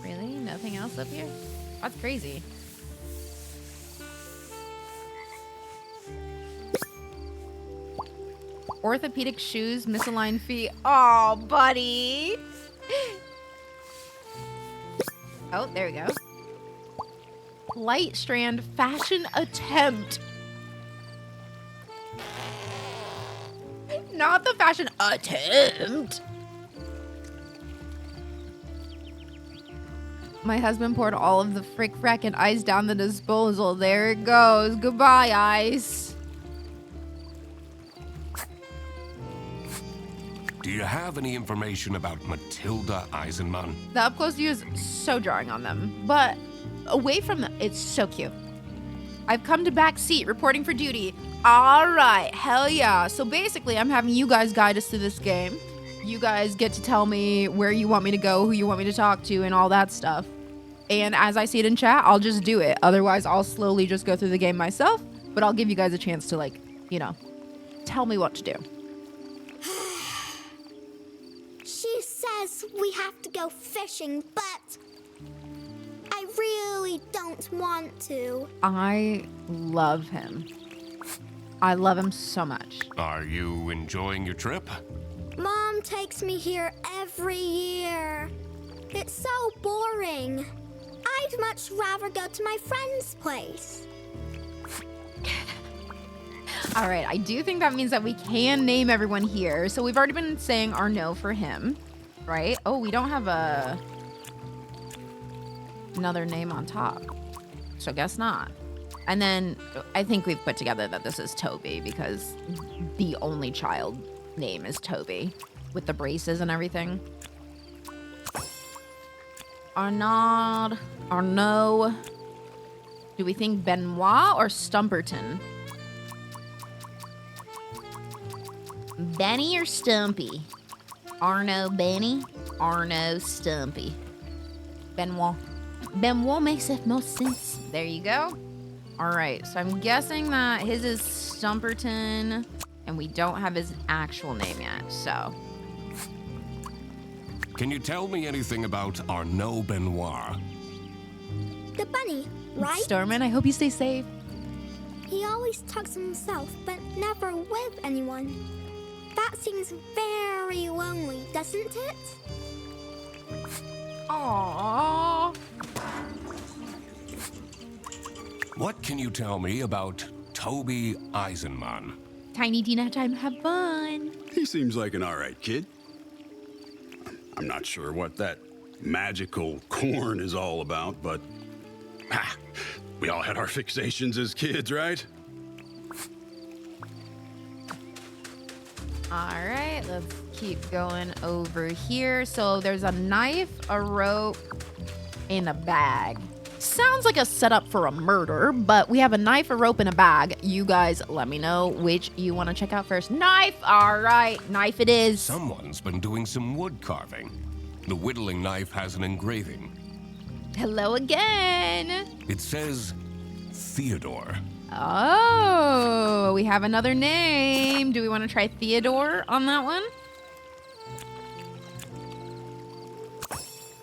Really? Nothing else up here? That's crazy. Orthopedic shoes, misaligned feet. Oh, buddy. Oh, there we go. Light strand fashion attempt. Not the fashion attempt. my husband poured all of the frickin' ice down the disposal. There it goes. Goodbye, ice. Do you have any information about Matilda Eisenman? The up close view is so jarring on them, but away from them, it's so cute. I've come to back seat, reporting for duty. All right, hell yeah. So basically, I'm having you guys guide us through this game. You guys get to tell me where you want me to go, who you want me to talk to, and all that stuff. And as I see it in chat, I'll just do it. Otherwise, I'll slowly just go through the game myself, but I'll give you guys a chance to, like, you know, tell me what to do. She says we have to go fishing, but I really don't want to. I love him. I love him so much. Are you enjoying your trip? Mom takes me here every year. It's so boring. I'd much rather go to my friend's place. All right, I do think that means that we can name everyone here. So we've already been saying our no for him, right? Oh, we don't have another name on top. So guess not. And then I think we've put together that this is Toby because the only child name is Toby with the braces and everything. Arnaud, Arnaud. Do we think Benoit or Stumperton? Benny or Stumpy? Arno Benny, Arno Stumpy. Benoit. Benoit makes the most sense. There you go. All right, so I'm guessing that his is Stumperton, and we don't have his actual name yet, so. Can you tell me anything about Arnaud Benoit? The bunny, right? Stormin, I hope you stay safe. He always talks to himself, but never with anyone. That seems very lonely, doesn't it? Aww. What can you tell me about Toby Eisenman? Tiny Tina time, have fun. He seems like an all right kid. I'm not sure what that magical corn is all about, but we all had our fixations as kids, right? All right, let's keep going over here. So there's a knife, a rope, and a bag. Sounds like a setup for a murder, but we have a knife, a rope, and a bag. You guys let me know which you want to check out first. Knife! All right, knife it is. Someone's been doing some wood carving. The whittling knife has an engraving. Hello again. It says Theodore. Oh, we have another name. Do we want to try Theodore on that one?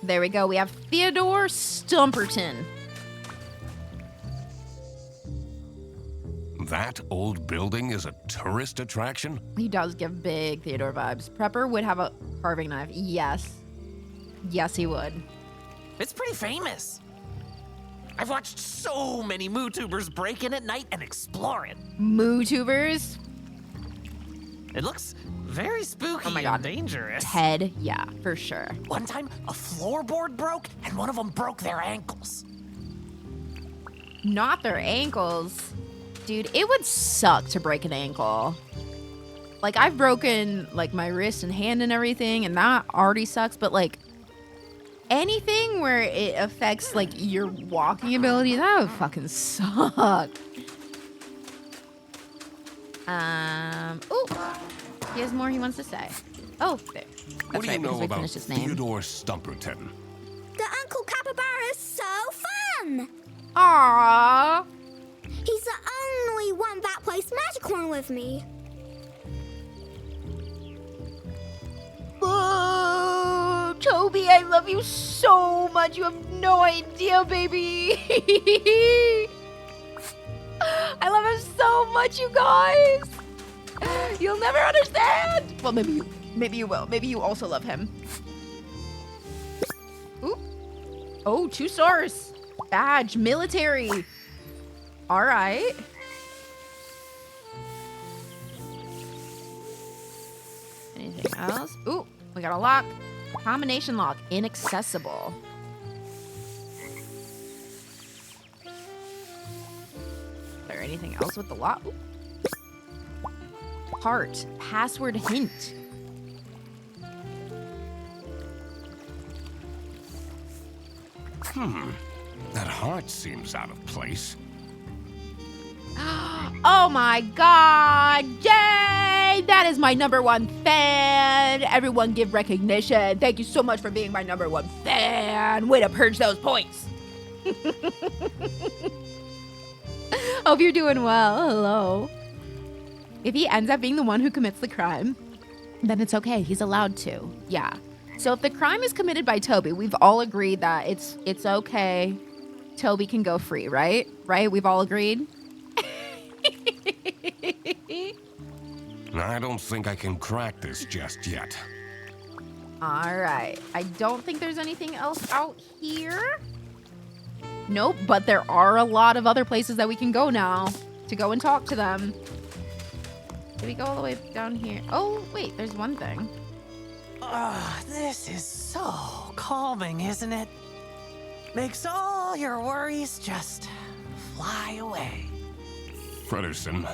There we go. We have Theodore Stumperton. That old building is a tourist attraction? He does give big Theodore vibes. Prepper would have a carving knife. Yes. Yes, he would. It's pretty famous. I've watched so many MooTubers break in at night and explore it. MooTubers? It looks very spooky and dangerous. Ted, yeah, for sure. One time, a floorboard broke and one of them broke their ankles. Not their ankles. Dude, it would suck to break an ankle. Like, I've broken, like, my wrist and hand and everything, and that already sucks, but, like, anything where it affects, like, your walking ability, that would fucking suck. Ooh, he has more he wants to say. Oh, there. That's What do you right, because know we about finished his name. Theodore Stumperton? The Uncle Capybara is so fun! Aww. He's the only one that plays Magicorn with me. Oh, Toby, I love you so much. You have no idea, baby. I love him so much, you guys. You'll never understand. Well, maybe you will. Maybe you also love him. Ooh. Oh, 2 stars. Badge, military. All right. Anything else? Ooh, we got a lock. Combination lock, inaccessible. anything else with the lock? Heart. Password hint. That heart seems out of place. Oh my god! Yay! That is my #1 fan! Everyone give recognition. Thank you so much for being my #1 fan. Way to purge those points. Hope you're doing well. Hello. If he ends up being the one who commits the crime, then it's okay. He's allowed to. Yeah. So if the crime is committed by Toby, we've all agreed that it's okay. Toby can go free, right? Right? We've all agreed? I don't think I can crack this just yet. All right. I don't think there's anything else out here. Nope, but there are a lot of other places that we can go now to go and talk to them. Did we go all the way down here? Oh, wait, there's one thing. This is so calming, isn't it? Makes all your worries just fly away. Frederson,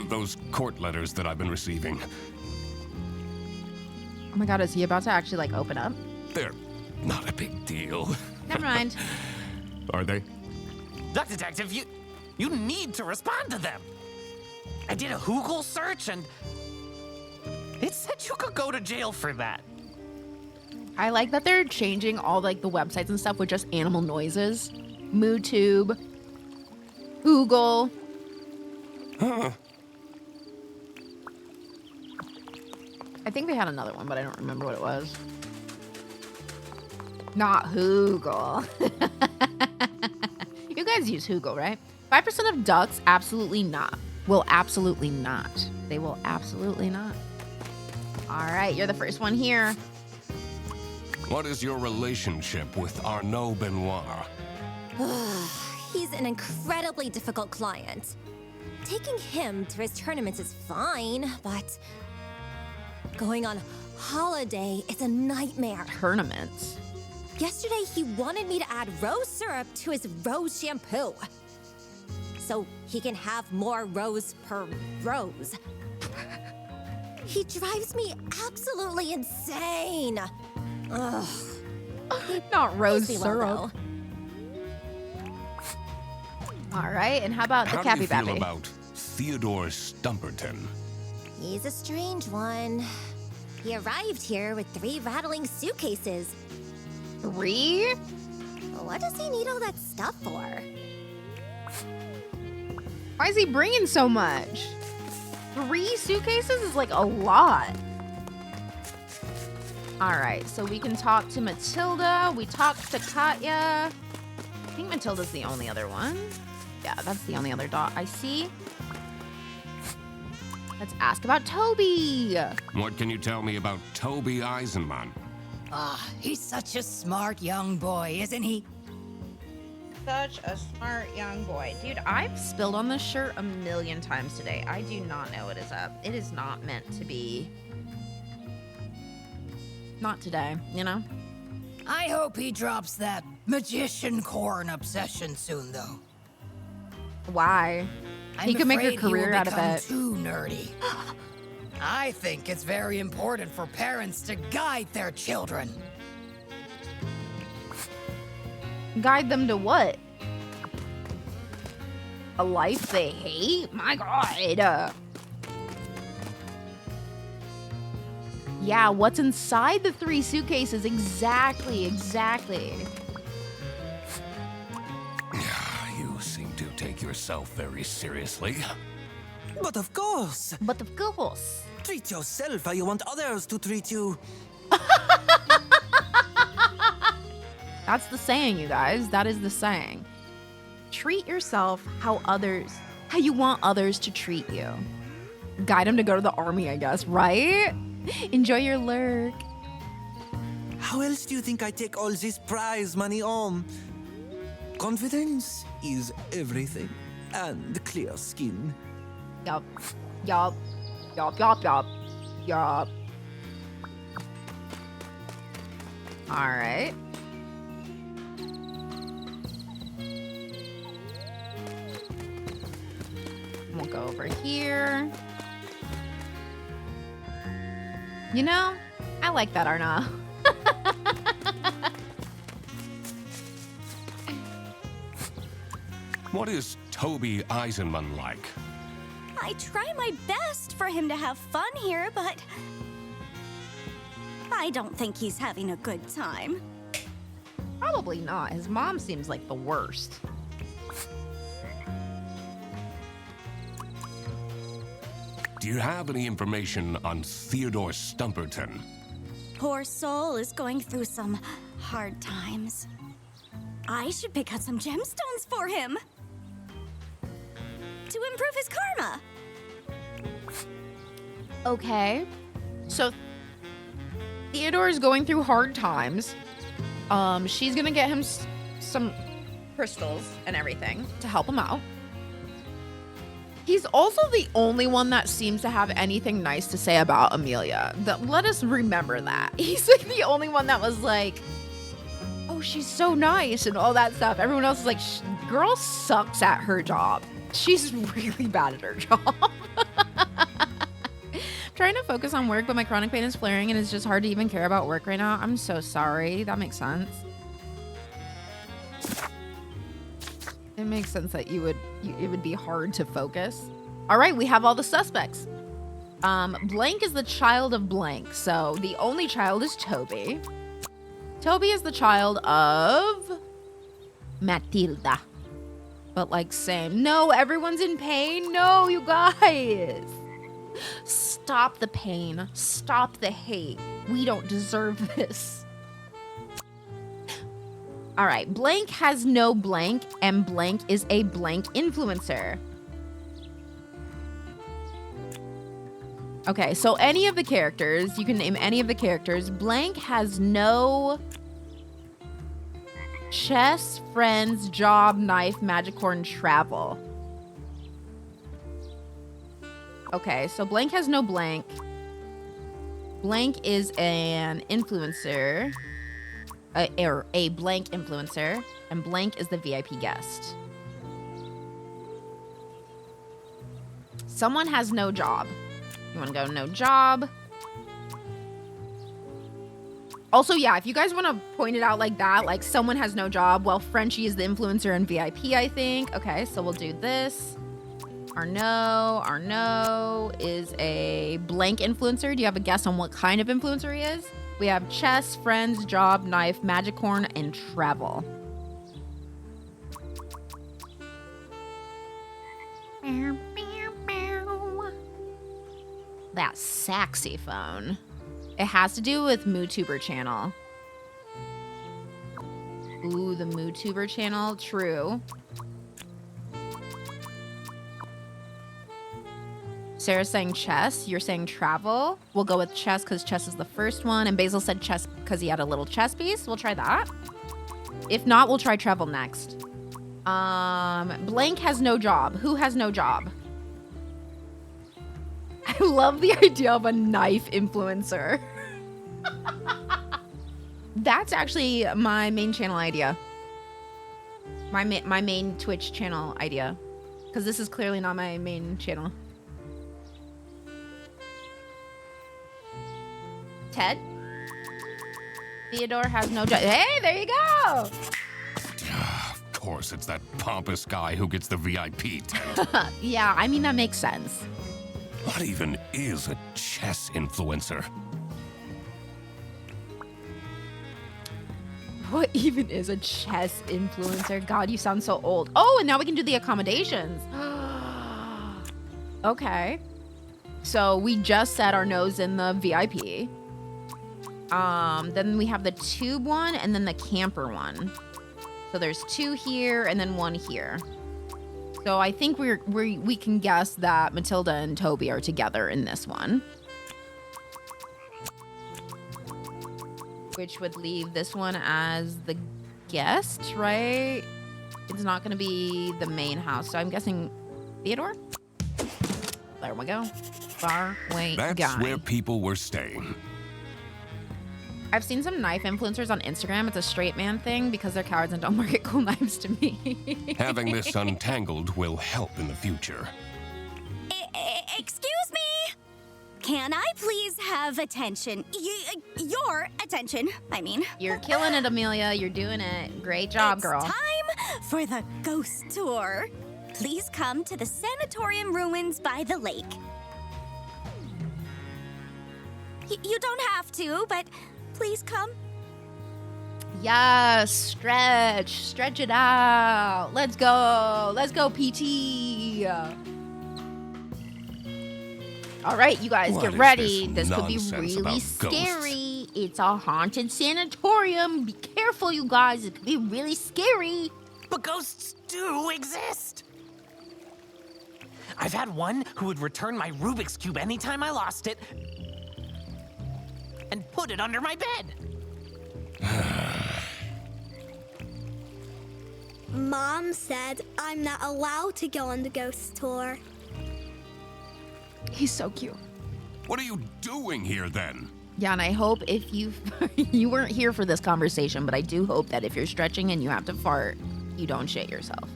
those court letters that I've been receiving, Oh my god, is he about to actually, like, open up? they're not a big deal. Never mind. Are they? Duck Detective, you need to respond to them. I did a Google search and it said you could go to jail for that. I like that they're changing all, like, the websites and stuff with just animal noises. MooTube. Google. I think they had another one, but I don't remember what it was. Not Google. You guys use Google, right? 5% of ducks, absolutely not. Will absolutely not. They will absolutely not. All right, you're the first one here. What is your relationship with Arnaud Benoit? He's an incredibly difficult client. Taking him to his tournaments is fine, but going on holiday is a nightmare. Tournaments? Yesterday, he wanted me to add rose syrup to his rose shampoo, so he can have more rose per rose. He drives me absolutely insane. Ugh. Not rose Tasty well, syrup. All right, and how about the How do you Cappy feel Bappy? about Theodore Stumperton? He's a strange one. He arrived here with 3 rattling suitcases. 3? What does he need all that stuff for? Why is he bringing so much? 3 suitcases is like a lot. All right, so we can talk to Matilda. We talked to Katya. I think Matilda's the only other one. Yeah, that's the only other dot I see. Let's ask about Toby. What can you tell me about Toby Eisenman? He's such a smart young boy, isn't he? Such a smart young boy. Dude, I've spilled on this shirt a million times today. I do not know what is up. It is not meant to be. Not today, you know? I hope he drops that magician corn obsession soon, though. Why? He could make a career out of it. Too nerdy. I think it's very important for parents to guide their children. Guide them to what? A life they hate? My god. Yeah, what's inside the 3 suitcases? Exactly. You seem to take yourself very seriously. But of course. Treat yourself how you want others to treat you. That's the saying, you guys. That is the saying. Treat yourself how you want others to treat you. Guide them to go to the army, I guess, right? Enjoy your lurk. How else do you think I take all this prize money home? Confidence is everything. And clear skin. Yup. All right. We'll go over here. You know, I like that, Arna. What is Toby Eisenman like? I try my best for him to have fun here, but I don't think he's having a good time. Probably not. His mom seems like the worst. Do you have any information on Theodore Stumperton? Poor soul is going through some hard times. I should pick out some gemstones for him to improve his karma. Okay. So Theodore is going through hard times. She's gonna get him some crystals and everything to help him out. He's also the only one that seems to have anything nice to say about Amelia. Let us remember that. He's like the only one that was like, oh, she's so nice and all that stuff. Everyone else is like, girl sucks at her job. She's really bad at her job. Trying to focus on work, but my chronic pain is flaring and it's just hard to even care about work right now. I'm so sorry. That makes sense. It makes sense that it would be hard to focus. All right, we have all the suspects. Blank is the child of blank, so the only child is Toby. Toby is the child of Matilda. But like same. No, everyone's in pain. No, you guys. Stop the pain. Stop the hate. We don't deserve this. All right, blank has no blank, and blank is a blank influencer. Okay, so any of the characters, you can name any of the characters. Blank has no chess, friends, job, knife, magicorn, travel. Okay, so blank has no blank. Blank is an influencer. A blank influencer, and blank is the VIP guest. Someone has no job. You want to go no job? Also, yeah, if you guys want to point it out like that, like someone has no job, well, Frenchie is the influencer and VIP, I think. Okay, so we'll do this. Arnaud is a blank influencer. Do you have a guess on what kind of influencer he is? We have chess, friends, job, knife, magicorn, and travel. That saxophone. It has to do with MooTuber channel. Ooh, the MooTuber channel. True. Sarah's saying chess. You're saying travel. We'll go with chess because chess is the first one. And Basil said chess because he had a little chess piece. We'll try that. If not, we'll try travel next. Blank has no job. Who has no job? I love the idea of a knife influencer. That's actually my main channel idea. My main Twitch channel idea. Because this is clearly not my main channel. Ted? Theodore has no job. Hey, there you go. Of course, it's that pompous guy who gets the VIP tent. Yeah, I mean, that makes sense. What even is a chess influencer? What even is a chess influencer? God, you sound so old. Oh, and now we can do the accommodations. Okay. So we just set our nose in the VIP. Then we have the tube one and then the camper one. So there's 2 here and then 1 here. So I think we can guess that Matilda and Toby are together in this one. Which would leave this one as the guest, right? It's not going to be the main house. So I'm guessing Theodore? There we go. Far away guy. That's where people were staying. I've seen some knife influencers on Instagram. It's a straight man thing because they're cowards and don't market cool knives to me. Having this untangled will help in the future. Can I please have attention? Your attention, I mean. You're killing it, Amelia. You're doing it. Great job, girl. It's time for the ghost tour. Please come to the sanatorium ruins by the lake. You don't have to, but please come. Yes, stretch it out. Let's go, PT. All right, you guys, What get is ready. this This could be nonsense really about scary. It's a haunted sanatorium. Be careful, you guys. It could be really scary. But ghosts do exist. I've had one who would return my Rubik's Cube anytime I lost it and put it under my bed. Mom said I'm not allowed to go on the ghost tour. He's so cute. What are you doing here then? Yeah, and I hope if you weren't here for this conversation, but I do hope that if you're stretching and you have to fart, you don't shit yourself.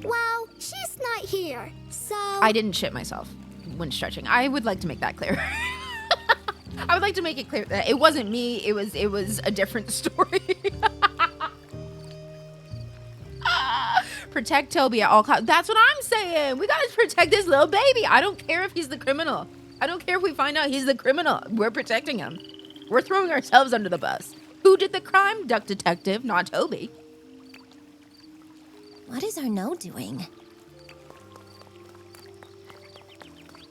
Well, she's not here, so... I didn't shit myself when stretching. I would like to make that clear. I would like to make it clear that it wasn't me. It was a different story. Protect Toby at all costs. That's what I'm saying. We gotta protect this little baby. I don't care if he's the criminal. I don't care if we find out he's the criminal. We're protecting him. We're throwing ourselves under the bus. Who did the crime? Duck Detective, not Toby. What is Arnaud doing?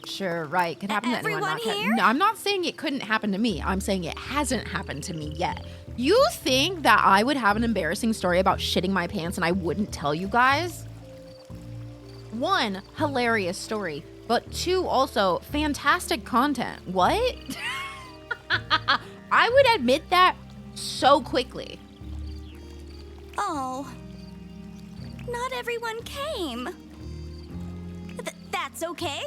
Sure, right. Could happen to anyone. Everyone here? No, I'm not saying it couldn't happen to me. I'm saying it hasn't happened to me yet. You think that I would have an embarrassing story about shitting my pants and I wouldn't tell you guys? One, hilarious story. But two, also, fantastic content. What? I would admit that so quickly. Oh, not everyone came. That's okay.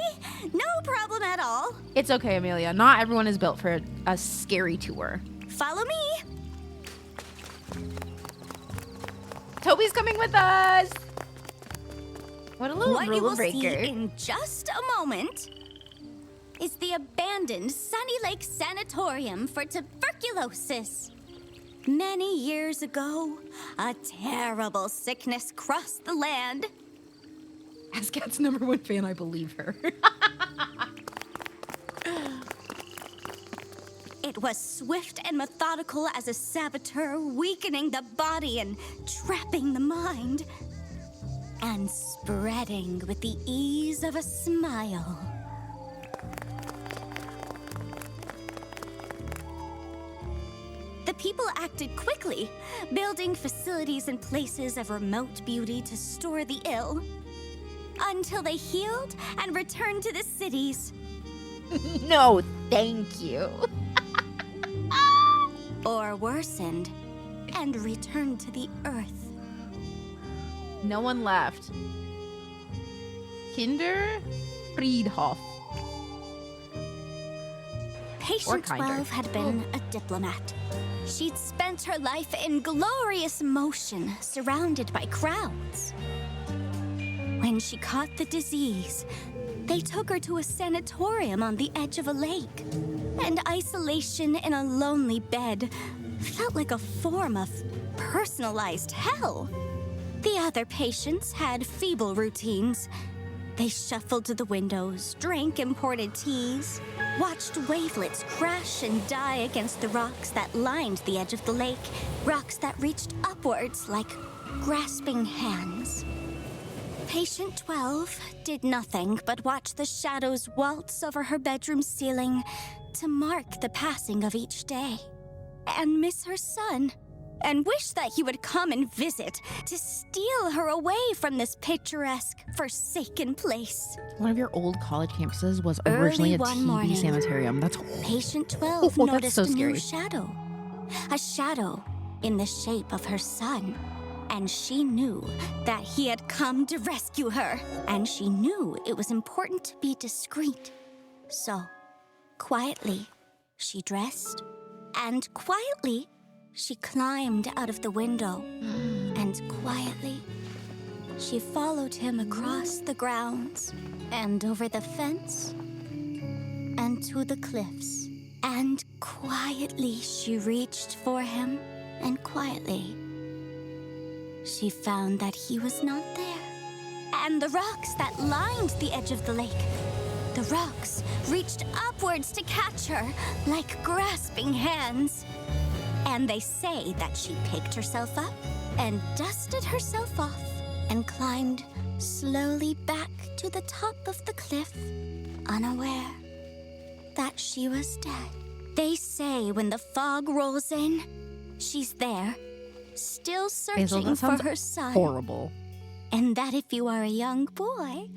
No problem at all. It's okay, Amelia. Not everyone is built for a scary tour. Follow me. Toby's coming with us. What a little What you rule will breaker. see in just a moment is the abandoned Sunny Lake Sanatorium for tuberculosis. Many years ago, a terrible sickness crossed the land. As Kat's #1 fan, I believe her. It was swift and methodical as a saboteur, weakening the body and trapping the mind, and spreading with the ease of a smile. The people acted quickly, building facilities and places of remote beauty to store the ill, until they healed and returned to the cities. No, thank you. Or worsened and returned to the earth. No one left. Kinder Friedhof. Patient kinder. 12 had been a diplomat. She'd spent her life in glorious motion, surrounded by crowds. When she caught the disease, they took her to a sanatorium on the edge of a lake. And isolation in a lonely bed felt like a form of personalized hell. The other patients had feeble routines. They shuffled to the windows, drank imported teas, watched wavelets crash and die against the rocks that lined the edge of the lake, rocks that reached upwards like grasping hands. Patient 12 did nothing but watch the shadows waltz over her bedroom ceiling to mark the passing of each day, and miss her son, and wish that he would come and visit to steal her away from this picturesque, forsaken place. One of your old college campuses was originally Early a one TV morning, sanitarium. That's Patient 12 that's noticed so a scary. new shadow. A shadow in the shape of her son. And she knew that he had come to rescue her. And she knew it was important to be discreet. So, quietly, she dressed. And quietly, she climbed out of the window. And quietly, she followed him across the grounds and over the fence onto the cliffs. And quietly she reached for him, and quietly she found that he was not there. And the rocks that lined the edge of the lake, the rocks reached upwards to catch her like grasping hands. And they say that she picked herself up and dusted herself off and climbed slowly back to the top of the cliff, unaware that she was dead. They say when the fog rolls in, she's there, still Basil, searching that for sounds her son. horrible. And that if you are a young boy,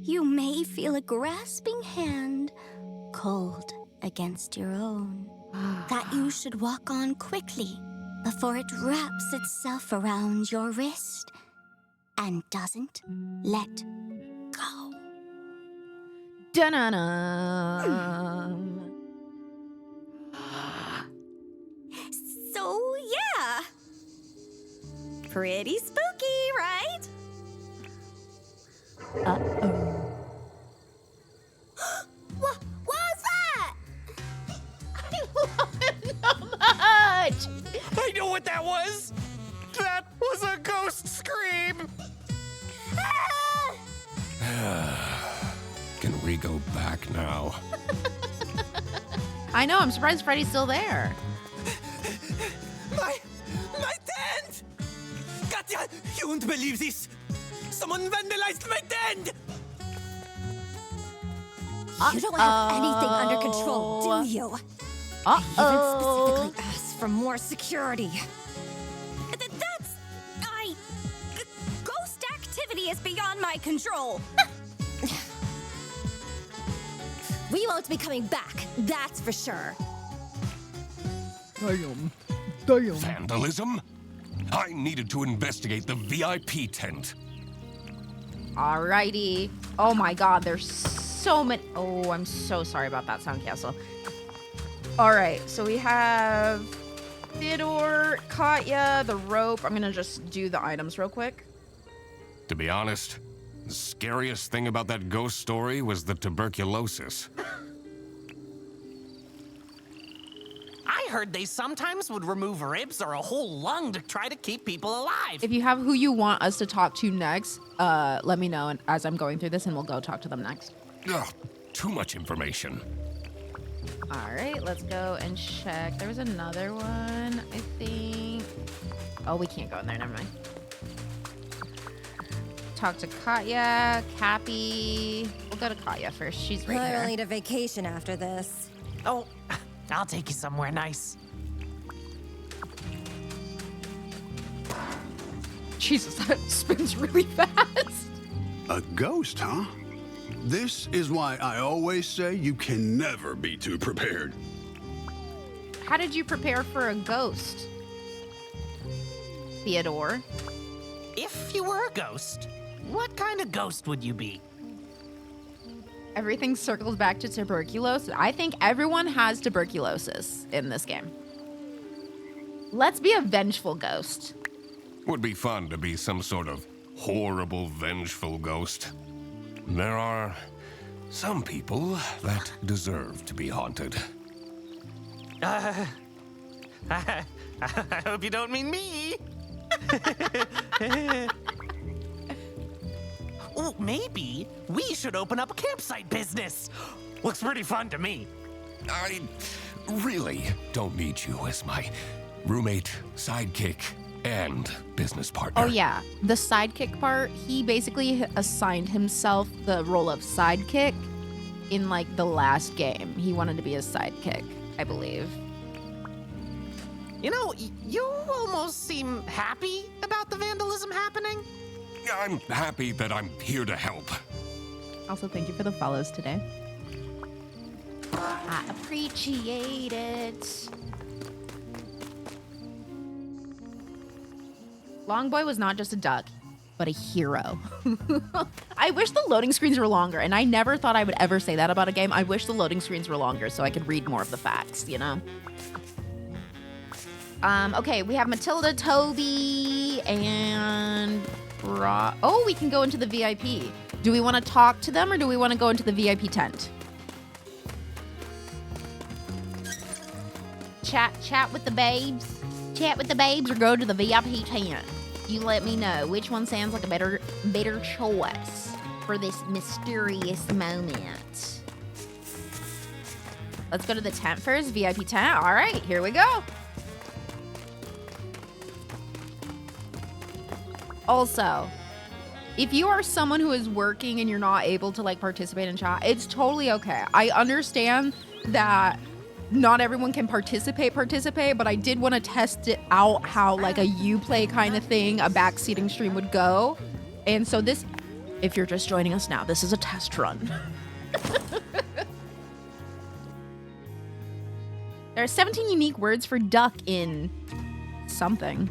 you may feel a grasping hand cold against your own. That you should walk on quickly before it wraps itself around your wrist and doesn't let go. Da-na-na. So, yeah. Pretty spooky, right? What was that? I love it so much. I know what that was! That was a ghost scream! Can we go back now? I know, I'm surprised Freddy's still there. My tent! Katya, you won't believe this! Someone vandalized my tent! You don't have anything under control, do you? Even specifically asked for more security. Ghost activity is beyond my control. We won't be coming back, that's for sure. Damn. Vandalism? I needed to investigate the VIP tent. Alrighty. Oh my god, there's so many. Oh, I'm so sorry about that, Soundcastle. Alright, so we have Theodore, Katya, the rope. I'm gonna just do the items real quick. To be honest, the scariest thing about that ghost story was the tuberculosis. I heard they sometimes would remove ribs or a whole lung to try to keep people alive. If you have who you want us to talk to next, let me know as I'm going through this and we'll go talk to them next. Ugh, too much information. Alright, let's go and check. There was another one, I think. Oh, we can't go in there, never mind. Talk to Katya, Cappy. We'll go to Katya first. She's right I'll here. need a vacation after this. Oh, I'll take you somewhere nice. Jesus, that spins really fast. A ghost, huh? This is why I always say you can never be too prepared. How did you prepare for a ghost? Theodore? If you were a ghost, what kind of ghost would you be? Everything circles back to tuberculosis. I think everyone has tuberculosis in this game. Let's be a vengeful ghost. Would be fun to be some sort of horrible, vengeful ghost. There are some people that deserve to be haunted. I hope you don't mean me. Oh, maybe we should open up a campsite business. Looks pretty fun to me. I really don't need you as my roommate, sidekick, and business partner. Oh yeah, the sidekick part, he basically assigned himself the role of sidekick in like the last game. He wanted to be a sidekick, I believe. You know, you almost seem happy about the vandalism happening. I'm happy that I'm here to help. Also, thank you for the follows today. I appreciate it. Longboy was not just a duck, but a hero. I wish the loading screens were longer, and I never thought I would ever say that about a game. I wish the loading screens were longer so I could read more of the facts, you know? Okay, we have Matilda, Toby, and oh, we can go into the VIP. Do we want to talk to them or do we want to go into the VIP tent? chat with the babes. Chat with the babes or go to the VIP tent. You let me know which one sounds like a better choice for this mysterious moment. Let's go to the tent first, VIP tent. All right, here we go. Also, if you are someone who is working and you're not able to like participate in chat, it's totally okay. I understand that not everyone can participate, but I did want to test it out how like a Uplay kind of thing, a backseating stream would go. And so this, if you're just joining us now, this is a test run. There are 17 unique words for duck in something.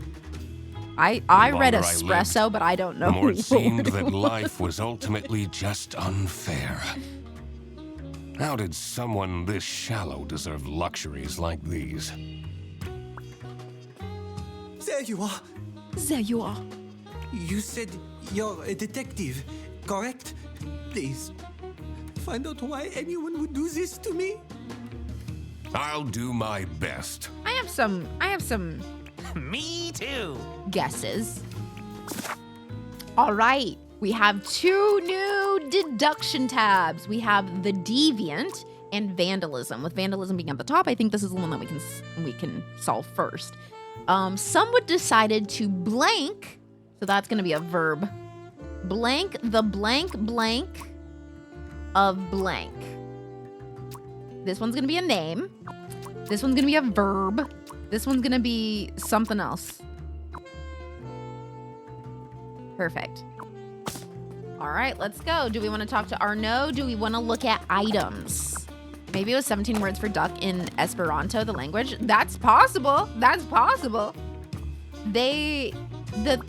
I read espresso, but I don't know. The more it seemed that life was ultimately just unfair. How did someone this shallow deserve luxuries like these? There you are. There you are. You said you're a detective, correct? Please, find out why anyone would do this to me. I'll do my best. I have some Me too. guesses. All right, we have 2 new deduction tabs. We have the deviant and vandalism. With vandalism being at the top, I think this is the one that we can solve first. Someone decided to blank, so that's going to be a verb. Blank the blank of blank. This one's going to be a name. This one's going to be a verb. This one's going to be something else. Perfect. All right, let's go. Do we want to talk to Arnaud? Do we want to look at items? Maybe it was 17 words for duck in Esperanto, the language. That's possible. That's possible.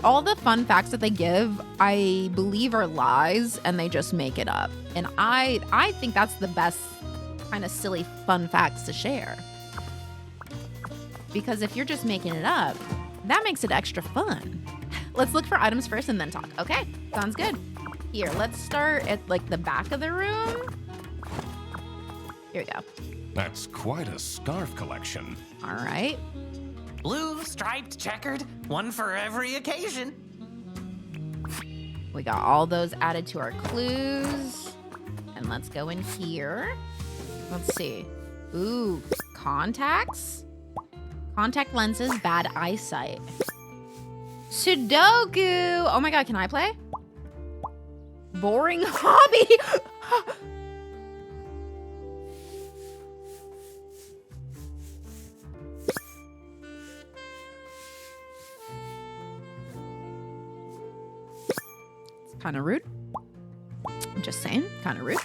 All the fun facts that they give, I believe are lies, and they just make it up. And I think that's the best kind of silly fun facts to share. Because if you're just making it up, that makes it extra fun. Let's look for items first and then talk. Okay, sounds good. Here, let's start at like the back of the room. Here we go. That's quite a scarf collection. All right. Blue, striped, checkered, one for every occasion. We got all those added to our clues. And let's go in here. Let's see. Ooh, contacts. Contact lenses, bad eyesight. Sudoku. Oh my God, can I play? Boring hobby. It's kind of rude. I'm just saying, kind of rude.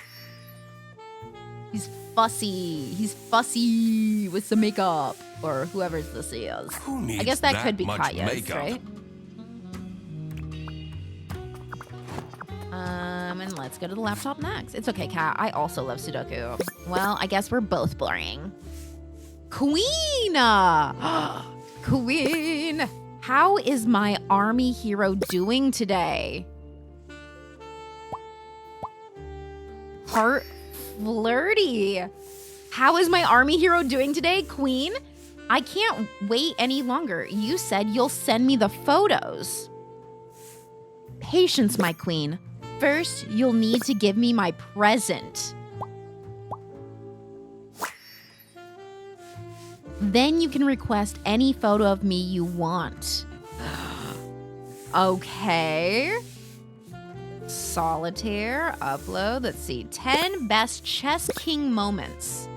He's fussy. He's fussy with some makeup. Or whoever this is. Who needs I guess that could be much Katya's, makeup? right? And let's go to the laptop next. It's okay, Kat. I also love Sudoku. Well, I guess we're both boring. Queen! Queen! How is my army hero doing today? Heart flirty. How is my army hero doing today, Queen? I can't wait any longer. You said you'll send me the photos. Patience, my queen. First, you'll need to give me my present. Then you can request any photo of me you want. Okay. Solitaire, upload. Let's see. 10 best chess king moments.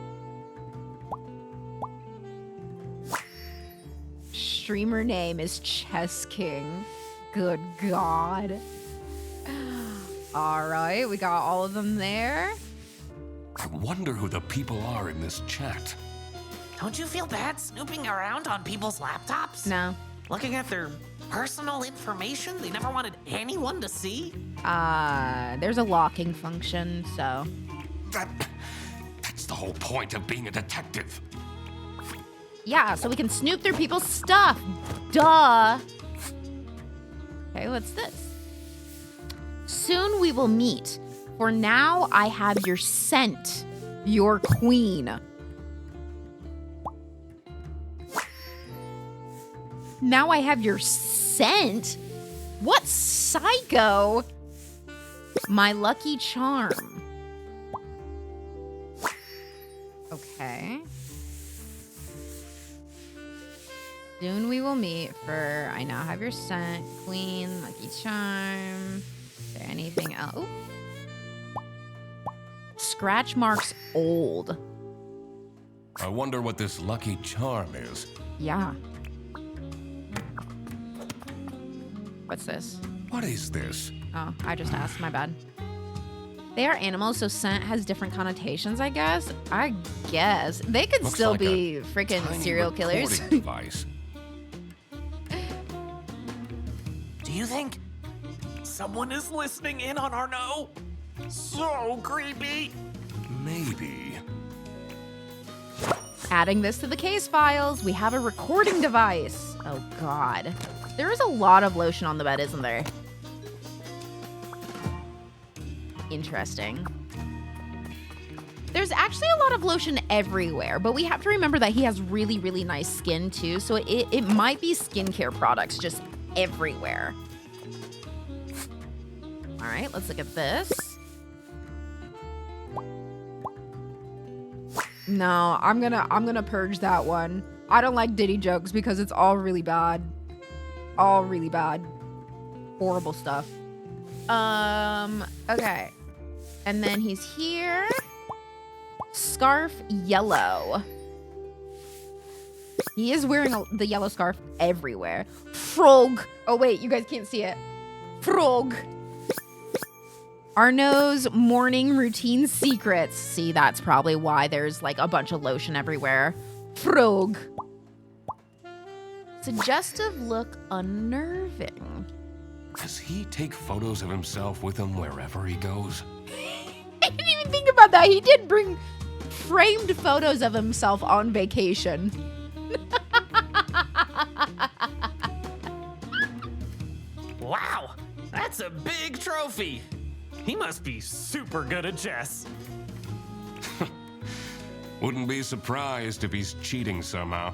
Streamer name is Chess King. Good God. All right, we got all of them there. I wonder who the people are in this chat. Don't you feel bad snooping around on people's laptops? No. Looking at their personal information they never wanted anyone to see? There's a locking function, so. That's the whole point of being a detective. Yeah, so we can snoop through people's stuff. Duh. Okay, what's this? Soon we will meet. For now, I have your scent. Your queen. Now I have your scent? What psycho? My lucky charm. Okay. Soon we will meet for I now have your scent, queen, lucky charm. Is there anything else? Ooh. Scratch marks old. I wonder what this lucky charm is. Yeah. What's this? What is this? Oh, I just asked. My bad. They are animals, so scent has different connotations, I guess. They could Looks still like be a freaking tiny serial killers. recording device. Do you think someone is listening in on our no? So creepy. Maybe. Adding this to the case files, we have a recording device. Oh, God. There is a lot of lotion on the bed, isn't there? Interesting. There's actually a lot of lotion everywhere, but we have to remember that he has really, really nice skin, too, so it might be skincare products just everywhere. All right, let's look at this. No, I'm gonna purge that one. I don't like Diddy jokes because it's all really bad. All really bad. Horrible stuff. Okay. And then he's here. Scarf yellow. He is wearing the yellow scarf everywhere. Frog. Oh, wait, you guys can't see it. Frog. Arno's morning routine secrets. See, that's probably why there's like a bunch of lotion everywhere. Frog. Suggestive look unnerving. Does he take photos of himself with him wherever he goes? I didn't even think about that. He did bring framed photos of himself on vacation. Wow, that's a big trophy. He must be super good at chess. Wouldn't be surprised if he's cheating somehow.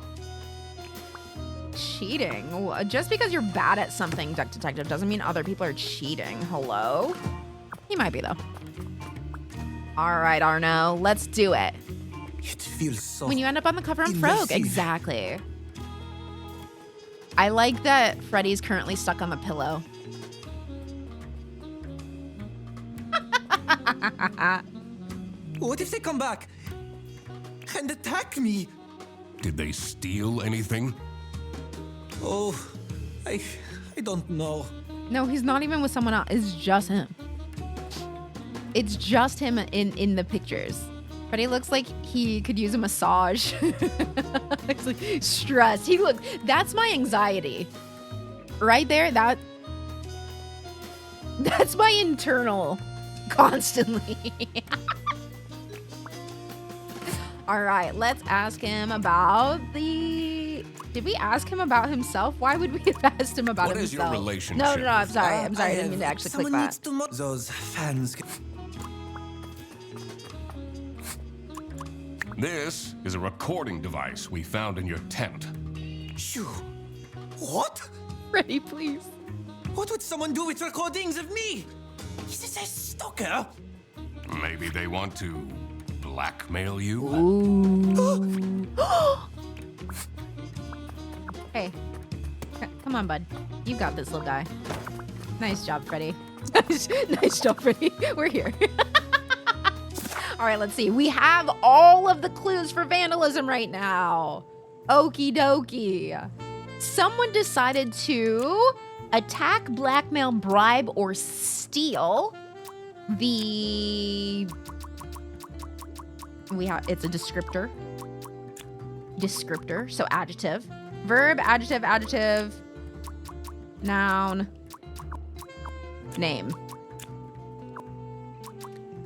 Cheating? Just because you're bad at something, Duck Detective, doesn't mean other people are cheating. Hello? He might be, though. All right, Arno, let's do it. It feels so. When you end up on the cover of Frog. immersive. Exactly. I like that Freddy's currently stuck on the pillow. What if they come back and attack me? Did they steal anything? Oh, I don't know. No, he's not even with someone else. It's just him. It's just him in the pictures. Freddy looks like he could use a massage. It's like stressed. That's my anxiety. Right there, that's my internal constantly. All right, let's ask him about did we ask him about himself? Why would we have asked him about What himself? is your relationship No, I'm with sorry. Ah, I'm sorry. I didn't mean to actually click Someone that. needs to those fans. This is a recording device we found in your tent. Shoo. What? Freddy, please. What would someone do with recordings of me? Is this a stalker? Maybe they want to blackmail you? Hey, come on, bud. You got this, little guy. Nice job, Freddy. Nice job, Freddy. We're here. All right, let's see. We have all of the clues for vandalism right now. Okie dokie. Someone decided to attack, blackmail, bribe, or steal it's a descriptor. Descriptor, so adjective. Verb, adjective, adjective, noun, name.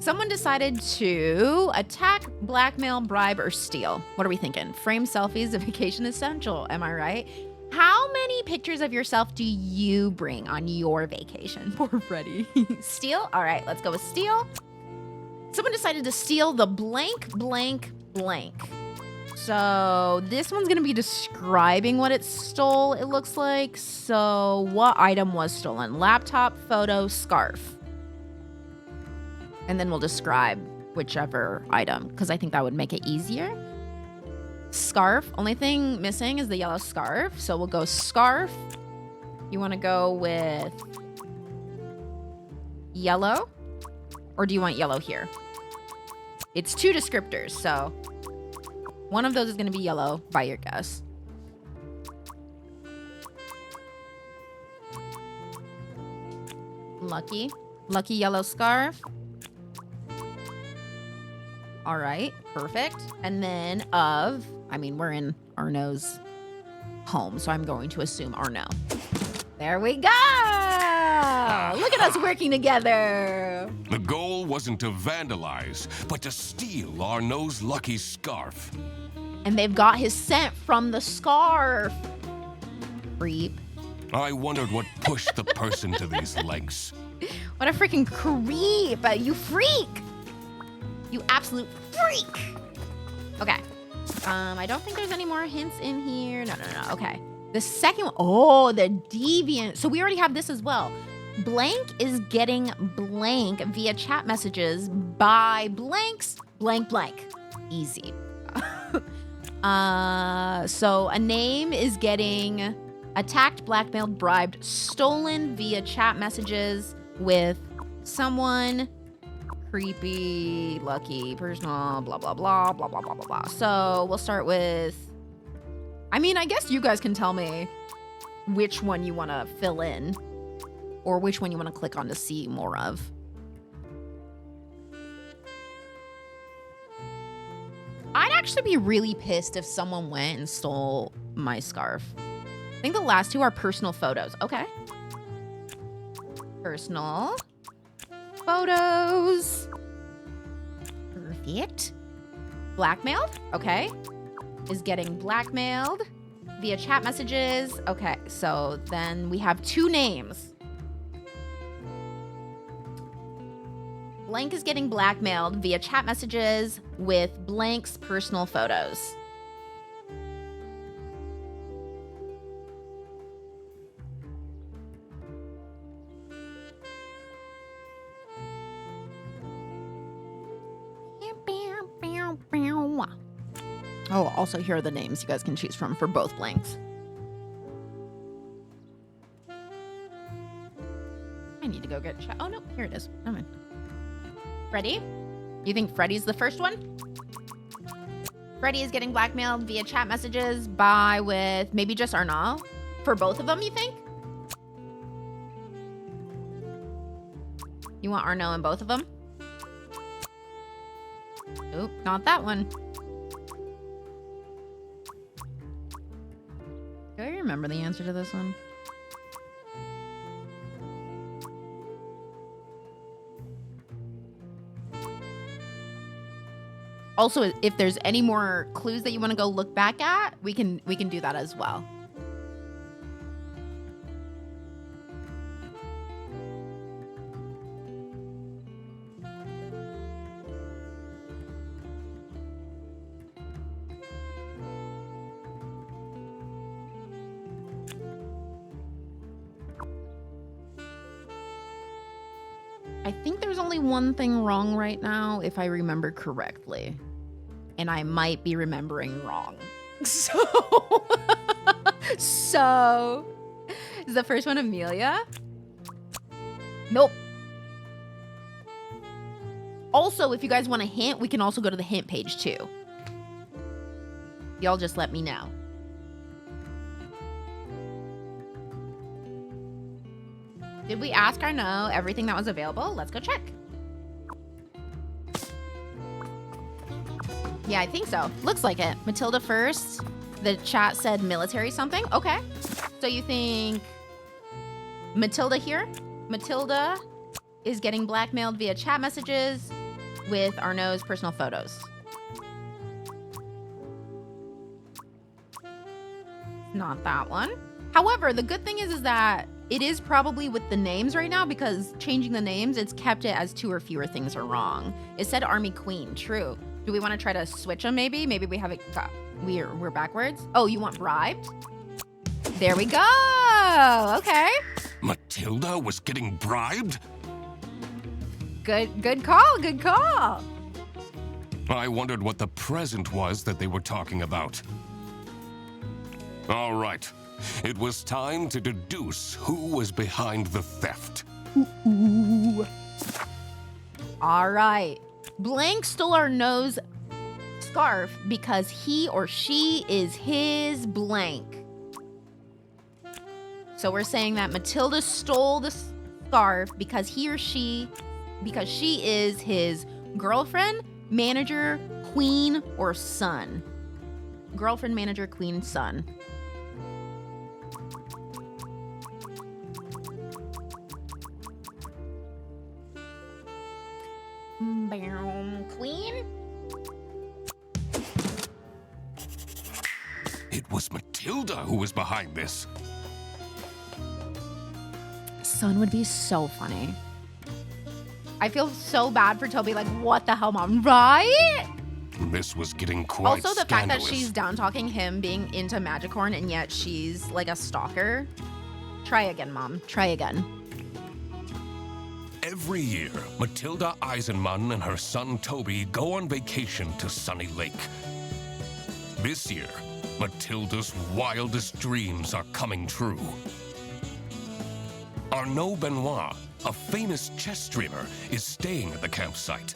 Someone decided to attack, blackmail, bribe, or steal. What are we thinking? Frame selfies, a vacation essential. Am I right? How many pictures of yourself do you bring on your vacation? Poor Freddy. Steal? All right, let's go with steal. Someone decided to steal the blank, blank, blank. So this one's going to be describing what it stole, it looks like. So what item was stolen? Laptop, photo, scarf. And then we'll describe whichever item, because I think that would make it easier. Scarf. Only thing missing is the yellow scarf. So we'll go scarf. You want to go with yellow? Or do you want yellow here? It's 2 descriptors, so one of those is going to be yellow by your guess. Lucky. Lucky yellow scarf. All right, perfect. And then we're in Arnaud's home, so I'm going to assume Arnaud. There we go! Look at us working together. The goal wasn't to vandalize, but to steal Arnaud's lucky scarf. And they've got his scent from the scarf. Creep. I wondered what pushed the person to these lengths. What a freaking creep. You freak. You absolute freak. Okay. I don't think there's any more hints in here. No. Okay. The second one. Oh, the deviant. So we already have this as well. Blank is getting blank via chat messages by blanks blank. Easy. So a name is getting attacked, blackmailed, bribed, stolen via chat messages with someone creepy, lucky, personal, blah, blah, blah, blah, blah, blah, blah, blah. So we'll start with, I guess you guys can tell me which one you want to fill in or which one you want to click on to see more of. I'd actually be really pissed if someone went and stole my scarf. I think the last 2 are personal photos. Okay. Personal photos. Perfect. Blackmailed. Okay. Is getting blackmailed via chat messages. Okay. So then we have 2 names. Blank is getting blackmailed via chat messages with blank's personal photos. Oh, also here are the names you guys can choose from for both blanks. I need to go get chat. Oh no, here it is. I'm in. Freddy? You think Freddy's the first one? Freddy is getting blackmailed via chat messages with maybe just Arnaud. For both of them, you think? You want Arnaud in both of them? Nope, not that one. Do I remember the answer to this one? Also, if there's any more clues that you want to go look back at, we can do that as well. I think there's only one thing wrong right now, if I remember correctly. And I might be remembering wrong. So, is the first one Amelia? Nope. Also, if you guys want a hint, we can also go to the hint page too. Y'all just let me know. Did we ask Arnaud everything that was available? Let's go check. Yeah, I think so. Looks like it. Matilda first. The chat said military something. Okay. So you think Matilda here? Matilda is getting blackmailed via chat messages with Arnaud's personal photos. Not that one. However, the good thing is that it is probably with the names right now, because changing the names, it's kept it as 2 or fewer things are wrong. It said Army Queen. True. Do we want to try to switch them maybe? Maybe we have it We're backwards. Oh, you want bribed? There we go. Okay. Matilda was getting bribed? Good call. Good call. I wondered what the present was that they were talking about. All right. It was time to deduce who was behind the theft. Ooh. All right. Blank stole our nose scarf because he or she is his blank. So we're saying that Matilda stole the scarf because she is his girlfriend, manager, queen, or son. Girlfriend, manager, queen, son. Queen? It was Matilda who was behind this. Son would be so funny. I feel so bad for Toby. Like, what the hell, Mom? Right? This was getting quite Also, the fact that scandalous. she's down talking him being into Magicorn and yet she's like a stalker. Try again, Mom. Try again. Every year, Matilda Eisenman and her son Toby go on vacation to Sunny Lake. This year, Matilda's wildest dreams are coming true. Arnaud Benoit, a famous chess streamer, is staying at the campsite,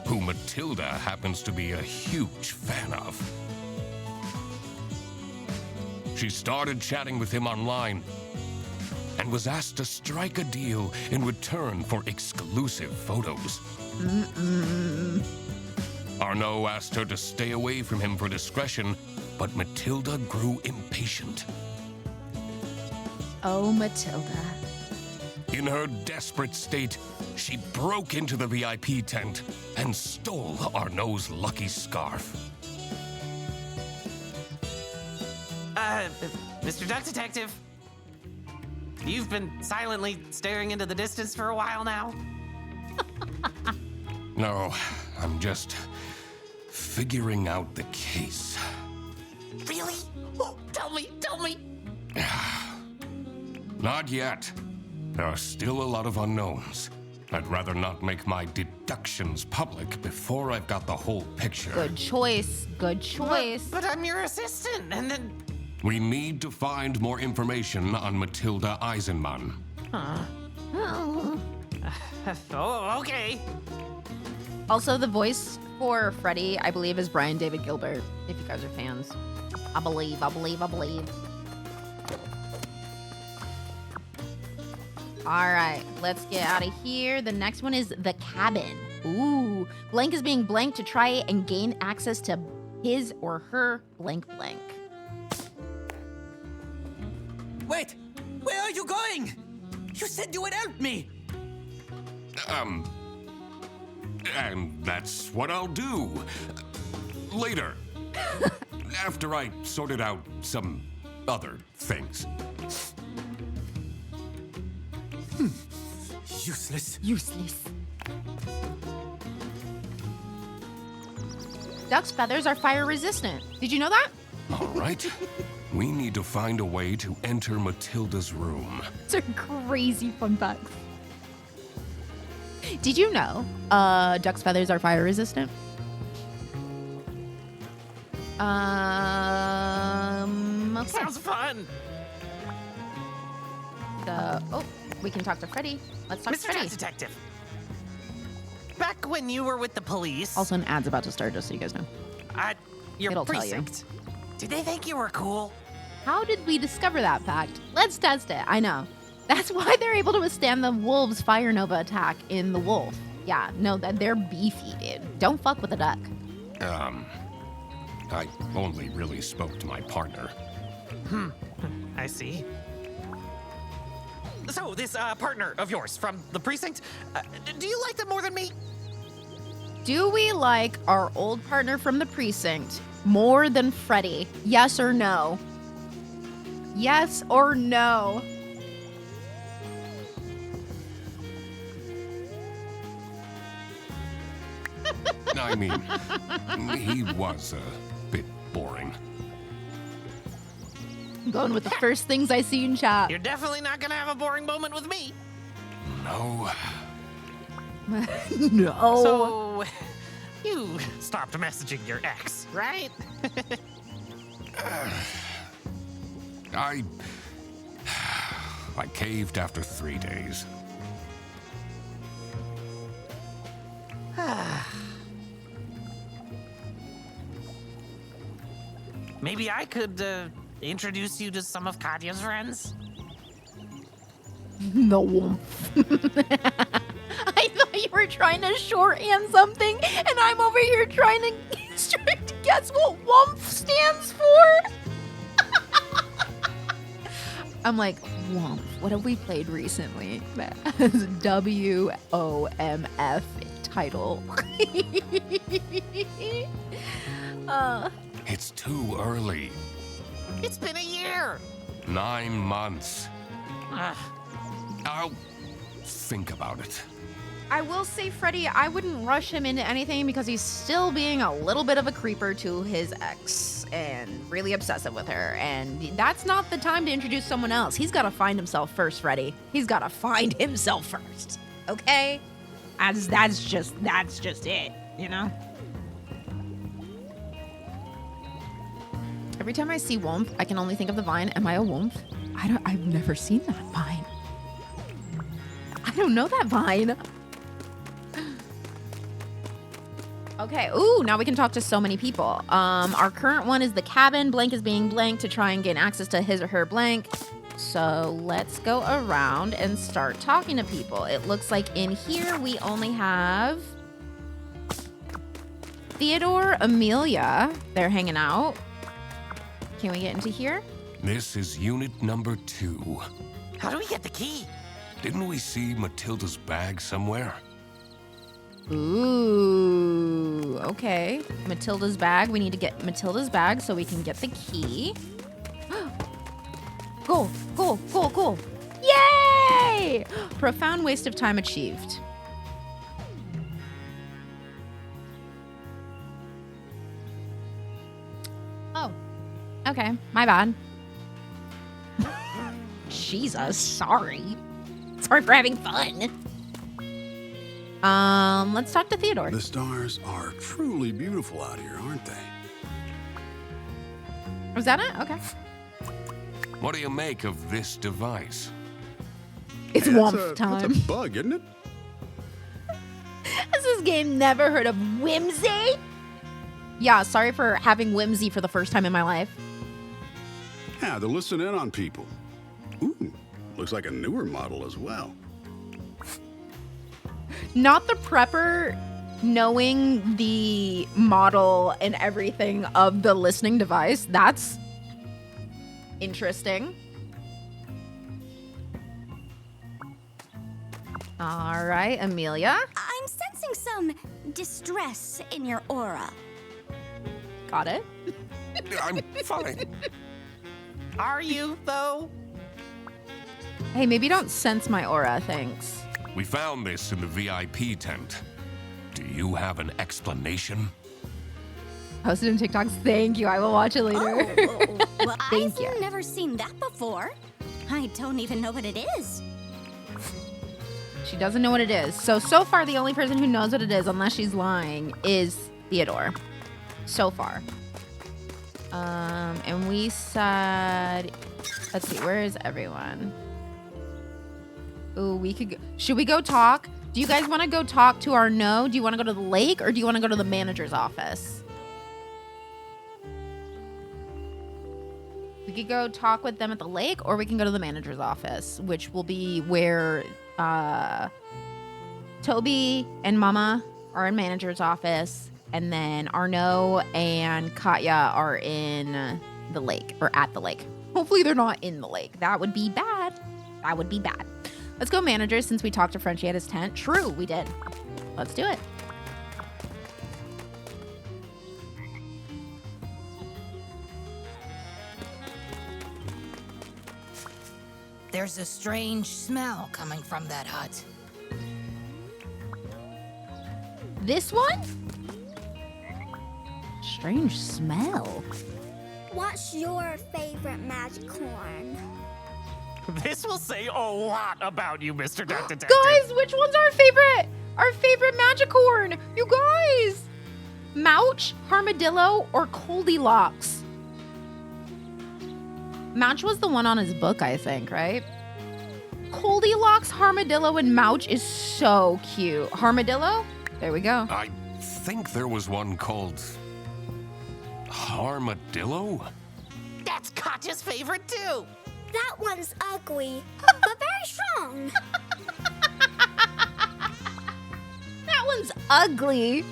who Matilda happens to be a huge fan of. She started chatting with him online and was asked to strike a deal in return for exclusive photos. Arnaud asked her to stay away from him for discretion, but Matilda grew impatient. Oh, Matilda. In her desperate state, she broke into the VIP tent and stole Arnaud's lucky scarf. Mr. Duck Detective, you've been silently staring into the distance for a while now. No, I'm just figuring out the case. Really? Oh, tell me. Not yet. There are still a lot of unknowns. I'd rather not make my deductions public before I've got the whole picture. Good choice. Good choice. But I'm your assistant, and then... We need to find more information on Matilda Eisenman. Oh, okay. Also, the voice for Freddy, I believe, is Brian David Gilbert, if you guys are fans. I believe. All right, let's get out of here. The next one is the cabin. Ooh, blank is being blank to try and gain access to his or her blank. Wait! Where are you going? You said you would help me! And that's what I'll do. Later. After I sorted out some other things. Useless. Duck's feathers are fire resistant. Did you know that? All right. We need to find a way to enter Matilda's room. These are crazy fun facts. Did you know duck's feathers are fire resistant? Okay. Sounds fun. We can talk to Freddy. Let's talk to Mr. Freddy. Duck Detective, back when you were with the police... Also, an ad's about to start, just so you guys know. Your It'll tell you. precinct, did they think you were cool? How did we discover that fact? Let's test it. I know. That's why they're able to withstand the wolves' fire nova attack in The Wolf. Yeah, no, they're beefy, dude. Don't fuck with a duck. I only really spoke to my partner. I see. So, this partner of yours from the precinct, do you like them more than me? Do we like our old partner from the precinct more than Freddy? Yes or no? Yes or no? I mean, he was a bit boring. Going with the first things I see in chat. You're definitely not gonna have a boring moment with me. No. No. So, you stopped messaging your ex, right? I caved after 3 days. Maybe I could introduce you to some of Katya's friends. No. I thought you were trying to shorthand something, and I'm over here trying to guess what WUMP stands for. I'm like, WUMP. What have we played recently? That has WOMF title. It's too early. It's been a year. 9 months. I'll think about it. I will say, Freddie, I wouldn't rush him into anything because he's still being a little bit of a creeper to his ex and really obsessive with her. And that's not the time to introduce someone else. He's got to find himself first, Freddie. He's got to find himself first. Okay? That's just it, you know? Every time I see WUMP, I can only think of the vine, Am I a WUMP? I've never seen that vine. I don't know that vine. Okay, ooh, now we can talk to so many people. Our current one is the cabin. Blank is being blank to try and gain access to his or her blank. So let's go around and start talking to people. It looks like in here we only have Theodore, Amelia. They're hanging out. Can we get into here? This is unit number 2. How do we get the key? Didn't we see Matilda's bag somewhere? Ooh, okay. Matilda's bag. We need to get Matilda's bag so we can get the key. Go, go, go, go. Yay! Profound waste of time achieved. Oh, okay. My bad. Jesus, sorry. Sorry for having fun. Let's talk to Theodore. The stars are truly beautiful out here, aren't they? Was that it? Okay. What do you make of this device? It's Hey, WUMP That's time. a bug, isn't it? Has this game never heard of whimsy? Yeah, sorry for having whimsy for the first time in my life. Yeah, to listen in on people. Ooh, looks like a newer model as well. Not the prepper knowing the model and everything of the listening device. That's interesting. All right, Amelia. I'm sensing some distress in your aura. Got it. I'm fine. Are you, though? Hey, maybe don't sense my aura, thanks. We found this in the VIP tent. Do you have an explanation? Posted in TikToks. Thank you. I will watch it later. Well, Thank I've you. never seen that before. I don't even know what it is. She doesn't know what it is. So far, the only person who knows what it is, unless she's lying, is Theodore. So far. And we said, let's see, where is everyone? Ooh, we could go. Should we go talk? Do you guys want to go talk to Arnaud? Do you want to go to the lake or do you want to go to the manager's office? We could go talk with them at the lake or we can go to the manager's office, which will be where Toby and Mama are in manager's office. And then Arnaud and Katya are in the lake or at the lake. Hopefully they're not in the lake. That would be bad. That would be bad. Let's go manager since we talked to Frenchie at his tent. True, we did. Let's do it. There's a strange smell coming from that hut. This one? Strange smell. What's your favorite magic horn? This will say a lot about you, Mr. Duck Detective. Guys, which one's our favorite? Our favorite magic horn. You guys. Mouch, Armadillo, or Goldilocks? Mouch was the one on his book, I think, right? Goldilocks, Armadillo, and Mouch is so cute. Armadillo? There we go. I think there was one called Armadillo? That's Katja's favorite, too. That one's ugly, but very strong. That one's ugly.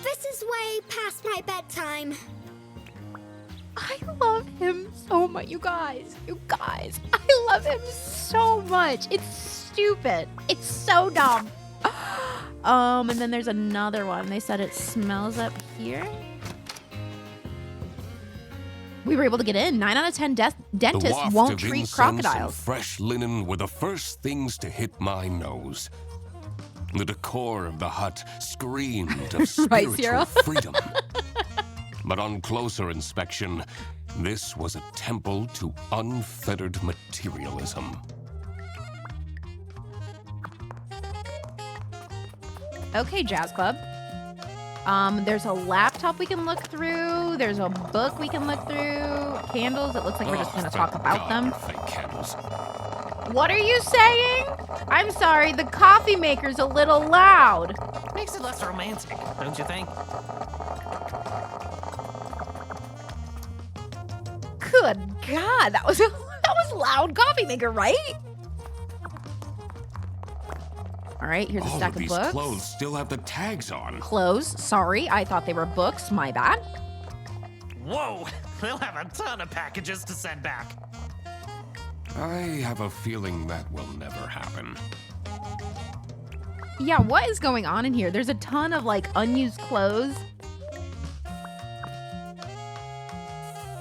This is way past my bedtime. I love him so much, you guys. You guys, I love him so much. It's stupid. It's so dumb. And then there's another one. They said it smells up here. We were able to get in. 9 out of 10 dentists waft won't of treat incense crocodiles. And fresh linen were the first things to hit my nose. The decor of the hut screamed of Right, spiritual Sierra? freedom. But on closer inspection, this was a temple to unfettered materialism. Okay, Jazz Club. There's a laptop we can look through. There's a book we can look through. Candles. It looks like we're just going to talk about them. Fake candles. What are you saying? I'm sorry, the coffee maker's a little loud. Makes it less romantic, don't you think? Good God, that was loud coffee maker, right? All right, here's a All stack of of these books. clothes still have the tags on. Clothes. Sorry, I thought they were books. My bad. Whoa, they'll have a ton of packages to send back. I have a feeling that will never happen. Yeah, what is going on in here? There's a ton of like unused clothes.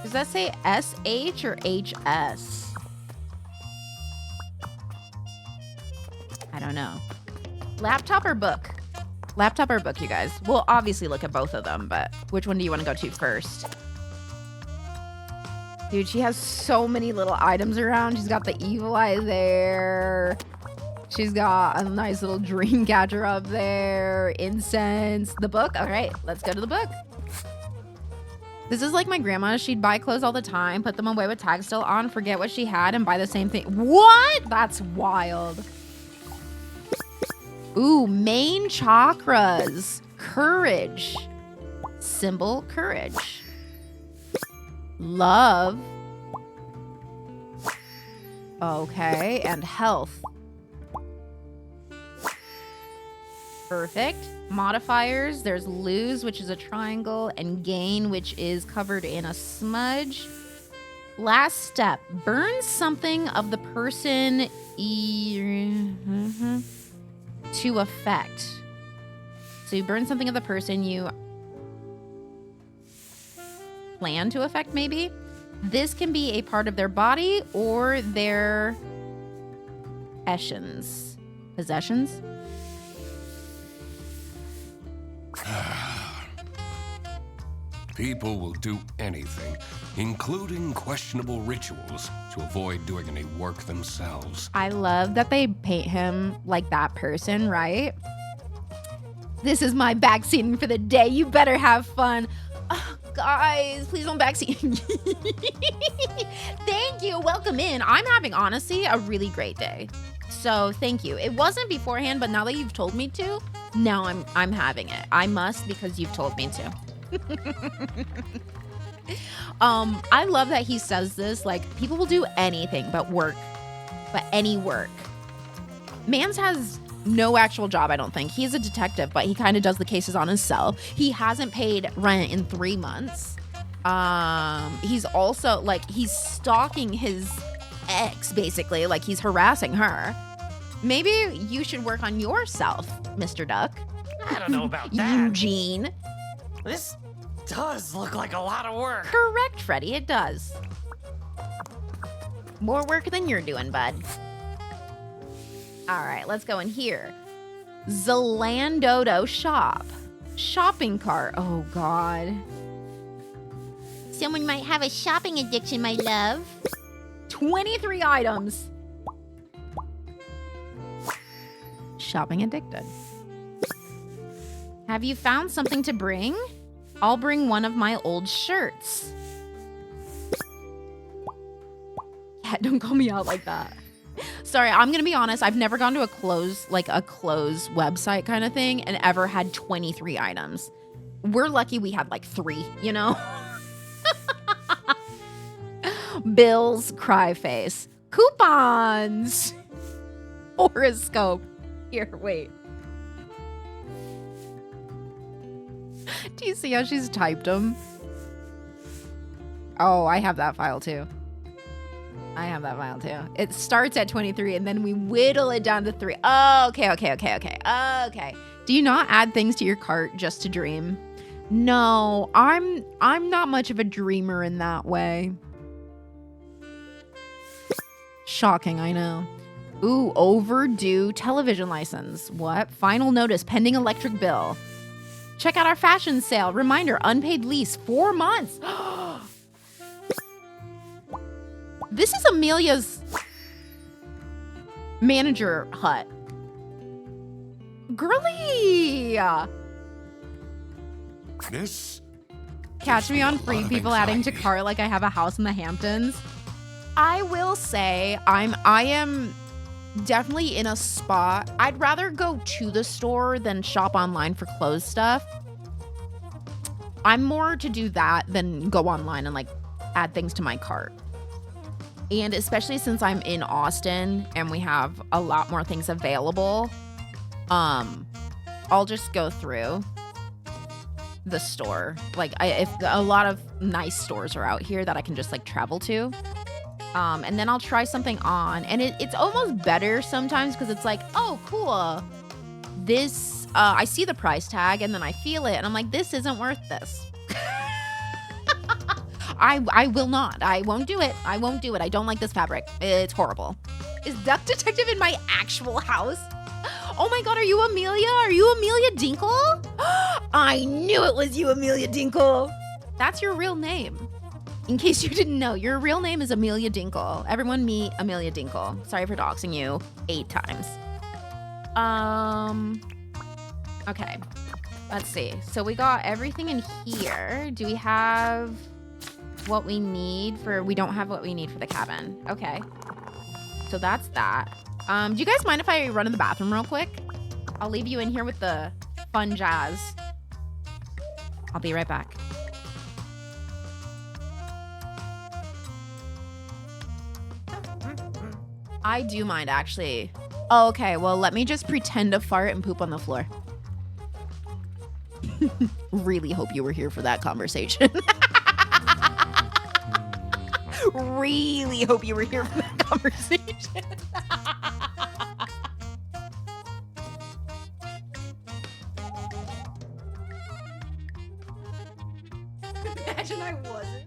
Does that say SH or HS? I don't know. Laptop or book? Laptop or book, you guys? We'll obviously look at both of them, but which one do you want to go to first? Dude, she has so many little items around. She's got the evil eye there. She's got a nice little dream catcher up there. Incense. The book? All right, let's go to the book. This is like my grandma. She'd buy clothes all the time, put them away with tags still on, forget what she had, and buy the same thing. What? That's wild. Ooh, main chakras. Courage. Symbol, courage. Love. Okay, and health. Perfect. Modifiers, there's lose, which is a triangle, and gain, which is covered in a smudge. Last step, burn something of the person to effect. So you burn something of the person you plan to affect, maybe. This can be a part of their body or their possessions. People will do anything, including questionable rituals, to avoid doing any work themselves. I love that they paint him like that person, right? This is my backseating for the day. You better have fun. Oh, guys, please don't backseat. Thank you. Welcome in. I'm having, honestly, a really great day. So thank you. It wasn't beforehand, but now that you've told me to, now I'm having it. I must because you've told me to. I love that he says this, like, people will do anything but work, but any work. Mans has no actual job, I don't think. He's a detective, but he kind of does the cases on his cell. He hasn't paid rent in 3 months. He's also, like, he's stalking his ex, basically. Like, he's harassing her. Maybe you should work on yourself, Mr. Duck. I don't know about that. Eugene. This does look like a lot of work. Correct, Freddy, it does. More work than you're doing, bud. All right, let's go in here. Zalandodo shop. Shopping cart. Oh, God. Someone might have a shopping addiction, my love. 23 items. Shopping addicted. Have you found something to bring? I'll bring one of my old shirts. Yeah, don't call me out like that. Sorry, I'm gonna be honest. I've never gone to a clothes website kind of thing and ever had 23 items. We're lucky we had like 3, you know? Bills, cry face. Coupons. Horoscope. Here, wait. Do you see how she's typed them? Oh, I have that file too. It starts at 23 and then we whittle it down to 3. Oh, okay. Do you not add things to your cart just to dream? No, I'm not much of a dreamer in that way. Shocking, I know. Ooh, overdue television license. What? Final notice, pending electric bill. Check out our fashion sale. Reminder, unpaid lease, 4 months. This is Amelia's manager hut. Girly! This Catch me on a Free lot of People adding to anxiety. cart like I have a house in the Hamptons. I will say I am definitely in a spot. I'd rather go to the store than shop online for clothes stuff. I'm more to do that than go online and like add things to my cart. And especially since I'm in Austin and we have a lot more things available, I'll just go through the store. Like if a lot of nice stores are out here that I can just like travel to. And then I'll try something on. And it's almost better sometimes because it's like, oh, cool. This, I see the price tag and then I feel it. And I'm like, this isn't worth this. I will not. I won't do it. I don't like this fabric. It's horrible. Is Duck Detective in my actual house? Oh my God, are you Amelia? Are you Amelia Dinkle? I knew it was you, Amelia Dinkle. That's your real name. In case you didn't know, your real name is Amelia Dinkle. Everyone meet Amelia Dinkle. Sorry for doxing you 8 times. Okay. Let's see. So we got everything in here. Do we have what we need for... We don't have what we need for the cabin. Okay. So that's that. Do you guys mind if I run to the bathroom real quick? I'll leave you in here with the fun jazz. I'll be right back. I do mind, actually. Oh, okay, well, let me just pretend to fart and poop on the floor. Really hope you were here for that conversation. Really hope you were here for that conversation. Imagine I wasn't.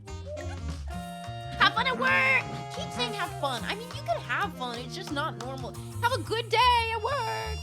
Have fun at work. Keep saying have fun. I mean, you can have fun. It's just not normal. Have a good day at work.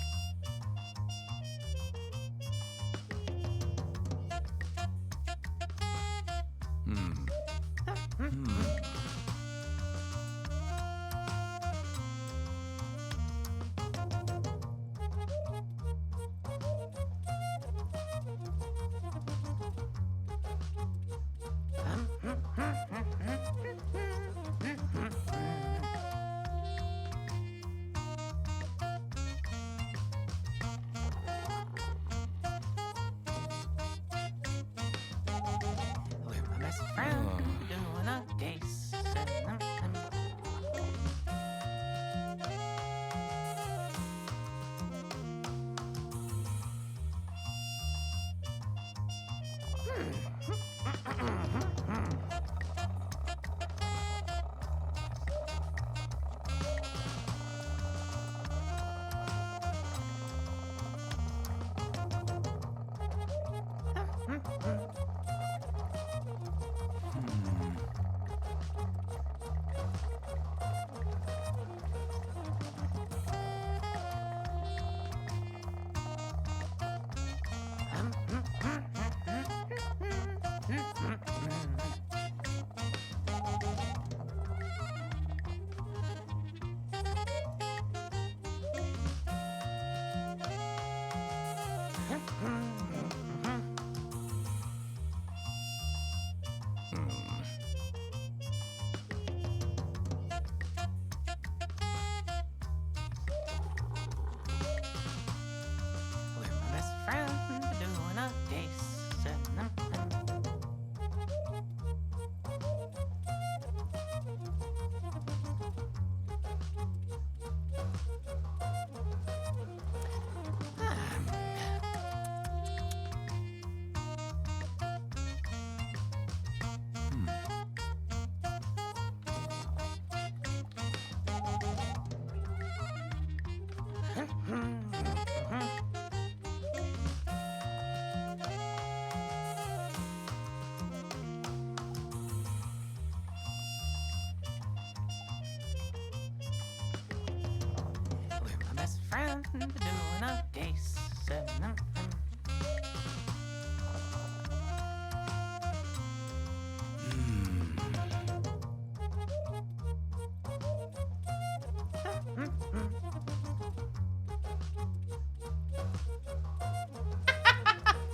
doing a case.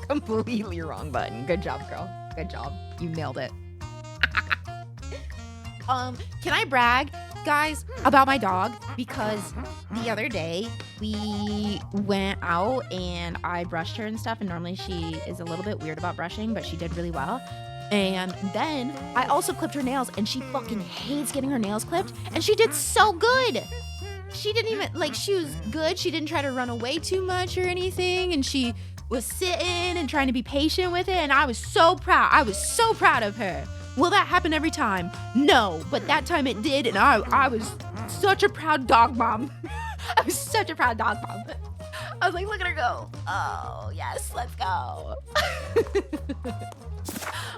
Completely wrong button. Good job, girl. Good job. You nailed it. Can I brag, guys, about my dog? Because the other day we went out and I brushed her and stuff, and normally she is a little bit weird about brushing, but she did really well. And then I also clipped her nails, and she fucking hates getting her nails clipped, and she did so good. She didn't even, like, she was good. She didn't try to run away too much or anything, and she was sitting and trying to be patient with it, and I was so proud. I was so proud of her. Will that happen every time? No, but that time it did, and I was such a proud dog mom. I was such a proud dog mom. I was like, look at her go. Oh, yes, let's go.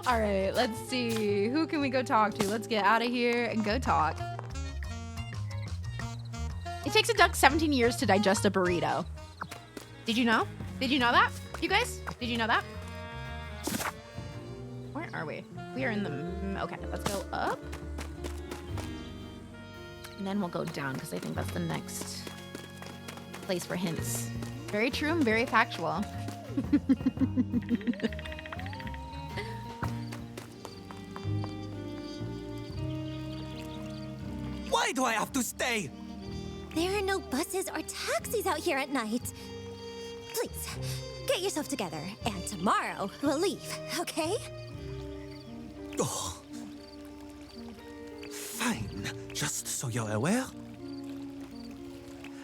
All right, let's see. Who can we go talk to? Let's get out of here and go talk. It takes a duck 17 years to digest a burrito. Did you know? Did you know that? You guys? Did you know that? Where are we? We are in the... Okay, let's go up. And then we'll go down, because I think that's the next place for hints. Very true and very factual. Why do I have to stay? There are no buses or taxis out here at night. Please, get yourself together, and tomorrow we'll leave, okay? Oh. Fine. Just so you're aware,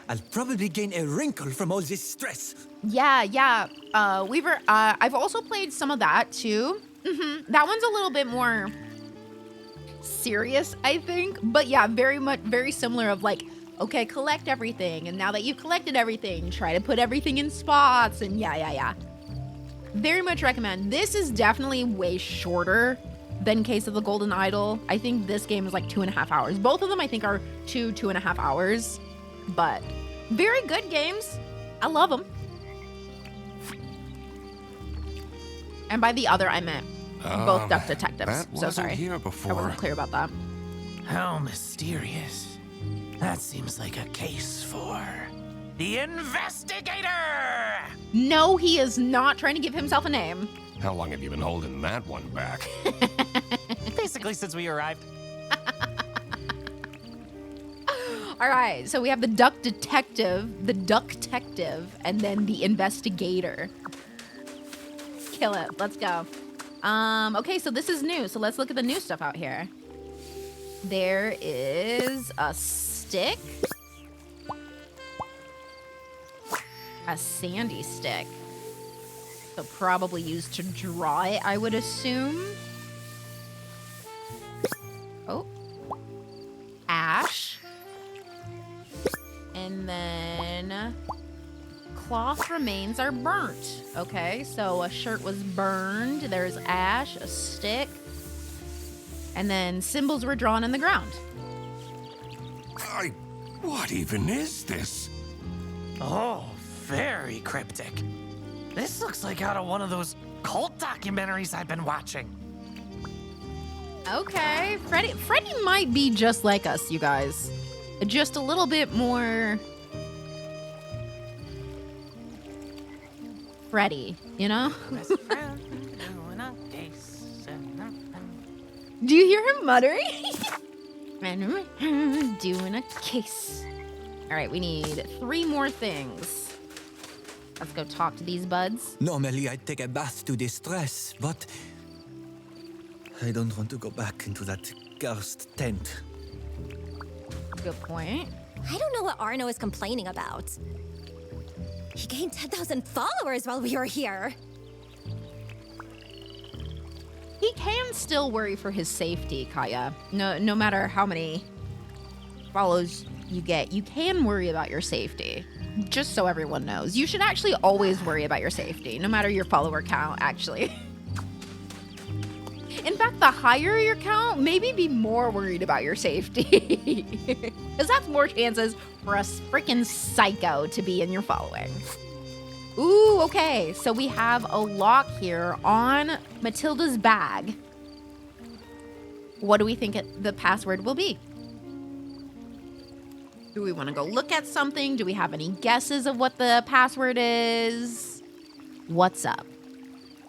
I'll probably gain a wrinkle from all this stress. Yeah. Weaver, I've also played some of that too. That one's a little bit more serious, I think. But yeah, very similar of like, okay, collect everything. And now that you've collected everything, try to put everything in spots. And yeah. Very much recommend. This is definitely way shorter than Case of the Golden Idol. I think this game is like 2.5 hours. Both of them, I think, are 2.5 hours. But very good games. I love them. And by the other, I meant both Duck Detectives. That So wasn't sorry. here I before. wasn't clear about that. How mysterious. That seems like a case for the investigator! No, he is not trying to give himself a name. How long have you been holding that one back? Basically since we arrived. All right, so we have the Duck Detective, and then the Investigator. Kill it. Let's go. Okay, so this is new. So let's look at the new stuff out here. There is a stick. A sandy stick. So probably used to draw it, I would assume. Oh. Ash. And then cloth remains are burnt. Okay, so a shirt was burned. There's ash, a stick. And then symbols were drawn in the ground. What even is this? Oh, very cryptic. This looks like out of one of those cult documentaries I've been watching. Okay, Freddy might be just like us, you guys. Just a little bit more Freddy, you know? Do you hear him muttering? Doing a case. All right, we need 3 more things. Let's go talk to these buds. Normally I'd take a bath to distress, but I don't want to go back into that cursed tent. Good point. I don't know what Arno is complaining about. He gained 10,000 followers while we were here. He can still worry for his safety, Kaya. No matter how many follows you get, you can worry about your safety. Just so everyone knows. You should actually always worry about your safety, no matter your follower count, actually. In fact, the higher your count, maybe be more worried about your safety. Because that's more chances for a freaking psycho to be in your following. Ooh, okay. So we have a lock here on Matilda's bag. What do we think the password will be? Do we want to go look at something? Do we have any guesses of what the password is? What's up?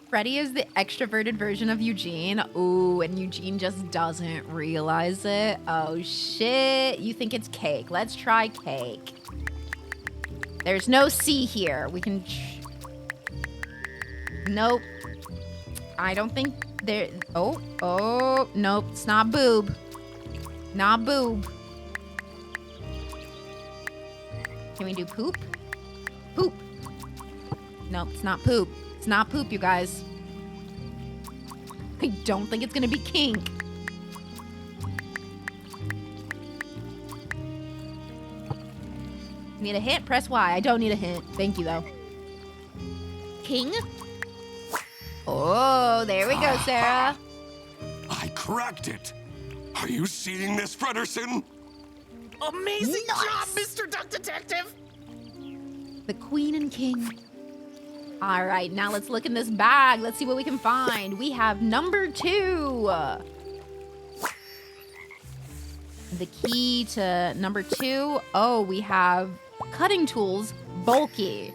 Freddy is the extroverted version of Eugene. Ooh, and Eugene just doesn't realize it. Oh, shit. You think it's cake. Let's try cake. There's no C here. We can... Nope. I don't think there... Oh, nope. It's not boob. Not boob. Can we do poop? Poop. Nope, it's not poop. It's not poop, you guys. I don't think it's gonna be kink. Need a hint? Press Y. I don't need a hint. Thank you, though. King? Oh, there we go, Sarah. I cracked it. Are you seeing this, Frederson? Amazing job, Mr. Duck Detective! The Queen and King. All right, now let's look in this bag. Let's see what we can find. We have number 2. The key to number 2. Oh, we have cutting tools, bulky.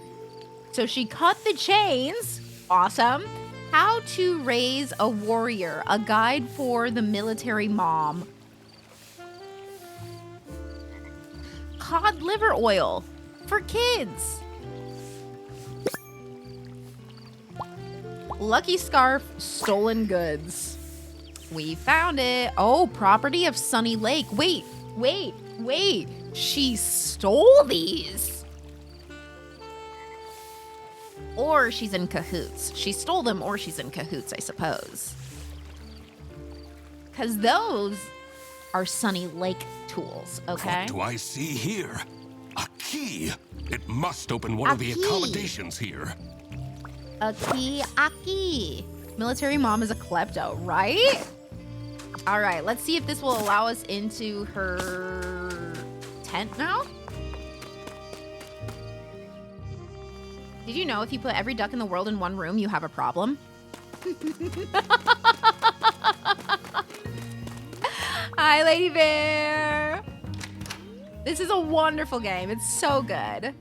So she cut the chains. Awesome. How to raise a warrior, a guide for the military mom. Cod liver oil for kids. Lucky scarf, stolen goods. We found it. Oh, property of Sunny Lake. Wait. She stole these. Or she's in cahoots. She stole them or she's in cahoots, I suppose. Because those are Sunny Lake tools, okay? What do I see here? A key. It must open one of the accommodations here. A key. Military mom is a klepto, right? All right, let's see if this will allow us into her tent now. Did you know if you put every duck in the world in one room, you have a problem? Hi, Lady Bear. This is a wonderful game. It's so good.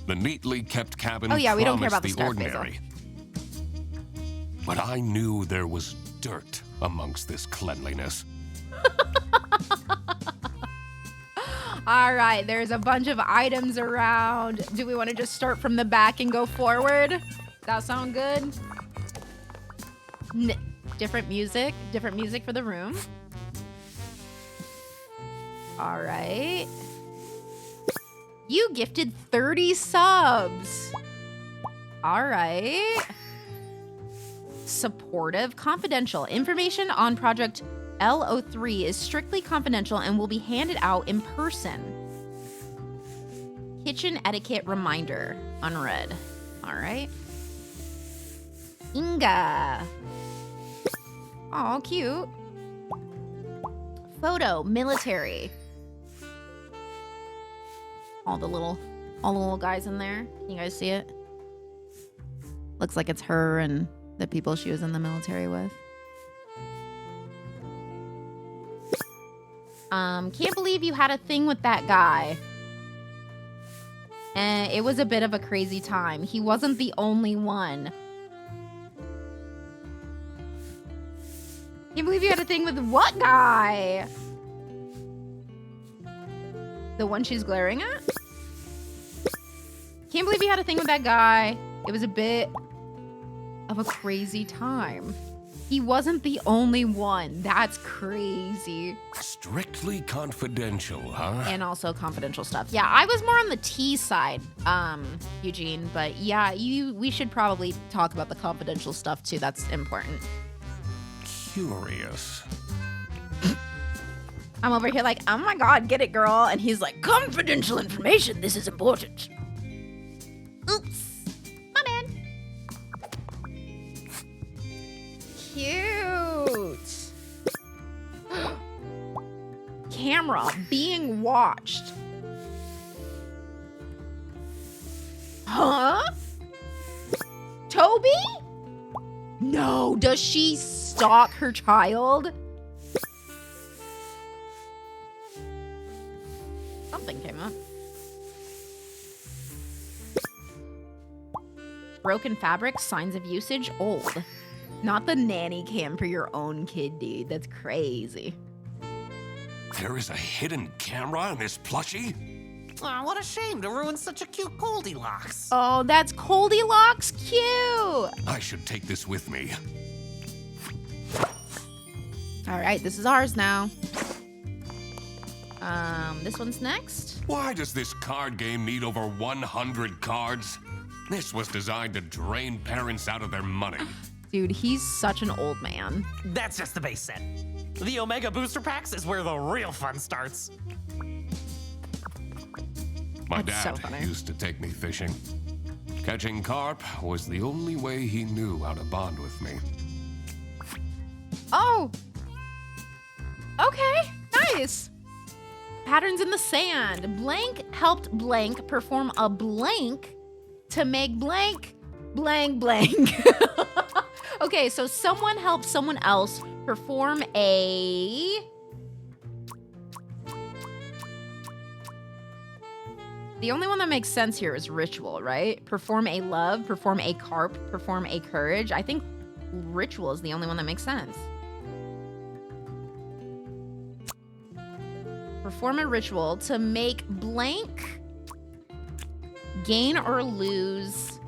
The neatly kept cabin Oh yeah, we don't care about promised the the Stark ordinary. But I knew there was dirt amongst this cleanliness. All right, there's a bunch of items around. Do we want to just start from the back and go forward? Does that sound good? Different music for the room. All right. You gifted 30 subs. All right. Supportive, confidential. Information on Project L03 is strictly confidential and will be handed out in person. Kitchen etiquette reminder. Unread. All right. Inga. Oh, cute. Photo, military. All the little guys in there. Can you guys see it? Looks like it's her and the people she was in the military with. Can't believe you had a thing with that guy. And it was a bit of a crazy time. He wasn't the only one. Can't believe you had a thing with what guy? The one she's glaring at? Can't believe you had a thing with that guy. It was a bit of a crazy time. He wasn't the only one. That's crazy. Strictly confidential, huh? And also confidential stuff. Yeah, I was more on the T side, Eugene. But yeah, we should probably talk about the confidential stuff too. That's important. Curious. I'm over here like, oh my god, get it, girl. And he's like, confidential information. This is important. Oops. My bad. cute. Camera being watched. Huh? Toby? No, does she stalk her child? Something came up. Broken fabric, signs of usage, old. Not the nanny cam for your own kid, dude. That's crazy. There is a hidden camera in this plushie? Aw, what a shame to ruin such a cute Goldilocks. Oh, that's Goldilocks cute. I should take this with me. All right, this is ours now. This one's next. Why does this card game need over 100 cards? This was designed to drain parents out of their money. Dude, he's such an old man. That's just the base set. The Omega Booster Packs is where the real fun starts. My That's so dad funny. used to take me fishing. Catching carp was the only way he knew how to bond with me. Oh. Okay, nice. Patterns in the sand. Blank helped blank perform a blank to make blank, blank, blank. Okay, so someone helped someone else perform a... The only one that makes sense here is ritual, right? Perform a love, perform a carp, perform a courage. I think ritual is the only one that makes sense. Perform a ritual to make blank gain or lose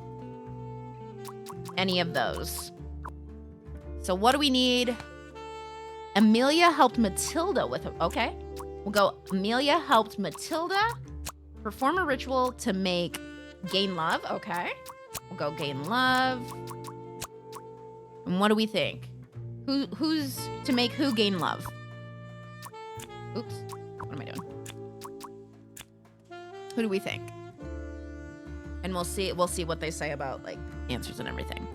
any of those. So what do we need? Amelia helped Matilda with okay. We'll go Amelia helped Matilda perform a ritual to make gain love. Okay. We'll go gain love. And what do we think? Who's to make who gain love? Oops. What am I doing? Who do we think? And we'll see what they say about like answers and everything.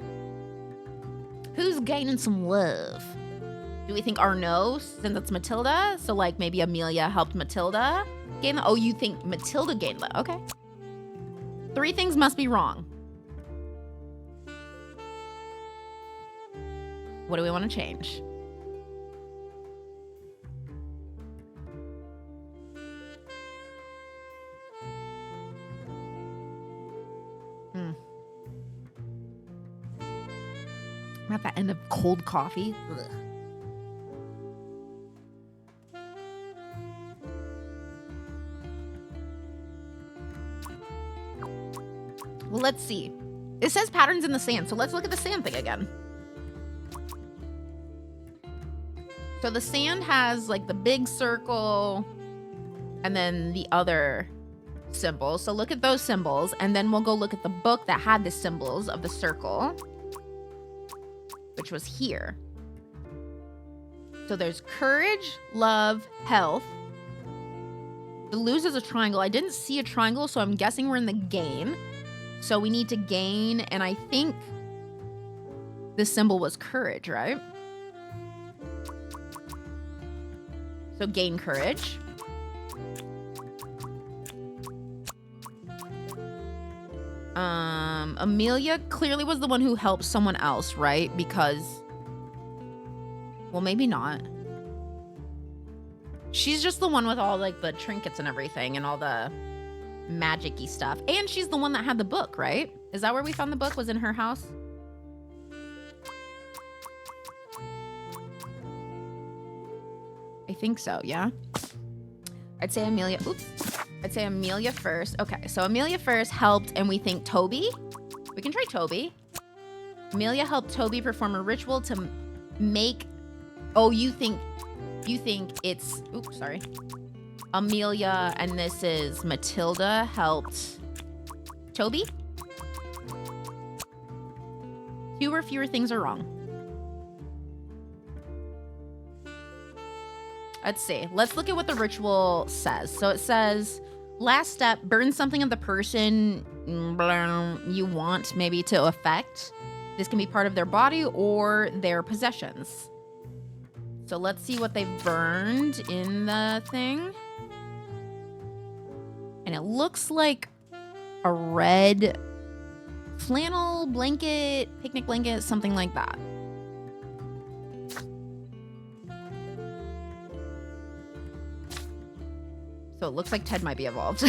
Who's gaining some love? Do we think Arnaud, since it's Matilda? So like maybe Amelia helped Matilda gain love? Oh, you think Matilda gained love? Okay. 3 things must be wrong. What do we want to change? I'm at the end of cold coffee. Ugh. Well, let's see. It says patterns in the sand, so let's look at the sand thing again. So the sand has like the big circle and then the other symbols. So look at those symbols, and then we'll go look at the book that had the symbols of the circle, which was here. So there's courage, love, health. The lose is a triangle. I didn't see a triangle, so I'm guessing we're in the gain. So we need to gain, and I think this symbol was courage, right? So gain courage. Amelia clearly was the one who helped someone else, right? Because, well, maybe not. She's just the one with all like the trinkets and everything and all the magic-y stuff. And she's the one that had the book, right? Is that where we found the book? Was in her house? I think so, yeah. I'd say Amelia, oops. I'd say Amelia first. Okay, so Amelia first helped, and we think Toby. We can try Toby. Amelia helped Toby perform a ritual to make, oh, you think it's, oops, sorry. Amelia, and this is Matilda helped Toby. 2 or fewer things are wrong. Let's see. Let's look at what the ritual says. So it says, last step, burn something of the person you want maybe to affect. This can be part of their body or their possessions. So let's see what they've burned in the thing. And it looks like a red flannel blanket, picnic blanket, something like that. So it looks like Ted might be involved.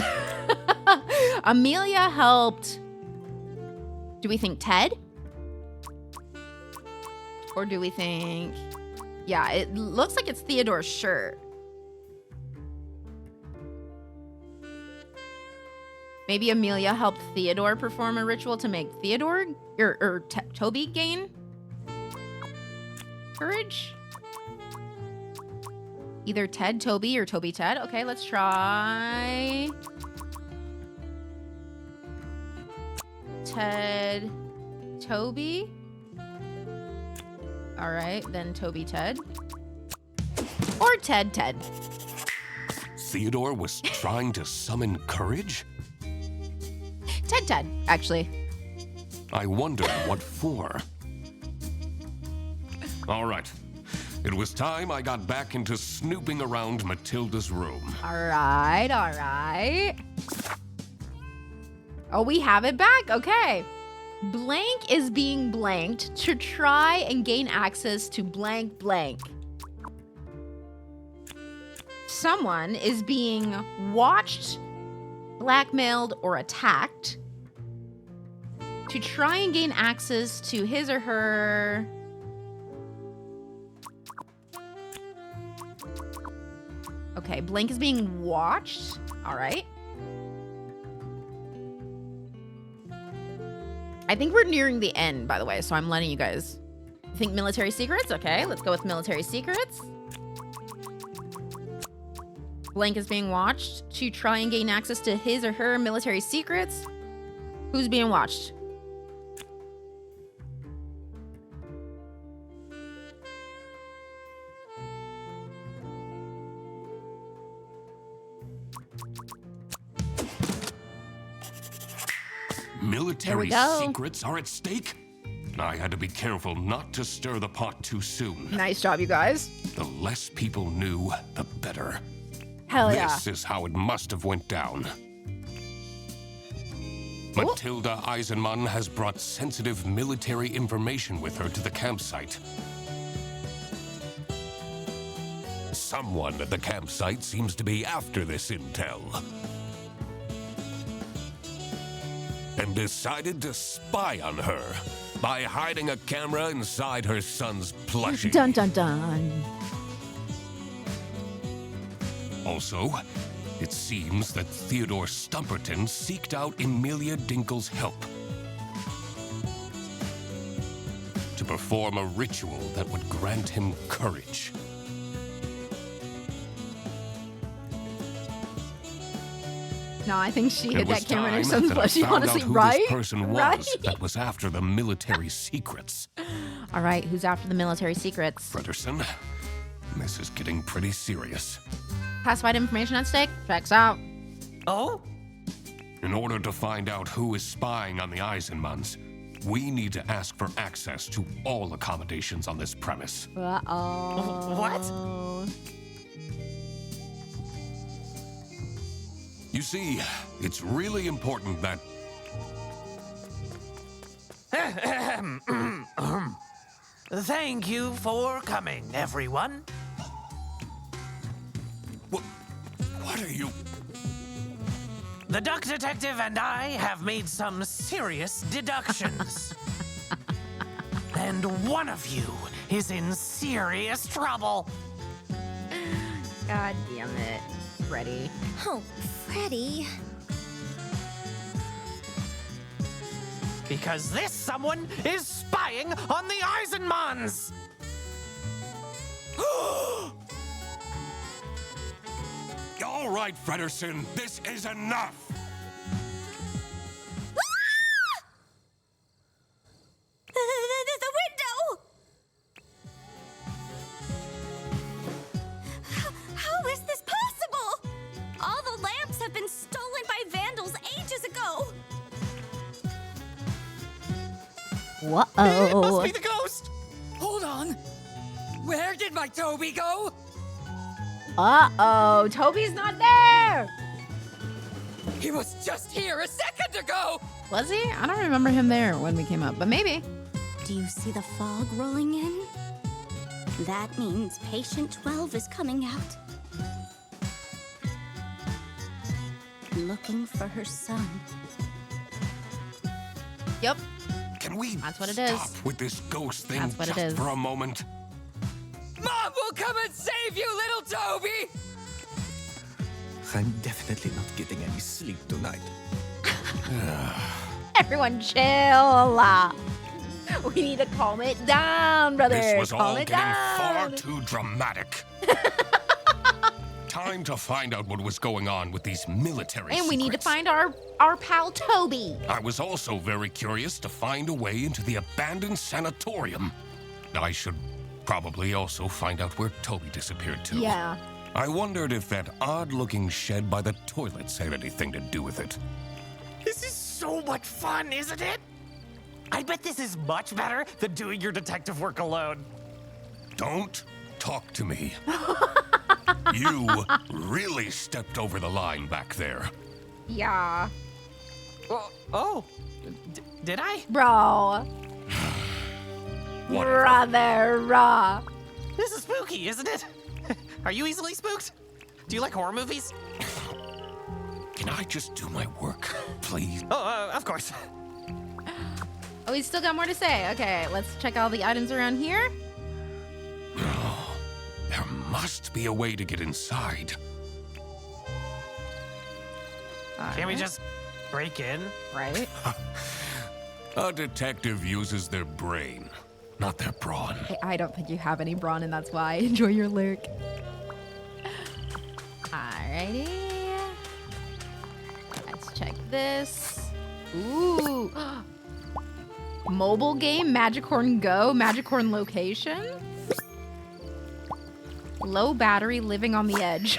Amelia helped. Do we think Ted? Or do we think... Yeah, it looks like it's Theodore's shirt. Maybe Amelia helped Theodore perform a ritual to make Theodore or Toby gain courage? Either Ted, Toby, or Toby, Ted. Okay, let's try... Ted, Toby. All right, then Toby, Ted. Or Ted, Ted. Theodore was trying to summon courage? Ted, Ted, actually. I wondered what for. All right. It was time I got back into snooping around Matilda's room. All right, all right. Oh, we have it back. Okay. Blank is being blanked to try and gain access to blank blank. Someone is being watched, blackmailed, or attacked to try and gain access to his or her... Okay, blank is being watched. All right. I think we're nearing the end, by the way, so I'm letting you guys think military secrets. Okay, let's go with military secrets. Blank is being watched to try and gain access to his or her military secrets. Who's being watched? Military secrets are at stake? I had to be careful not to stir the pot too soon. Nice job, you guys. The less people knew, the better. Hell yeah. This is how it must have went down. Matilda Eisenman has brought sensitive military information with her to the campsite. Someone at the campsite seems to be after this intel. And decided to spy on her by hiding a camera inside her son's plushie. Dun dun dun. Also, it seems that Theodore Stumperton seeked out Emilia Dinkle's help to perform a ritual that would grant him courage. No, I think she It hid was that camera in her time son's that I plushie, found honestly, out who right? this person was Right? that was after the military secrets. All right, who's after the military secrets? Frederson, this is getting pretty serious. Classified information at stake? Checks out. Oh? In order to find out who is spying on the Eisenmans, we need to ask for access to all accommodations on this premise. Uh-oh. What? You see, it's really important that... Thank you for coming, everyone. What are you... The Duck Detective and I have made some serious deductions. And one of you is in serious trouble. God damn it, Freddy. Oh, Freddy. Because this someone is spying on the Eisenmans! All right, Frederson, this is enough! The window! How is this possible? All the lamps have been stolen by vandals ages ago. It Whoa. must be the ghost! Hold on. Where did my Toby go? Uh-oh, Toby's not there. He was just here a second ago. Was he? I don't remember him there when we came up, but maybe. Do you see the fog rolling in? That means patient 12 is coming out. Looking for her son. Yep. Can we That's what it stop is. with this ghost thing That's what it just is. for a moment? Mom will come and save you, little Toby. I'm definitely not getting any sleep tonight. Everyone chill. We need to calm it down, brother. This was calm all it getting down. far too dramatic. Time to find out what was going on with these military And we need to secrets. find our pal Toby. I was also very curious to find a way into the abandoned sanatorium. I should probably also find out where Toby disappeared to. Yeah. I wondered if that odd-looking shed by the toilets had anything to do with it. This is so much fun, isn't it? I bet this is much better than doing your detective work alone. Don't talk to me. You really stepped over the line back there. Yeah. Oh, did I? Bro. Whatever. Brother. This is spooky, isn't it? Are you easily spooked? Do you like horror movies? Can I just do my work, please? Oh, of course. Oh, we still got more to say. Okay, let's check all the items around here. There must be a way to get inside. Can't we just break in? Right. A detective uses their brain, not their brawn. Hey, I don't think you have any brawn, and that's why. Enjoy your lurk. Alrighty. Let's check this. Ooh. Mobile game, Magicorn Go, Magicorn location. Low battery, living on the edge.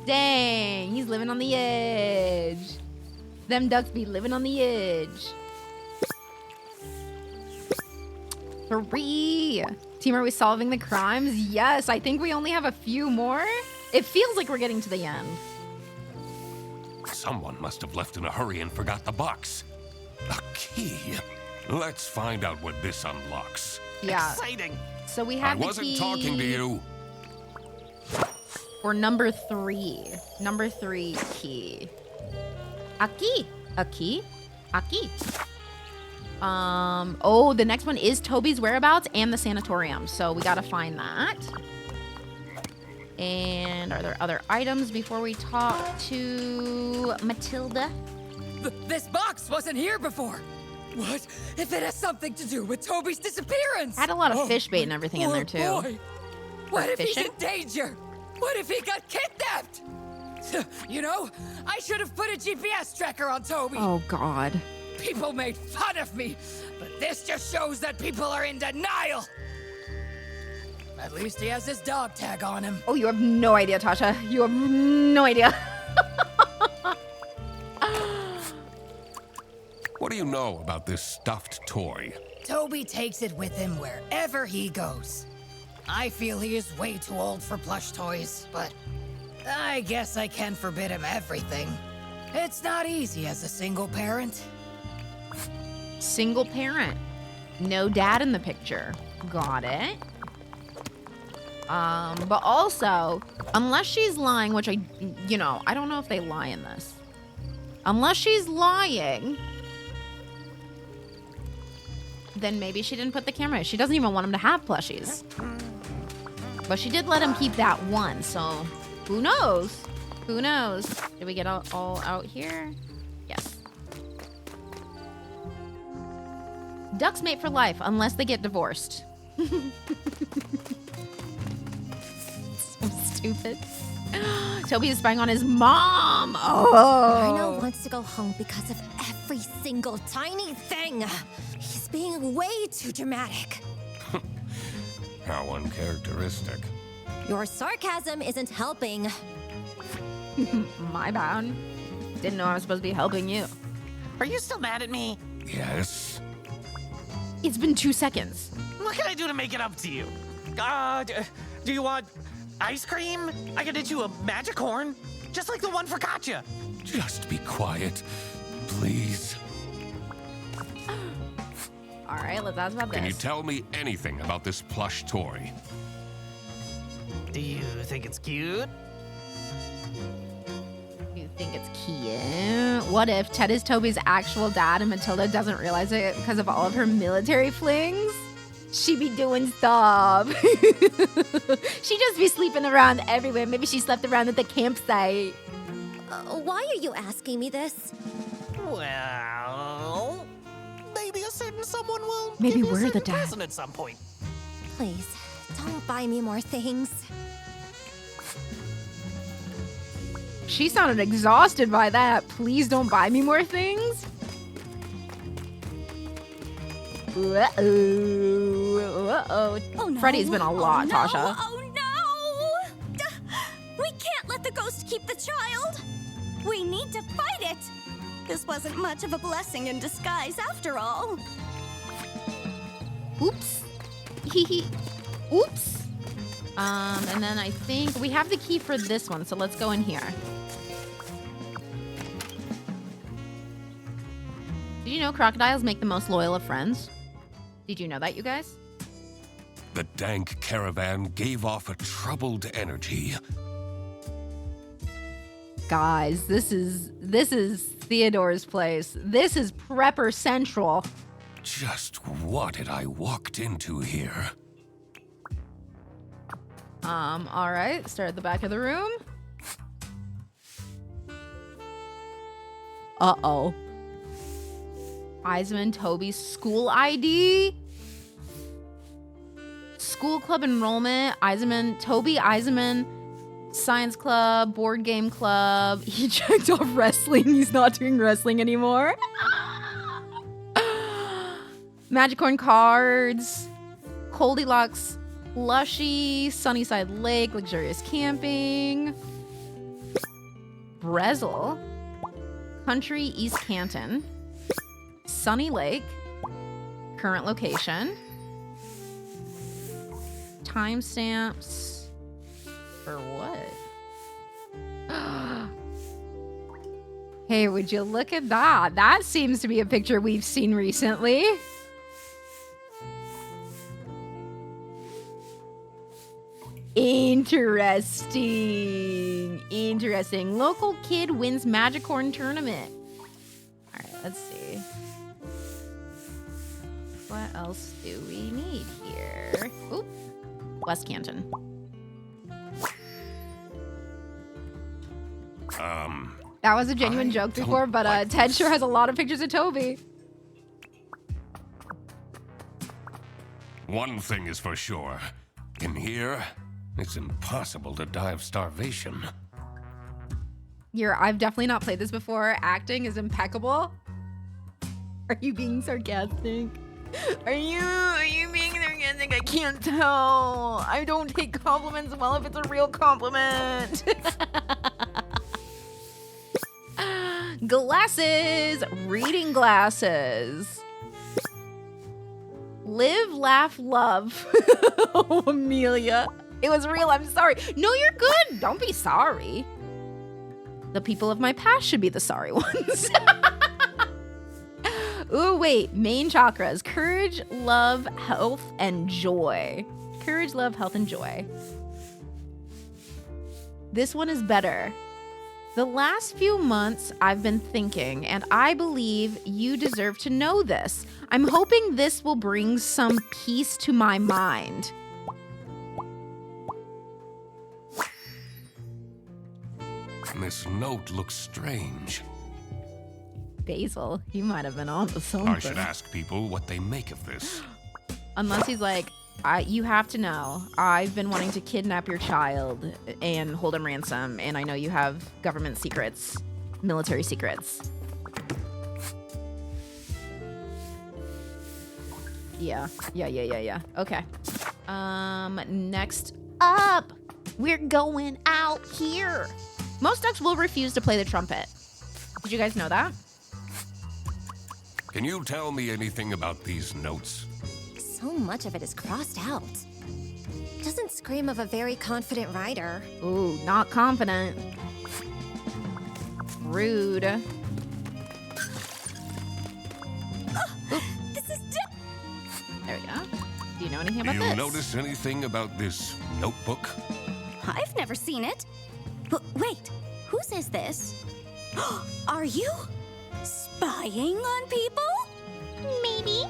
Dang, he's living on the edge. Them ducks be living on the edge. 3. Team, are we solving the crimes? Yes, I think we only have a few more. It feels like we're getting to the end. Someone must have left in a hurry and forgot the box. A key. Let's find out what this unlocks. Yeah. Exciting. So we I have the wasn't key talking to you. for number 3. Number 3 key. A key. A key. A key. Oh, the next one is Toby's whereabouts and the sanatorium. So we gotta find that. And are there other items before we talk to Matilda? This box wasn't here before. What if it has something to do with Toby's disappearance? Had a lot of fish bait and everything in there poor too. Boy. What if he's fishing? in danger? What if he got kidnapped? You know, I should have put a GPS tracker on Toby. Oh God. People made fun of me, but this just shows that people are in denial. At least he has his dog tag on him. Oh, you have no idea, Tasha. You have no idea. What do you know about this stuffed toy? Toby takes it with him wherever he goes. I feel he is way too old for plush toys, but I guess I can forbid him everything. It's not easy as a single parent. Single parent. No dad in the picture. Got it. But also, unless she's lying, which I don't know if they lie in this. Unless she's lying, then maybe she didn't put the camera. She doesn't even want him to have plushies. But she did let him keep that one, so who knows? Who knows? Did we get all out here? Yes. Ducks mate for life, unless they get divorced. So stupid. Toby is spying on his mom. Oh. Rhino wants to go home because of every single tiny thing. He's being way too dramatic. How uncharacteristic. Your sarcasm isn't helping. My bad. Didn't know I was supposed to be helping you. Are you still mad at me? Yes? It's been 2 seconds. What can I do to make it up to you? Do you want ice cream? I can get you a magic horn, just like the one for Katya. Just be quiet, please. All right, let's ask about this. Can you tell me anything about this plush toy? Do you think it's cute? You think it's cute? What if Ted is Toby's actual dad and Matilda doesn't realize it because of all of her military flings? She be doing stuff. She just be sleeping around everywhere. Maybe she slept around at the campsite. Why are you asking me this? Well, maybe a certain someone will. Maybe give you a we're the certain dad. present at some point. Please, don't buy me more things. She sounded exhausted by that. Please don't buy me more things. Uh-oh. Uh-oh. Oh, no. Freddy's been a lot, oh, no. Tasha. Oh, no! We can't let the ghost keep the child. We need to fight it. This wasn't much of a blessing in disguise after all. Oops. Hee. Oops. And then I think we have the key for this one, so let's go in here. Did you know crocodiles make the most loyal of friends? Did you know that, you guys? The dank caravan gave off a troubled energy. Guys, this is Theodore's place. This is Prepper Central. Just what had I walked into here? All right, start at the back of the room. Uh-oh. Eisman Toby's school ID. School club enrollment. Toby Eisenman, science club, board game club. He checked off wrestling. He's not doing wrestling anymore. Magicorn cards. Goldilocks, Lushy, Sunnyside Lake, luxurious camping. Brezel, Country East Canton. Sunny Lake, current location, timestamps for what? Hey, would you look at that? That seems to be a picture we've seen recently. Interesting. Local kid wins Magicorn tournament. All right, let's see. What else do we need here? Oop. West Canton. That was a genuine joke before, but Ted sure has a lot of pictures of Toby. One thing is for sure. In here, it's impossible to die of starvation. I've definitely not played this before. Acting is impeccable. Are you being sarcastic? Are you being sarcastic? I can't tell. I don't take compliments well if it's a real compliment. Glasses. Reading glasses. Live, laugh, love. Oh, Amelia. It was real. I'm sorry. No, you're good. Don't be sorry. The people of my past should be the sorry ones. Ooh, wait. Main chakras. Courage, love, health, and joy. Courage, love, health, and joy. This one is better. The last few months I've been thinking, and I believe you deserve to know this. I'm hoping this will bring some peace to my mind. This note looks strange. Basil, he might have been on to something. I should ask people what they make of this. Unless he's like, you have to know, I've been wanting to kidnap your child and hold him ransom, and I know you have government secrets, military secrets. Yeah. Okay. Next up, we're going out here. Most ducks will refuse to play the trumpet. Did you guys know that? Can you tell me anything about these notes? So much of it is crossed out. Doesn't scream of a very confident writer. Ooh, not confident. Rude. This is There we go. Do you know anything about Do this? you notice anything about this notebook? I've never seen it. But wait, whose is this? Are you spying on people? Maybe.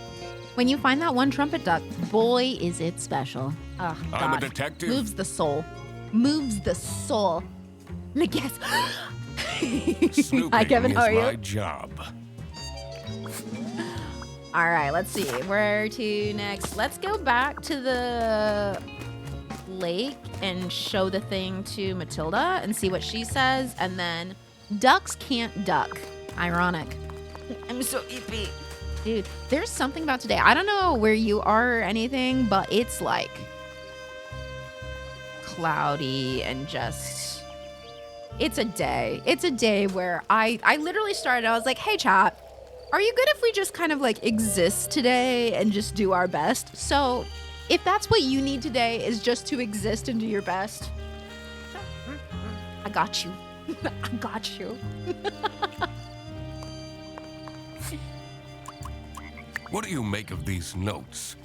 When you find that one trumpet duck, boy, is it special. Oh, God. I'm a detective. Moves the soul. Moves the soul. Let me guess. Snooping Hi, Kevin. is How are my you? job. All right, let's see. Where to next? Let's go back to the lake and show the thing to Matilda and see what she says. And then ducks can't duck. Ironic. I'm so iffy. Dude, there's something about today. I don't know where you are or anything, but it's like cloudy and just... It's a day. It's a day where I literally started, I was like, hey, chat, are you good if we just kind of like exist today and just do our best? So if that's what you need today is just to exist and do your best, I got you. I got you. What do you make of these notes?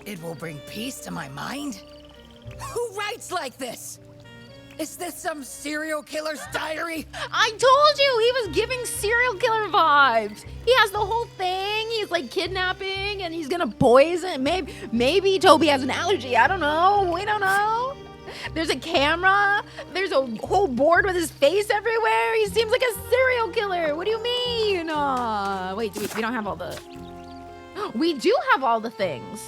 It will bring peace to my mind. Who writes like this? Is this some serial killer's diary? I told you he was giving serial killer vibes. He has the whole thing. He's like kidnapping and he's gonna poison. Maybe Toby has an allergy. I don't know. We don't know. There's a camera. There's a whole board with his face everywhere. He seems like a serial killer. What do you mean? Wait, we don't have all the... We do have all the things.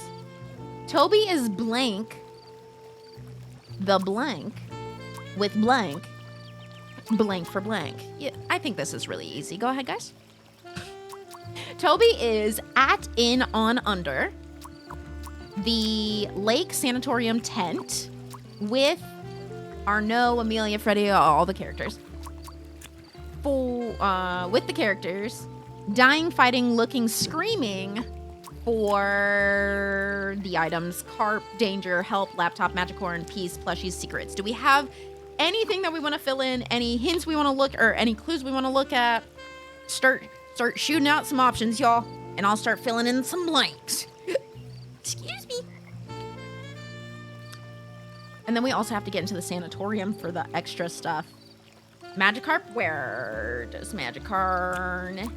Toby is blank. The blank. With blank. Blank for blank. Yeah, I think this is really easy. Go ahead, guys. Toby is at in on under the lake sanatorium tent with Arnaud, Amelia, Freddie, all the characters. With the characters, dying, fighting, looking, screaming for the items: carp, danger, help, laptop, magicorn, peace, plushies, secrets. Do we have anything that we want to fill in? Any hints we want to look, or any clues we want to look at? Start shooting out some options, y'all, and I'll start filling in some blanks. Excuse me. And then we also have to get into the sanatorium for the extra stuff. Magikarp, where does Magicorn?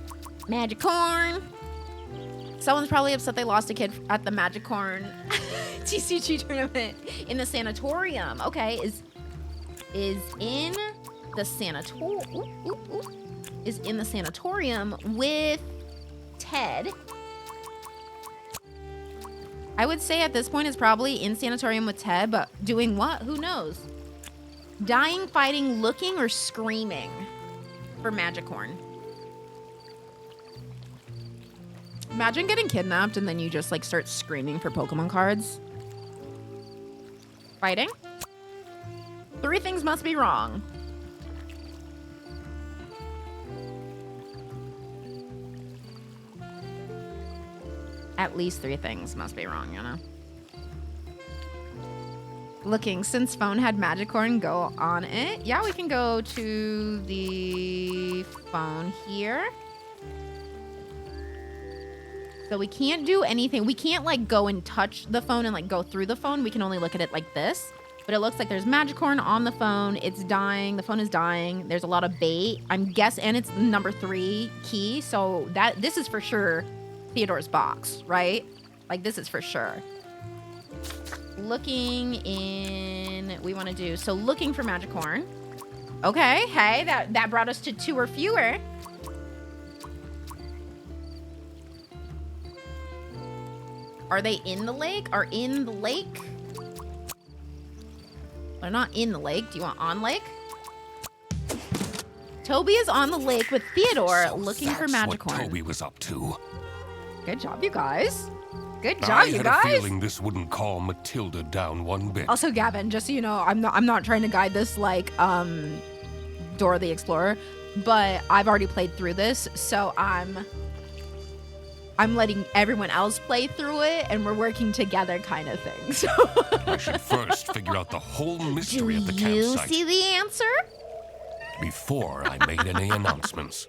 Someone's probably upset they lost a kid at the Magicorn TCG tournament in the sanatorium. Okay, is in the sanatorium with Ted. I would say at this point it's probably in sanatorium with Ted, but doing what? Who knows? Dying, fighting, looking, or screaming for Magicorn. Imagine getting kidnapped and then you just like start screaming for Pokemon cards. Fighting? 3 things must be wrong. At least 3 things must be wrong, you know? Looking, since phone had Magicorn, go on it. Yeah, we can go to the phone here. So we can't do anything. We can't like go and touch the phone and like go through the phone. We can only look at it like this. But it looks like there's Magicorn on the phone. It's dying. The phone is dying. There's a lot of bait. I'm guessing, and it's number 3 key. So this is for sure Theodore's box, right? Like this is for sure. Looking in, we want to do, so looking for Magicorn. Okay, hey, that brought us to 2 or fewer. Are they in the lake? Are in the lake? They're not in the lake. Do you want on lake? Toby is on the lake with Theodore looking for Magicorn. What Toby was up to. Good job, you guys. Good job, you guys. I had a feeling this wouldn't calm Matilda down one bit. Also, Gavin, just so you know, I'm not trying to guide this like Dora the Explorer, but I've already played through this, so I'm I'm letting everyone else play through it, and we're working together kind of thing. So I should first figure out the whole do mystery of the you campsite see the answer? before I made any announcements.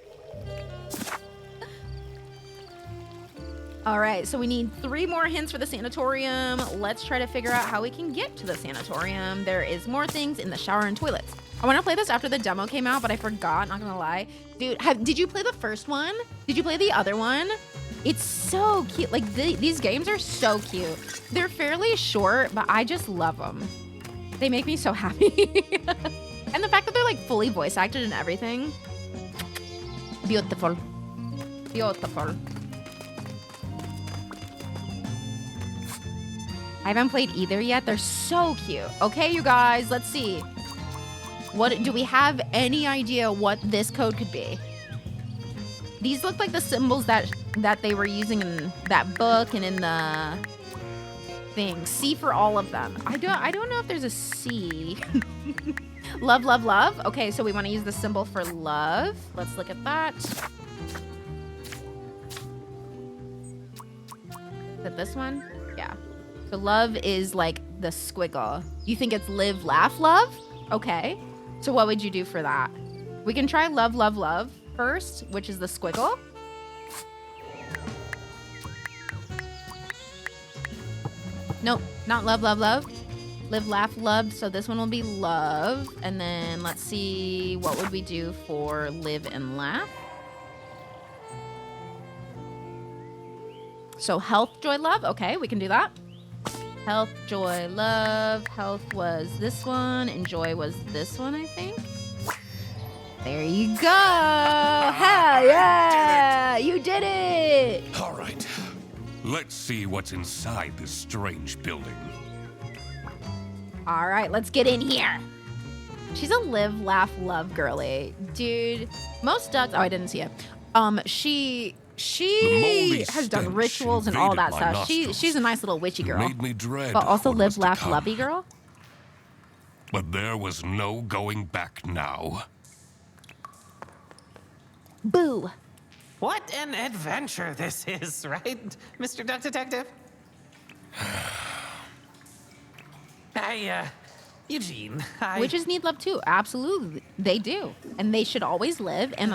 All right, so we need 3 more hints for the sanatorium. Let's try to figure out how we can get to the sanatorium. There is more things in the shower and toilets. I want to play this after the demo came out, but I forgot, not gonna lie. Dude, did you play the first one? Did you play the other one? It's so cute. Like, these games are so cute. They're fairly short, but I just love them. They make me so happy. And the fact that they're like fully voice acted and everything. Beautiful. Beautiful. I haven't played either yet. They're so cute. Okay, you guys, let's see. What do we have any idea what this code could be? These look like the symbols that they were using in that book and in the thing. C for all of them. I don't know if there's a C. Love, love, love. Okay, so we want to use the symbol for love. Let's look at that. Is it this one? Yeah. So love is like the squiggle. You think it's live, laugh, love? Okay. So what would you do for that? We can try love, love, love first, which is the squiggle. Nope, not love, love, love. Live, laugh, love. So this one will be love. And then let's see, what would we do for live and laugh? So health, joy, love. Okay, we can do that. Health, joy, love. Health was this one, and joy was this one, I think. There you go. Hell yeah! You did it! All right. Let's see what's inside this strange building. All right, let's get in here. She's a live, laugh, love girly. Dude, most ducks... Oh, I didn't see it. She has done rituals and all that stuff. She's a nice little witchy girl. Made me dread but also what live, was to laugh, come. lovey girl. But there was no going back now. Boo. What an adventure this is, right, Mr. Duck Detective? Eugene, Witches need love too. Absolutely, they do, and they should always live, and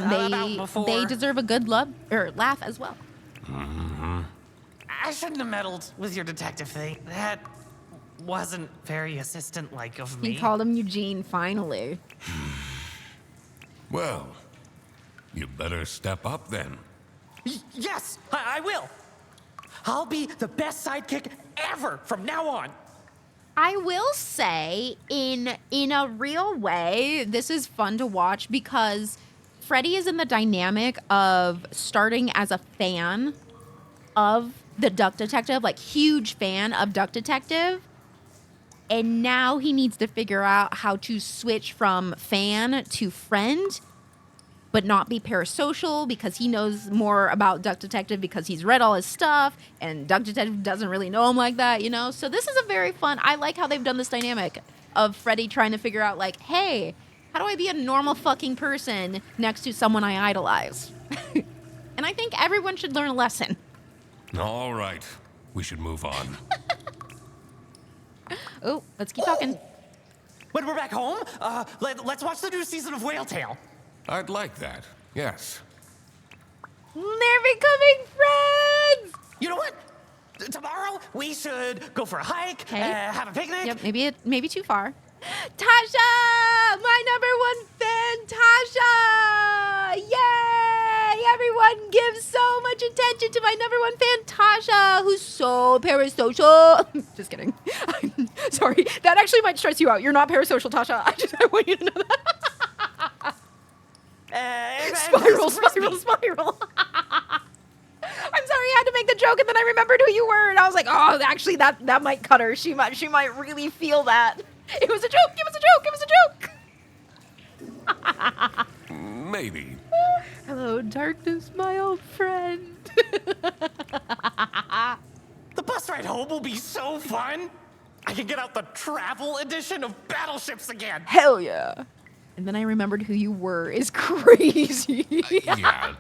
they deserve a good love or laugh as well. Mm-hmm. I shouldn't have meddled with your detective thing. That wasn't very assistant-like of me. He called him Eugene. Finally. Well, you better step up then. Yes, I will. I'll be the best sidekick ever from now on. I will say, in a real way, this is fun to watch because Freddie is in the dynamic of starting as a fan of the Duck Detective, like huge fan of Duck Detective. And now he needs to figure out how to switch from fan to friend, but not be parasocial because he knows more about Duck Detective because he's read all his stuff and Duck Detective doesn't really know him like that, you know? So this is a very fun, I like how they've done this dynamic of Freddie trying to figure out like, hey, how do I be a normal fucking person next to someone I idolize? And I think everyone should learn a lesson. All right, we should move on. Oh, let's keep talking. When we're back home, let's watch the new season of Whale Tale. I'd like that, yes. They're becoming friends! You know what? Tomorrow, we should go for a hike, have a picnic. Yep, maybe too far. Tasha! My #1 fan, Tasha! Yay! Everyone gives so much attention to my #1 fan, Tasha, who's so parasocial. Just kidding. I'm sorry. That actually might stress you out. You're not parasocial, Tasha. I want you to know that. Spiral. I'm sorry, I had to make the joke, and then I remembered who you were, and I was like, oh, actually, that might cut her. She might really feel that. It was a joke. It was a joke. Maybe. Hello, darkness, my old friend. The bus ride home will be so fun. I can get out the travel edition of Battleships again. Hell yeah. And then I remembered who you were is crazy. Yeah,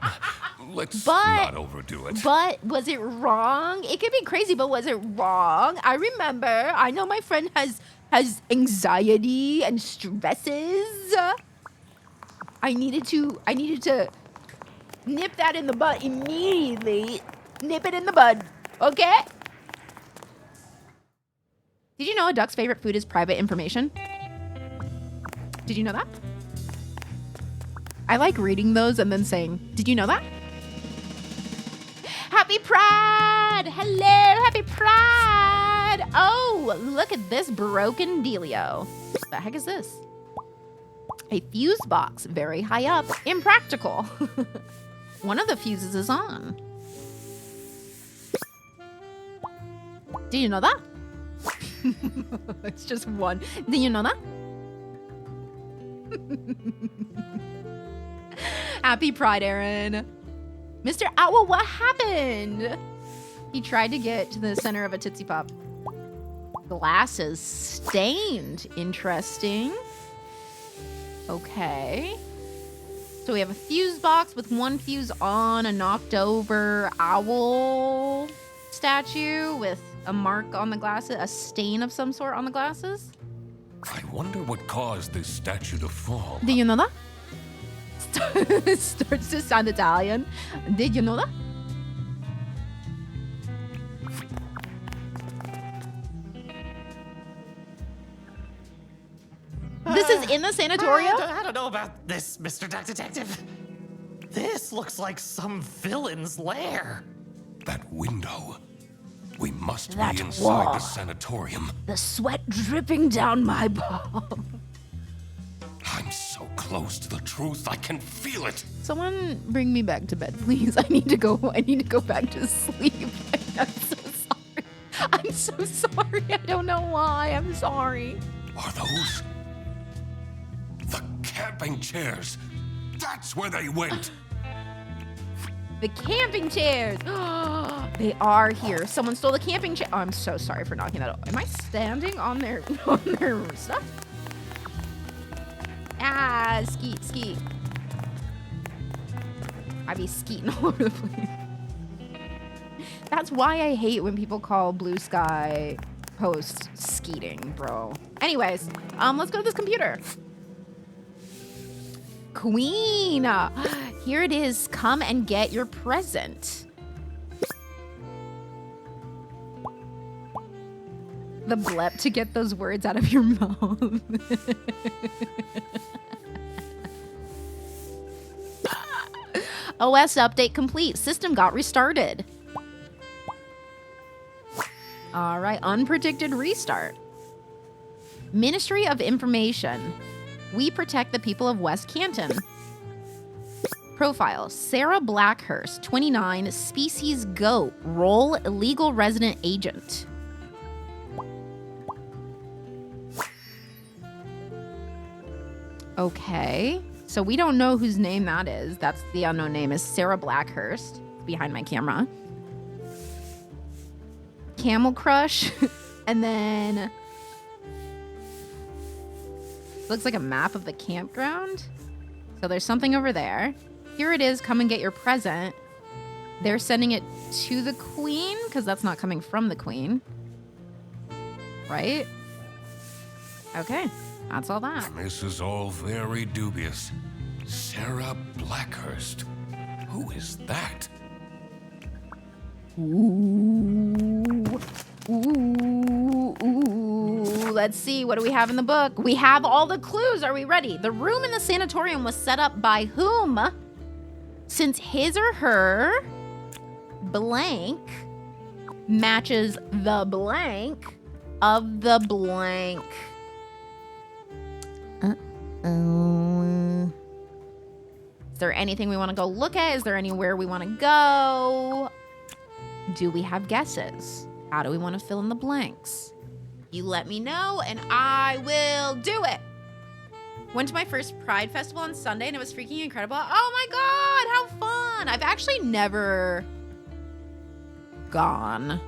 Let's But- not overdo it. But was it wrong? It could be crazy, but was it wrong? I remember. I know my friend has anxiety and stresses. I needed to nip that in the bud immediately. Nip it in the bud. Okay? Did you know a duck's favorite food is private information? Did you know that? I like reading those and then saying, did you know that? Happy Pride! Hello, Happy Pride! Oh, look at this broken dealio. What the heck is this? A fuse box, very high up, impractical. One of the fuses is on. Do you know that? It's just one. Do you know that? Happy Pride, Aaron. Mr. Owl, what happened? He tried to get to the center of a Tootsie Pop. Glasses stained. Interesting. Okay. So we have a fuse box with one fuse on, a knocked over owl statue with a mark on the glasses, a stain of some sort on the glasses. I wonder what caused this statue to fall. Do you know that? Starts to sound Italian. Did you know that? This is in the sanatorium? I don't know about this, Mr. Duck Detective. This looks like some villain's lair. That window. We must That be inside wall. the sanatorium. The sweat dripping down my bum. I'm so close to the truth, I can feel it. Someone bring me back to bed, please. I need to go back to sleep. I'm so sorry. I'm so sorry. I don't know why. I'm sorry. Are those the camping chairs? That's where they went. The camping chairs. They are here. Someone stole the camping chair. Oh, I'm so sorry for knocking that over. Am I standing on their stuff? Ah, skeet. I be skeeting all over the place. That's why I hate when people call Blue Sky post skeeting, bro. Anyways, let's go to this computer. Queen, here it is. Come and get your present. The blep to get those words out of your mouth. OS update complete. System got restarted. All right, unpredicted restart. Ministry of Information. We protect the people of West Canton. Profile, Sarah Blackhurst, 29, species goat, role illegal resident agent. Okay, so we don't know whose name that is. That's the unknown name is Sarah Blackhurst, behind my camera. Camel Crush, and then looks like a map of the campground. So there's something over there. Here it is, come and get your present. They're sending it to the queen, because that's not coming from the queen. Right? Okay, that's all that. This is all very dubious. Sarah Blackhurst. Who is that? Ooh. Let's see, what do we have in the book? We have all the clues. Are we ready? The room in the sanatorium was set up by whom? Since his or her blank matches the blank of the blank. Uh-oh. Is there anything we want to go look at? Is there anywhere we want to go? Do we have guesses? How do we want to fill in the blanks? You let me know and I will do it. Went to my first Pride Festival on Sunday and it was freaking incredible. Oh my God, how fun. I've actually never gone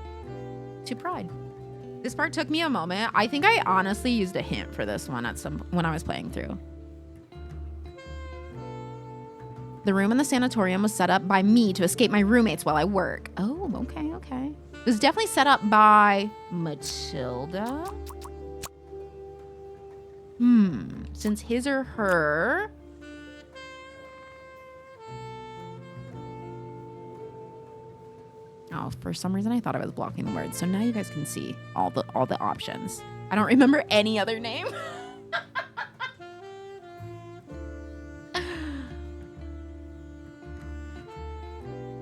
to Pride. This part took me a moment. I think I honestly used a hint for this one when I was playing through. The room in the sanatorium was set up by me to escape my roommates while I work. Oh, okay, okay. It was definitely set up by Matilda. Since his or her... Oh, for some reason I thought I was blocking the words. So now you guys can see all the options. I don't remember any other name.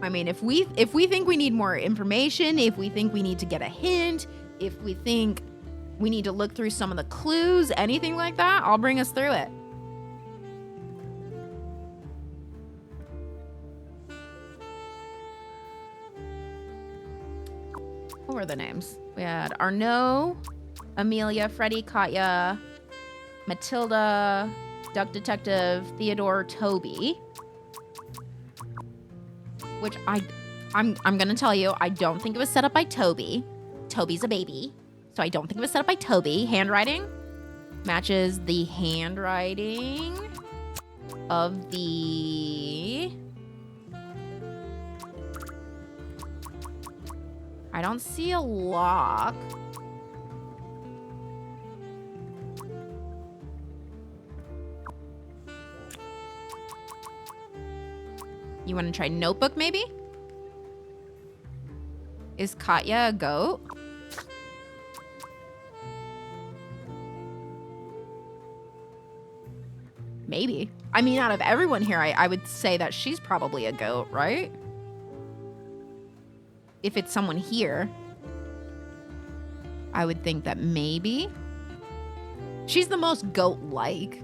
I mean, if we think we need more information, if we think we need to get a hint, if we think we need to look through some of the clues, anything like that, I'll bring us through it. What were the names? We had Arnaud, Amelia, Freddie, Katya, Matilda, Duck Detective, Theodore, Toby. Which I'm gonna tell you, I don't think it was set up by Toby. Toby's a baby, so I don't think it was set up by Toby. Handwriting matches the handwriting of the... I don't see a lock. You want to try notebook, maybe? Is Katya a goat? Maybe. I mean, out of everyone here, I would say that she's probably a goat, right? If it's someone here, I would think that maybe. She's the most goat-like.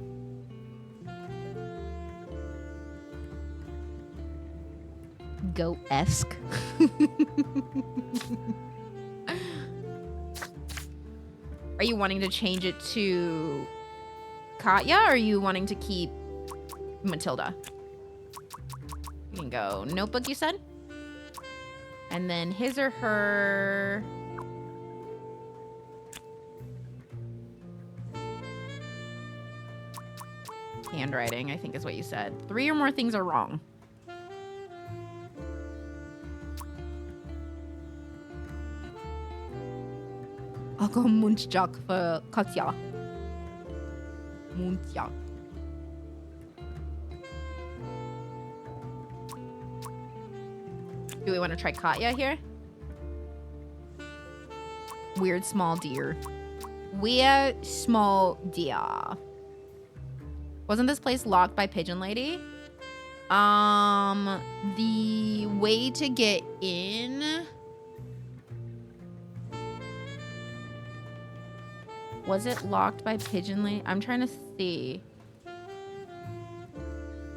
Goat-esque. Are you wanting to change it to Katya, or are you wanting to keep Matilda? You can go notebook, you said? And then his or her... handwriting, I think is what you said. 3 or more things are wrong. I'll go Munchjak for Katya. Munchjak. Do we want to try Katya here? Weird small deer. Weird small deer. Wasn't this place locked by Pigeon Lady? The way to get in... Was it locked by Pigeon Lady? I'm trying to see.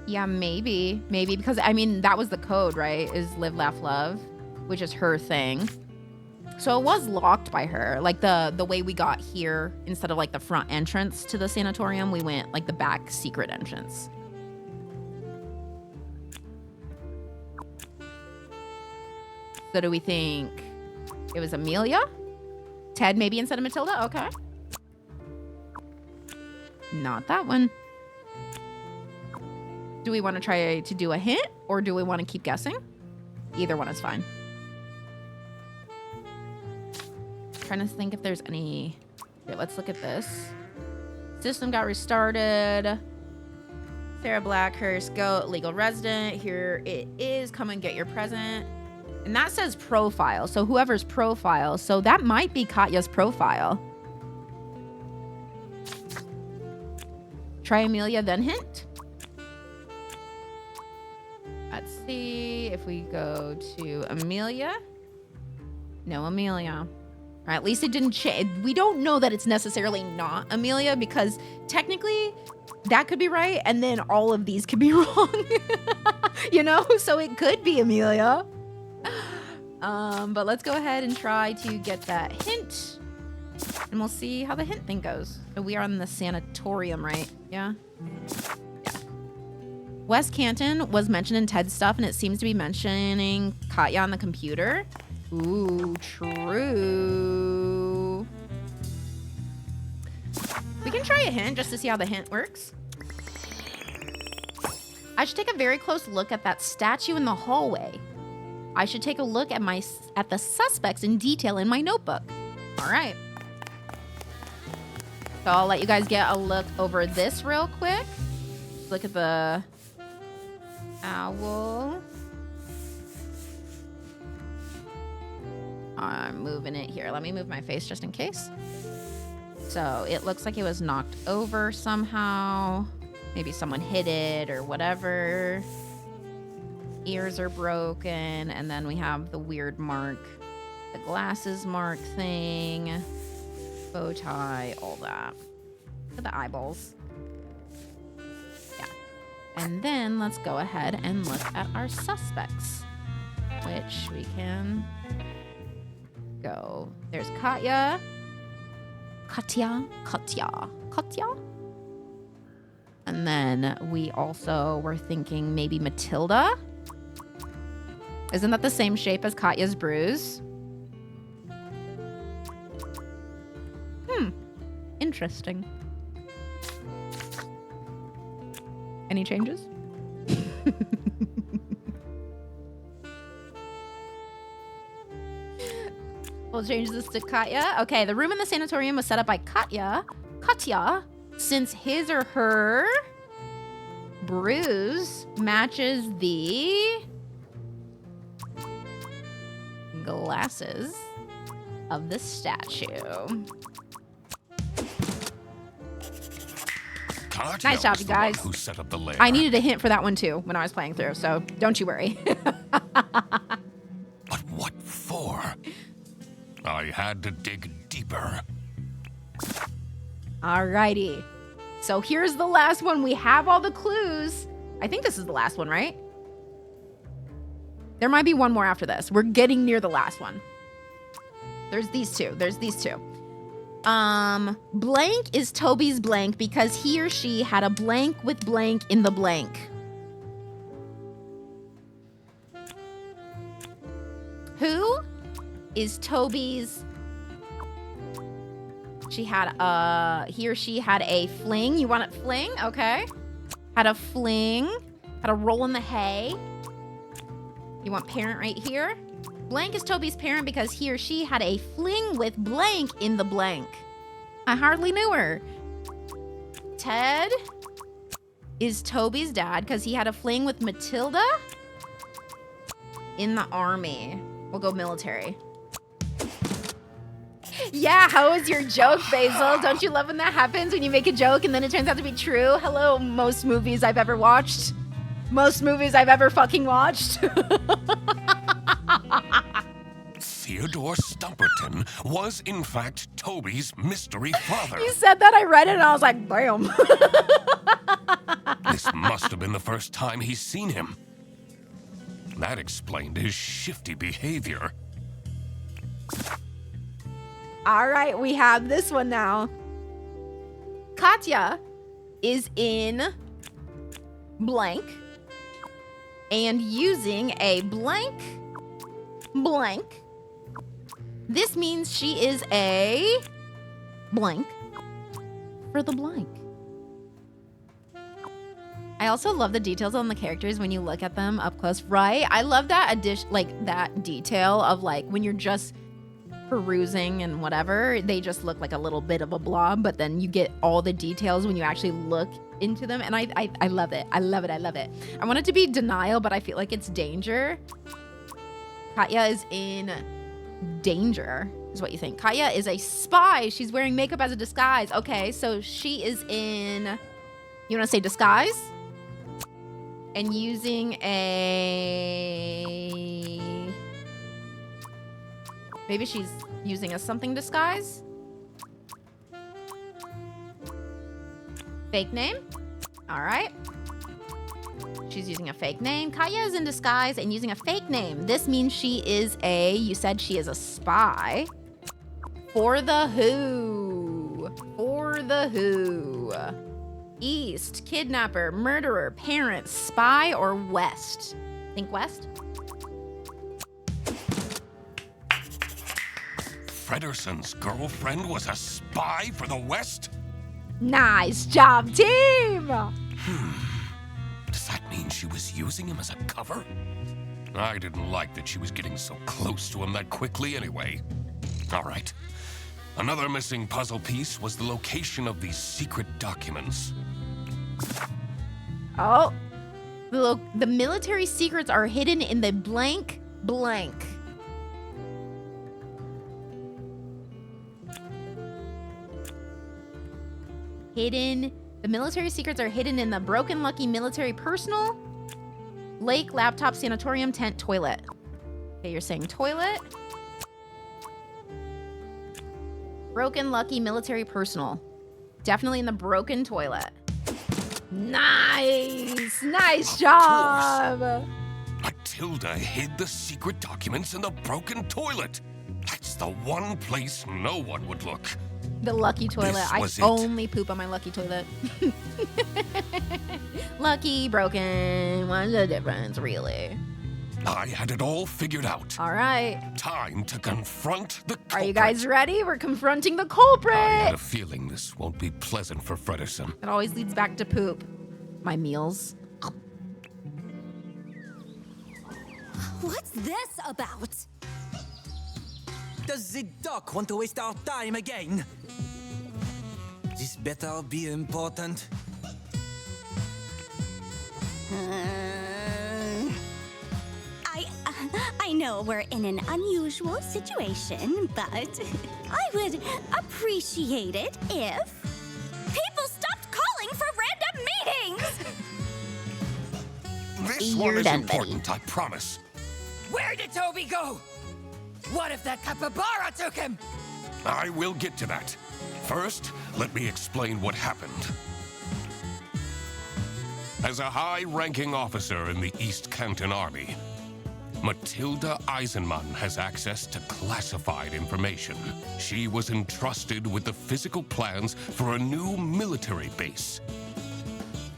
Yeah, maybe. Maybe because, I mean, that was the code, right? Is live, laugh, love, which is her thing. So it was locked by her. Like the way we got here, instead of like the front entrance to the sanatorium, we went like the back secret entrance. So do we think it was Amelia? Ted maybe instead of Matilda? Okay. Not that one. Do we want to try to do a hint, or do we want to keep guessing? Either one is fine. Trying to think if there's any... Here, let's look at this. System got restarted. Sarah Blackhurst, goat, legal resident. Here it is. Come and get your present. And that says profile. So whoever's profile. So that might be Katya's profile. Try Amelia, then hint. Let's see if we go to Amelia. No Amelia. Or at least it didn't change. We don't know that it's necessarily not Amelia, because technically that could be right, and then all of these could be wrong. You know? So it could be Amelia. But let's go ahead and try to get that hint. And we'll see how the hint thing goes. So we are in the sanatorium, right? Yeah? Yeah. West Canton was mentioned in Ted's stuff, and it seems to be mentioning Katya on the computer. Ooh, true. We can try a hint just to see how the hint works. I should take a very close look at that statue in the hallway. I should take a look at the suspects in detail in my notebook. All right. So I'll let you guys get a look over this real quick. Look at the owl. I'm moving it here. Let me move my face just in case. So it looks like it was knocked over somehow. Maybe someone hit it or whatever. Ears are broken. And then we have the weird mark. The glasses mark thing. Bow tie, all that. Look at the eyeballs. Yeah. And then let's go ahead and look at our suspects. Which we can go. There's Katya. Katya. And then we also were thinking maybe Matilda. Isn't that the same shape as Katya's bruise? Interesting. Any changes? We'll change this to Katya. Okay, the room in the sanatorium was set up by Katya, since his or her bruise matches the glasses of the statue. Katya Nice job, was you the one guys. who set up the lair. I needed a hint for that one too when I was playing through, so don't you worry. But what for? I had to dig deeper. Alrighty. So here's the last one. We have all the clues. I think this is the last one, right? There might be one more after this. We're getting near the last one. There's these two. Blank is Toby's blank because he or she had a blank with blank in the blank. Who is Toby's? He or she had a fling. You want it fling? Okay. Had a fling. Had a roll in the hay. You want parent right here? Blank is Toby's parent because he or she had a fling with blank in the blank. I hardly knew her. Ted is Toby's dad because he had a fling with Matilda in the army. We'll go military. Yeah, how was your joke, Basil? Don't you love when that happens, when you make a joke and then it turns out to be true? Hello, most movies I've ever watched. Most movies I've ever fucking watched. Theodore Stumperton was, in fact, Toby's mystery father. You said that, I read it, and I was like, damn. This must have been the first time he's seen him. That explained his shifty behavior. All right, we have this one now. Katya is in blank and using a blank. This means she is a blank for the blank. I also love the details on the characters when you look at them up close, right? I love that that detail of like when you're just perusing and whatever, they just look like a little bit of a blob, but then you get all the details when you actually look into them, and I love it. I love it. I want it to be denial, but I feel like it's danger. Katya is in danger, is what you think. Katya is a spy. She's wearing makeup as a disguise. Okay, so she is in, you want to say disguise? And using a, maybe she's using a something disguise? Fake name? All right. She's using a fake name. Katya is in disguise and using a fake name. This means she is you said she is a spy. For the who? East, kidnapper, murderer, parent, spy, or west? Think west? Frederson's girlfriend was a spy for the West? Nice job, team! Does that mean was using him as a cover? I didn't like that she was getting so close to him that quickly anyway. All right. Another missing puzzle piece was the location of these secret documents. Oh, the military secrets are hidden in the blank blank. The military secrets are hidden in the Broken Lucky military personal, lake, laptop, sanatorium, tent, toilet. Okay, you're saying toilet. Broken Lucky military personal. Definitely in the broken toilet. Nice! Nice job! Matilda hid the secret documents in the broken toilet. That's the one place no one would look. The lucky toilet. I only poop on my lucky toilet. Lucky, broken. What's the difference, really? I had it all figured out. All right. Time to confront the culprit. Are you guys ready? We're confronting the culprit. I had a feeling this won't be pleasant for Frederson. It always leads back to poop. My meals. What's this about? Does the doc want to waste our time again? This better be important. I know we're in an unusual situation, but I would appreciate it if people stopped calling for random meetings! This one is important, I promise. Where did Toby go? What if that capybara took him? I will get to that. First, let me explain what happened. As a high-ranking officer in the East Canton Army, Matilda Eisenman has access to classified information. She was entrusted with the physical plans for a new military base.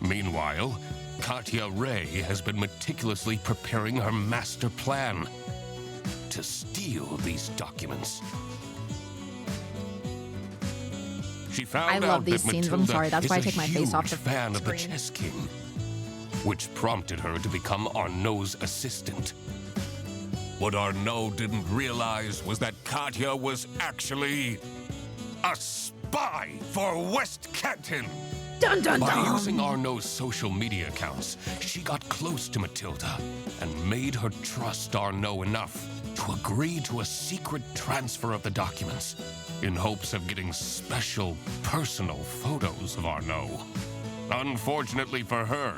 Meanwhile, Katya Ray has been meticulously preparing her master plan to steal these documents. She found out that Matilda is a huge fan of the Chess King, which prompted her to become Arnaud's assistant. What Arnaud didn't realize was that Katya was actually a spy for West Canton. Dun, dun, By dun. using Arnaud's social media accounts, she got close to Matilda and made her trust Arnaud enough to agree to a secret transfer of the documents in hopes of getting special personal photos of Arnaud. Unfortunately for her,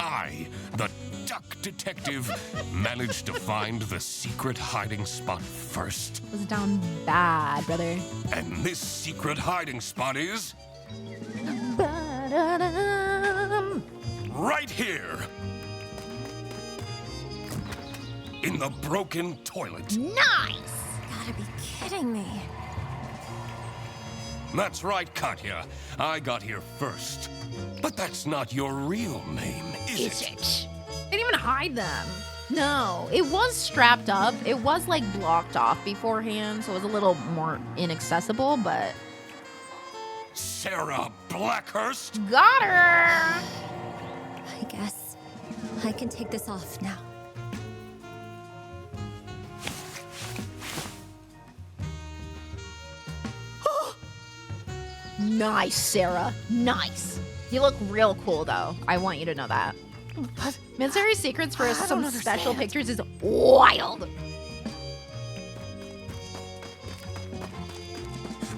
I, the duck detective, managed to find the secret hiding spot first. It was down bad, brother. And this secret hiding spot is right here. In the broken toilet. Nice! Gotta be kidding me. That's right, Katya. I got here first. But that's not your real name, is it? They didn't even hide them. No, it was strapped up. It was like blocked off beforehand, so it was a little more inaccessible, but... Sarah Blackhurst? Got her! I guess I can take this off now. Nice, Sarah. Nice. You look real cool, though. I want you to know that. Military Secrets for some special pictures is wild.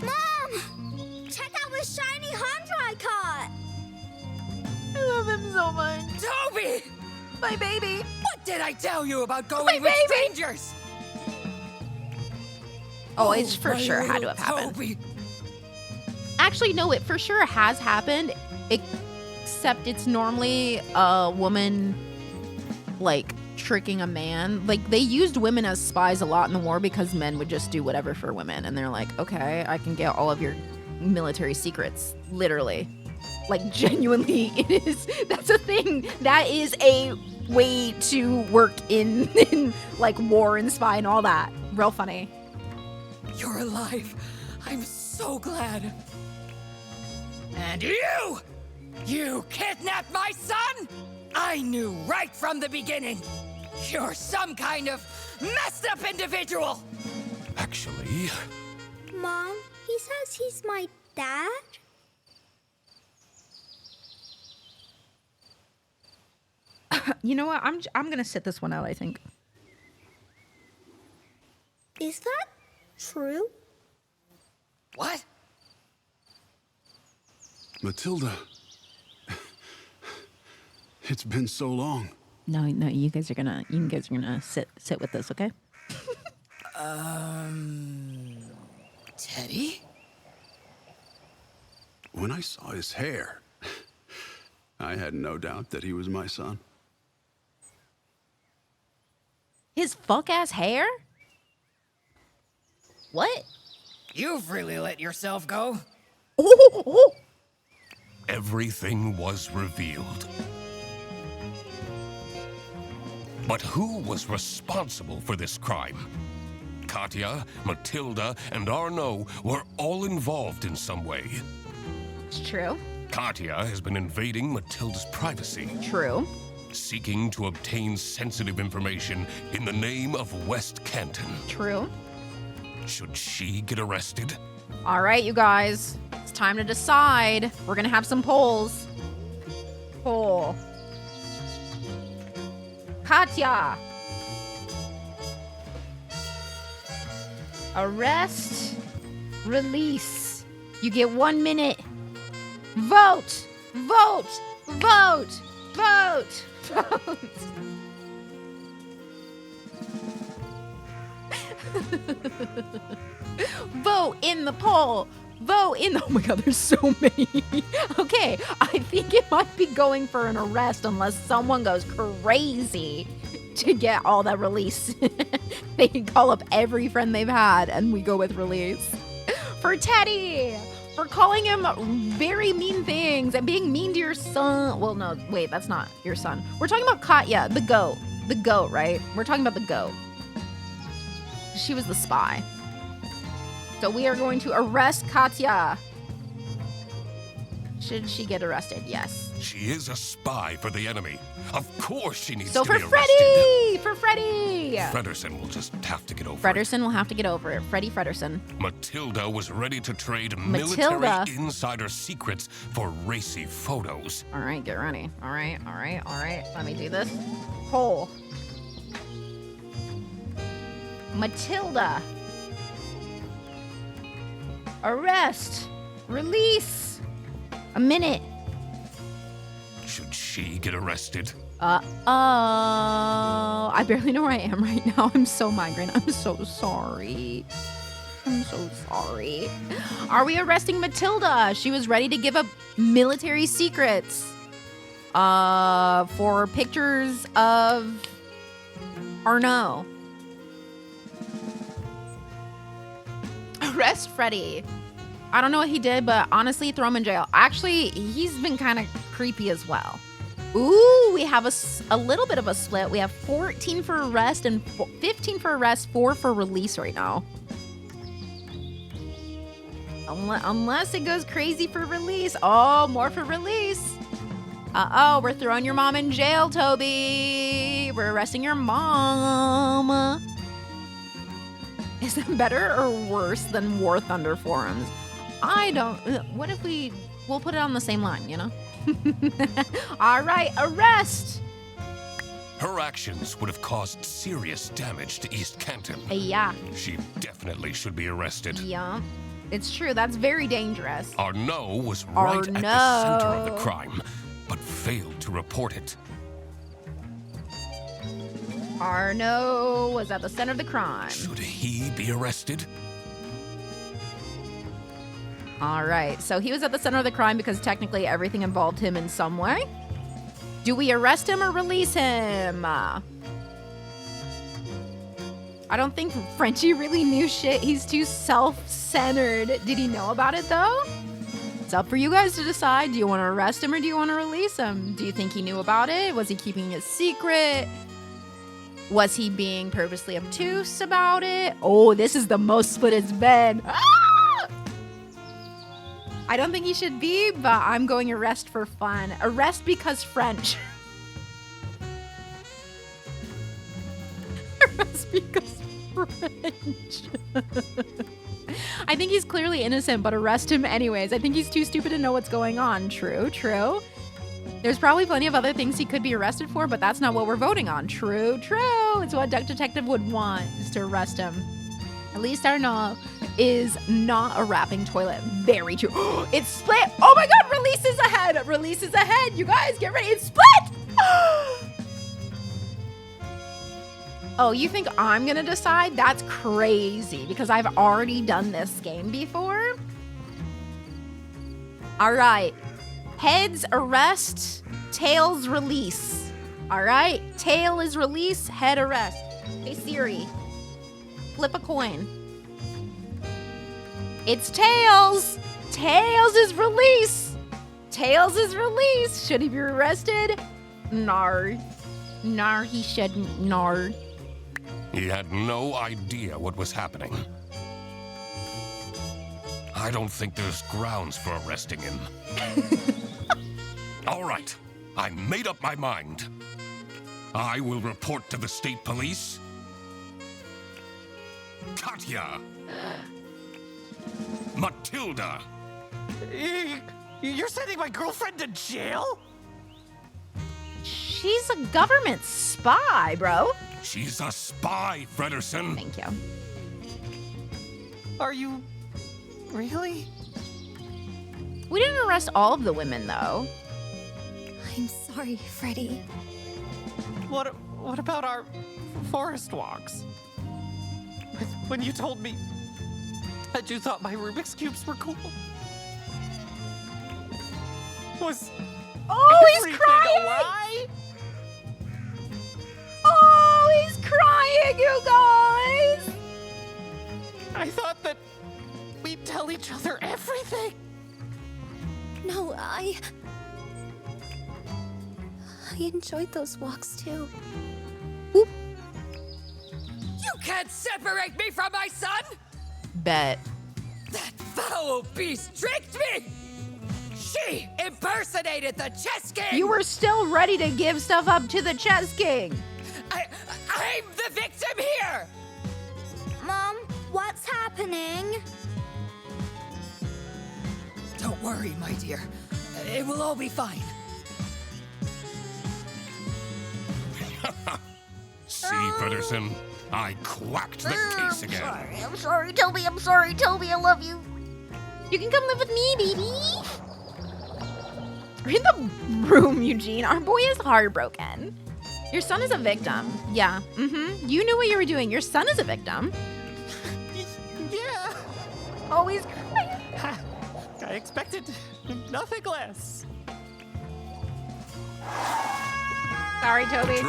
Mom! Check out this shiny hunter I caught! I love him so much. Toby! My baby. What did I tell you about going with strangers? Oh, it's for sure had to have happened. Toby. Actually, no, it for sure has happened, except it's normally a woman, like, tricking a man. Like, they used women as spies a lot in the war because men would just do whatever for women. And they're like, okay, I can get all of your military secrets, literally. Like, genuinely, it is. That's a thing. That is a way to work in like, war and spy and all that. Real funny. You're alive. I'm so glad. And you! You kidnapped my son? I knew right from the beginning. You're some kind of messed up individual. Actually, Mom, he says he's my dad? You know what? I'm gonna sit this one out, I think. Is that true? What? Matilda. It's been so long. No, you guys are gonna sit with this, okay? Teddy? When I saw his hair, I had no doubt that he was my son. His fuck-ass hair? What? You've really let yourself go. everything was revealed. But who was responsible for this crime? Katya, Matilda, and Arnaud were all involved in some way. It's true. Katya has been invading Matilda's privacy. True. Seeking to obtain sensitive information in the name of West Canton. True. Should she get arrested? All right, you guys. It's time to decide. We're going to have some polls. Poll. Katya. Arrest. Release. You get 1 minute. Vote. Vote. Vote. Vote. Vote. Vote in the poll. Vote in the... Oh my god, there's so many. Okay, I think it might be going for an arrest unless someone goes crazy to get all that release. They can call up every friend they've had and we go with release. For Teddy, for calling him very mean things and being mean to your son. Well, no, wait, that's not your son. We're talking about Katya, the goat. The goat, right? We're talking about the goat. She was the spy. So we are going to arrest Katya. Should she get arrested? Yes. She is a spy for the enemy. Of course she needs So to for be arrested. Freddy! For Freddy! Fredersen will just have to get over it. Fredersen will have to get over it. Freddy Fredersen. Matilda was ready to trade Matilda? military insider secrets for racy photos. All right, get ready. All right, all right, all right. Let me do this. Poll. Matilda. Arrest. Release. A minute. Should she get arrested? I barely know where I am right now. I'm so migraine. I'm so sorry. I'm so sorry. Are we arresting Matilda? She was ready to give up military secrets. For pictures of Arnaud. Arrest Freddy. I don't know what he did, but honestly, throw him in jail. Actually, he's been kind of creepy as well. Ooh, we have a little bit of a split. We have 14 for arrest and 15 for arrest, 4 for release right now. Unless it goes crazy for release. Oh, more for release. Uh-oh, we're throwing your mom in jail, Toby. We're arresting your mom. Is that better or worse than War Thunder forums? I don't... What if we'll put it on the same line, you know? All right, arrest! Her actions would have caused serious damage to East Canton. Yeah. She definitely should be arrested. Yeah, it's true. That's very dangerous. Arnaud was right at the center of the crime, but failed to report it. Arnaud was at the center of the crime. Should he be arrested? All right, so he was at the center of the crime because technically everything involved him in some way. Do we arrest him or release him? I don't think Frenchie really knew shit. He's too self-centered. Did he know about it though? It's up for you guys to decide. Do you want to arrest him or do you want to release him? Do you think he knew about it? Was he keeping it secret? Was he being purposely obtuse about it? Oh, this is the most split it's been. Ah! I don't think he should be, but I'm going arrest for fun. Arrest because French. speaks French. I think he's clearly innocent, but arrest him anyways. I think he's too stupid to know what's going on. True, true. There's probably plenty of other things he could be arrested for, but that's not what we're voting on. True, true. It's what Duck Detective would want, is to arrest him. At least Arnaud is not a rapping toilet. Very true. It's split. Oh my god, release is ahead. Release is ahead. You guys get ready. It's split. Oh, you think I'm gonna decide? That's crazy because I've already done this game before. All right. Heads arrest, tails release. All right. Tail is release, head arrest. Hey Siri, flip a coin. It's tails. Tails is release. Tails is release. Should he be arrested? Nar. Nar, he shouldn't. Nar. He had no idea what was happening. I don't think there's grounds for arresting him. All right, I made up my mind. I will report to the state police. Katya! Matilda! You're sending my girlfriend to jail? She's a government spy, bro. She's a spy, Frederson. Thank you. Are you really? We didn't arrest all of the women, though. I'm sorry, Freddy. What about our forest walks? When you told me that you thought my Rubik's Cubes were cool. Was he's everything crying! a lie? Oh, he's crying, you guys! I thought that we'd tell each other everything. No, I enjoyed those walks too. You can't separate me from my son! Bet. That foul beast tricked me! She impersonated the chess king! You were still ready to give stuff up to the chess king. I'm the victim here! Mom, what's happening? Don't worry, my dear. It will all be fine. See, Frederson, I quacked the case again. I'm sorry, Toby. I'm sorry, Toby. I love you. You can come live with me, baby. Read the room, Eugene. Our boy is heartbroken. Your son is a victim. Yeah. You knew what you were doing. Your son is a victim. Yeah. Oh, he's crying. I expected nothing less. Sorry, Toby.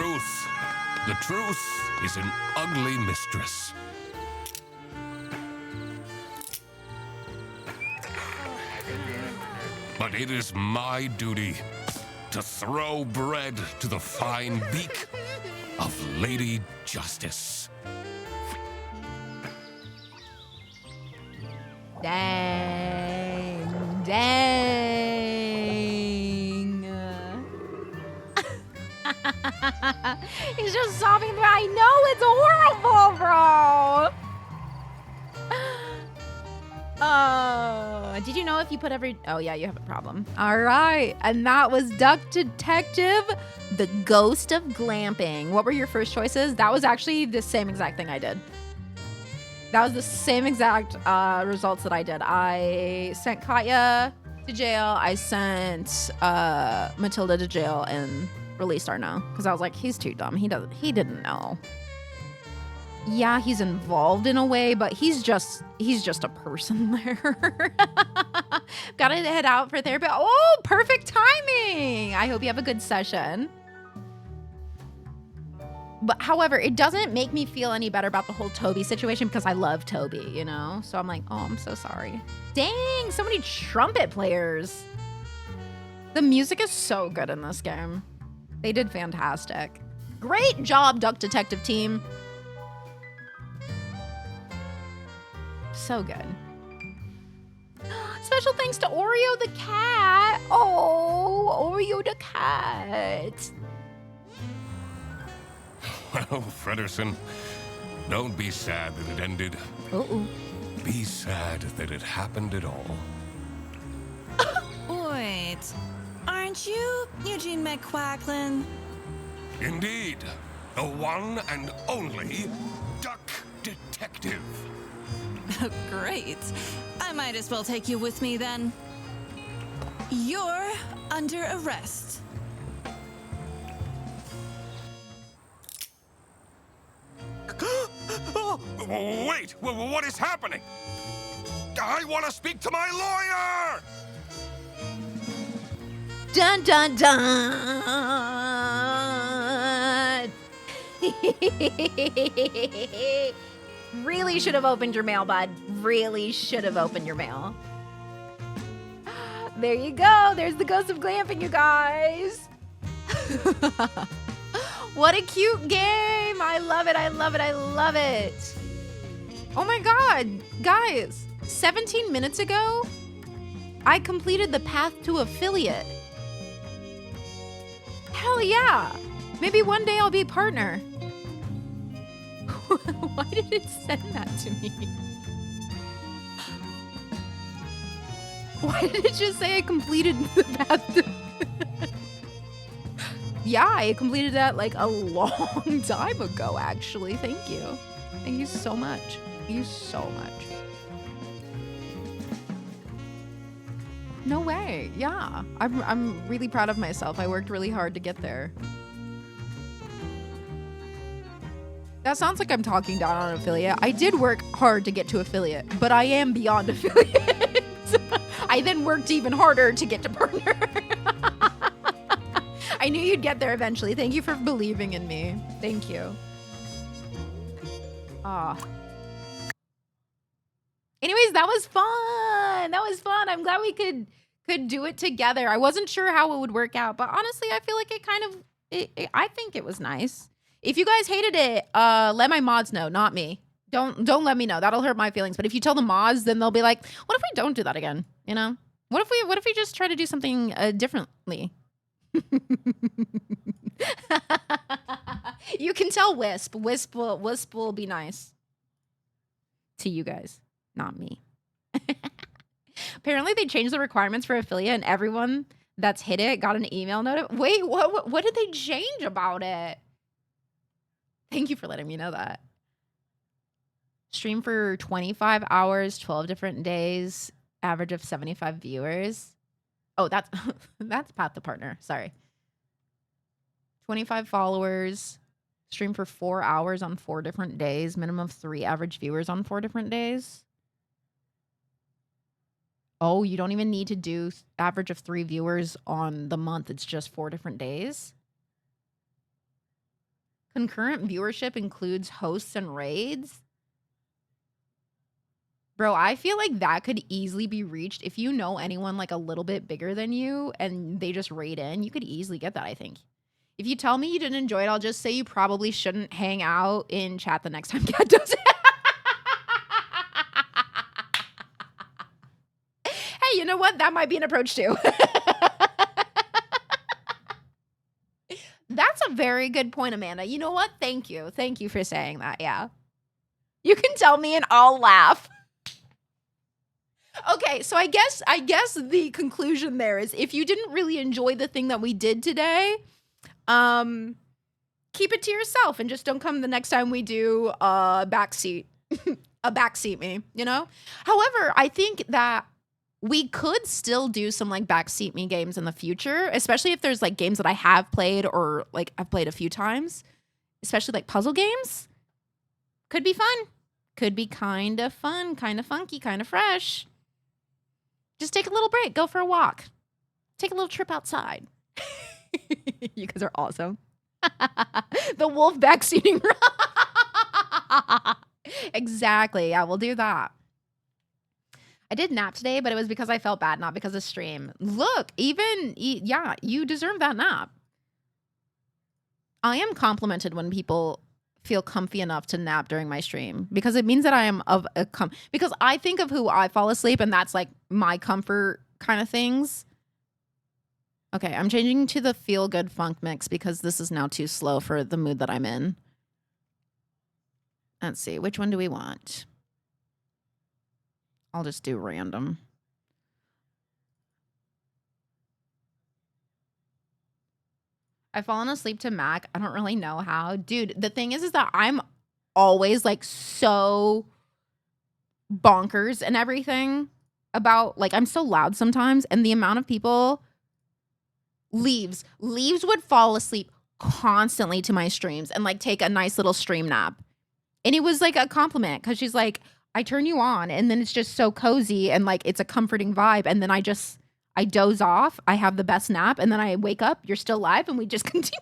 The truth is an ugly mistress. But it is my duty to throw bread to the fine beak of Lady Justice. Dang. Dang. He's just sobbing through. I know it's horrible, bro. Did you know if you put oh yeah, you have a problem. All right. And that was Duck Detective, the Ghost of Glamping. What were your first choices? That was actually the same exact thing I did. That was the same exact results that I did. I sent Katya to jail. I sent Matilda to jail and released Arnaud because I was like, he's too dumb. He didn't know. Yeah, he's involved in a way, but he's just a person there. Gotta head out for therapy. Oh, perfect timing. I hope you have a good session. But however, it doesn't make me feel any better about the whole Toby situation because I love Toby, you know? So I'm like, oh, I'm so sorry. Dang, so many trumpet players. The music is so good in this game. They did fantastic. Great job, Duck Detective team. So good. Special thanks to Oreo the cat. Oh, Oreo the cat. Well, Frederson, Don't be sad that it ended. Uh-oh. Be sad that it happened at all. Wait, aren't you Eugene McQuacklin? Indeed, the one and only Duck Detective. Great. I might as well take you with me then. You're under arrest. Wait, what is happening? I want to speak to my lawyer! Dun dun dun! Really should have opened your mail, bud. Really should have opened your mail. There you go. There's the ghost of glamping, you guys. What a cute game. I love it. I love it. I love it. Oh my God. Guys, 17 minutes ago, I completed the path to affiliate. Hell yeah. Maybe one day I'll be a partner. Why did it send that to me? Why did it just say I completed the path to... Yeah, I completed that like a long time ago, actually. Thank you. Thank you so much. Thank you so much. No way. Yeah. I'm really proud of myself. I worked really hard to get there. That sounds like I'm talking down on affiliate. I did work hard to get to affiliate, but I am beyond affiliate. I then worked even harder to get to partner. I knew you'd get there eventually. Thank you for believing in me. Thank you. Anyways, that was fun. That was fun. I'm glad we could do it together. I wasn't sure how it would work out, but honestly, I feel like it kind of, I think it was nice. If you guys hated it, let my mods know, not me. Don't let me know. That'll hurt my feelings. But if you tell the mods, then they'll be like, what if we don't do that again? You know? What if we just try to do something differently? You can tell Wisp. Wisp will be nice to you guys, not me. Apparently they changed the requirements for affiliate and everyone that's hit it got an email notice. Wait, what did they change about it? Thank you for letting me know that. Stream for 25 hours, 12 different days, average of 75 viewers. Oh, that's Path to Partner. Sorry. 25 followers, stream for 4 hours on 4 different days, minimum of 3 average viewers on 4 different days. Oh, you don't even need to do average of 3 viewers on the month. It's just 4 different days. Concurrent viewership includes hosts and raids. Bro, I feel like that could easily be reached. If you know anyone like a little bit bigger than you and they just raid in, you could easily get that, I think. If you tell me you didn't enjoy it, I'll just say you probably shouldn't hang out in chat the next time Cat does it. Hey, you know what? That might be an approach too. That's a very good point, Amanda. You know what? Thank you. Thank you for saying that. Yeah. You can tell me and I'll laugh. Okay, so I guess the conclusion there is if you didn't really enjoy the thing that we did today, keep it to yourself and just don't come the next time we do a backseat me, you know? However, I think that we could still do some like backseat me games in the future, especially if there's like games that I have played or like I've played a few times, especially like puzzle games. Could be fun. Could be kind of fun, kind of funky, kind of fresh. Just take a little break. Go for a walk. Take a little trip outside. You guys are awesome. The wolf backseating. Exactly. Yeah, we'll do that. I did nap today, but it was because I felt bad, not because of stream. Look, yeah, you deserve that nap. I am complimented when people feel comfy enough to nap during my stream because it means that I am of a because I think of who I fall asleep and that's like my comfort kind of things. Okay, I'm changing to the feel good funk mix because this is now too slow for the mood that I'm in. Let's see. Which one do we want? I'll just do random. I've fallen asleep to Mac. I don't really know how. Dude, the thing is that I'm always like so bonkers and everything about, like, I'm so loud sometimes, and the amount of people Leaves would fall asleep constantly to my streams and like take a nice little stream nap. And it was like a compliment because she's like, I turn you on and then it's just so cozy and like it's a comforting vibe. And then I doze off. I have the best nap and then I wake up. You're still live and we just continue.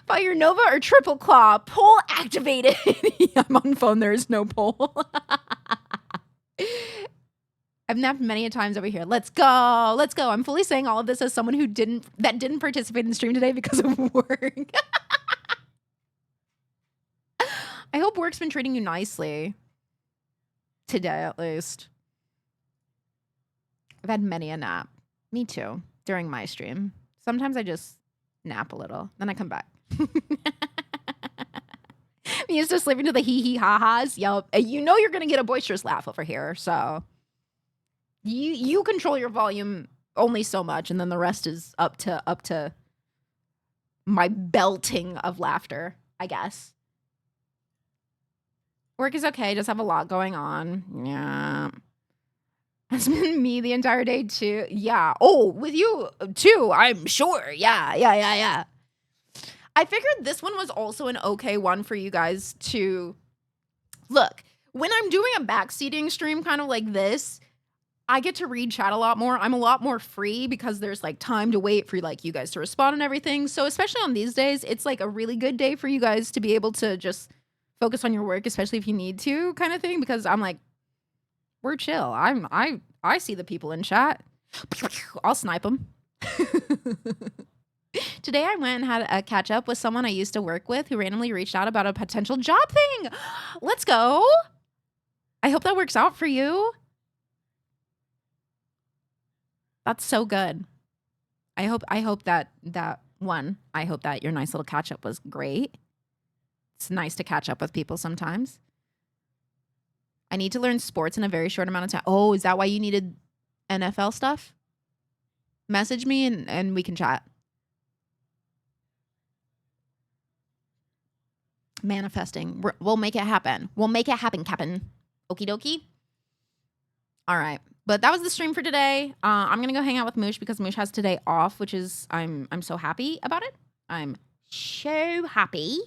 Fire Nova or Triple Claw? Poll activated. I'm on phone. There is no poll. I've napped many a times over here. Let's go. Let's go. I'm fully saying all of this as someone who didn't participate in the stream today because of work. I hope work's been treating you nicely. Today, at least. I've had many a nap. Me too. During my stream. Sometimes I just nap a little. Then I come back. I'm used to sleeping to the hee ha-has. Yup. You know you're going to get a boisterous laugh over here, so... You control your volume only so much, and then the rest is up to my belting of laughter, I guess. Work is okay, just have a lot going on. Yeah. It's been me the entire day too. Yeah. Oh, with you too, I'm sure. Yeah. I figured this one was also an okay one for you guys to look. When I'm doing a backseating stream kind of like this, I get to read chat a lot more. I'm a lot more free because there's like time to wait for like you guys to respond and everything. So especially on these days, it's like a really good day for you guys to be able to just focus on your work, especially if you need to, kind of thing. Because I'm like, we're chill. I see the people in chat. I'll snipe them. Today I went and had a catch up with someone I used to work with who randomly reached out about a potential job thing. Let's go. I hope that works out for you. That's so good. I hope that I hope that your nice little catch up was great. It's nice to catch up with people sometimes. I need to learn sports in a very short amount of time. Oh, is that why you needed NFL stuff? Message me and we can chat. Manifesting. We'll make it happen. We'll make it happen, Captain. Okie dokie. All right. But that was the stream for today. I'm gonna go hang out with Moosh because Moosh has today off, which is I'm so happy about it. I'm so happy.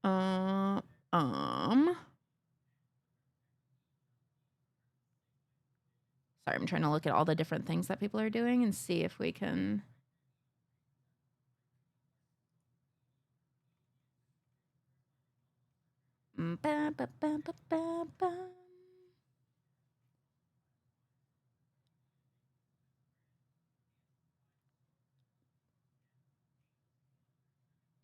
Sorry, I'm trying to look at all the different things that people are doing and see if we can.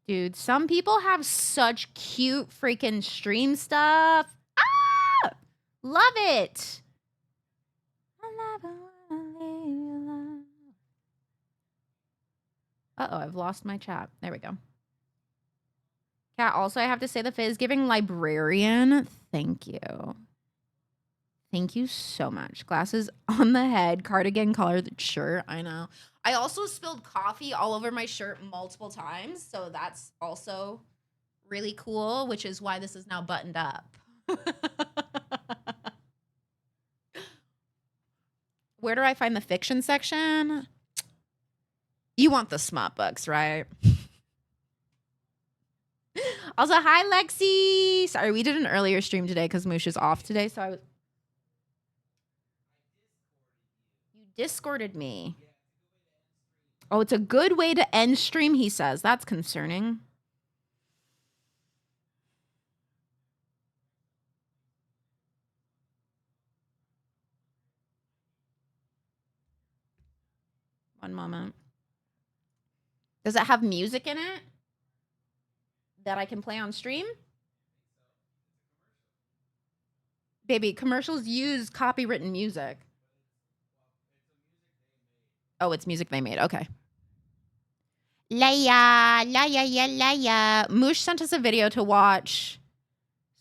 Dude, some people have such cute freaking stream stuff. Ah! Love it. Uh-oh, I've lost my chat. There we go. Cat, also, I have to say the Fizz Giving Librarian. Thank you. Thank you so much. Glasses on the head, cardigan color. Sure, I know. I also spilled coffee all over my shirt multiple times, so that's also really cool, which is why this is now buttoned up. Where do I find the fiction section? You want the smut books, right? Also, hi, Lexi. Sorry, we did an earlier stream today because Moosh is off today, so You Discorded me. Oh, it's a good way to end stream, he says. That's concerning. One moment. Does it have music in it that I can play on stream? Baby, commercials use copywritten music. Oh, it's music they made. Okay. Leia, Leia, Leia. Moosh sent us a video to watch,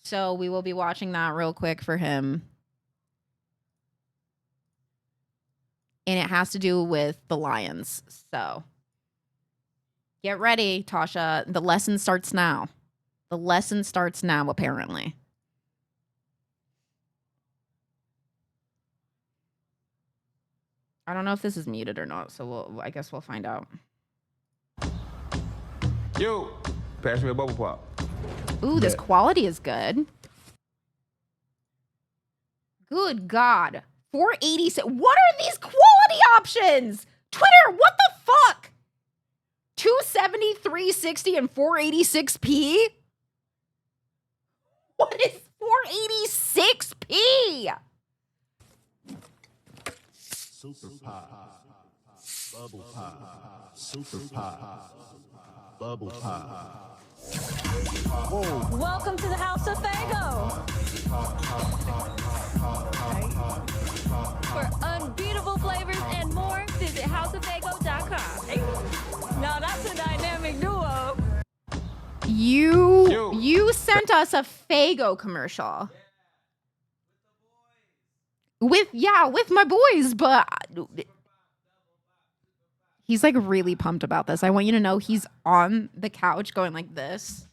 so we will be watching that real quick for him. And it has to do with the lions. So get ready, Tasha. The lesson starts now. The lesson starts now, apparently. I don't know if this is muted or not, so I guess we'll find out. Yo, pass me a bubble pop. Ooh, this quality is good. Good God. 486. What are these quality options? Twitter, what the fuck? 270, 360, and 486p? What is 486p? Super pop, bubble pop, super pop, bubble pop. Whoa. Welcome to the House of Fago. For unbeatable flavors and more, visit houseoffago.com. Hey. Now that's a dynamic duo. You sent us a Fago commercial. With my boys, but he's like really pumped about this. I want you to know he's on the couch going like this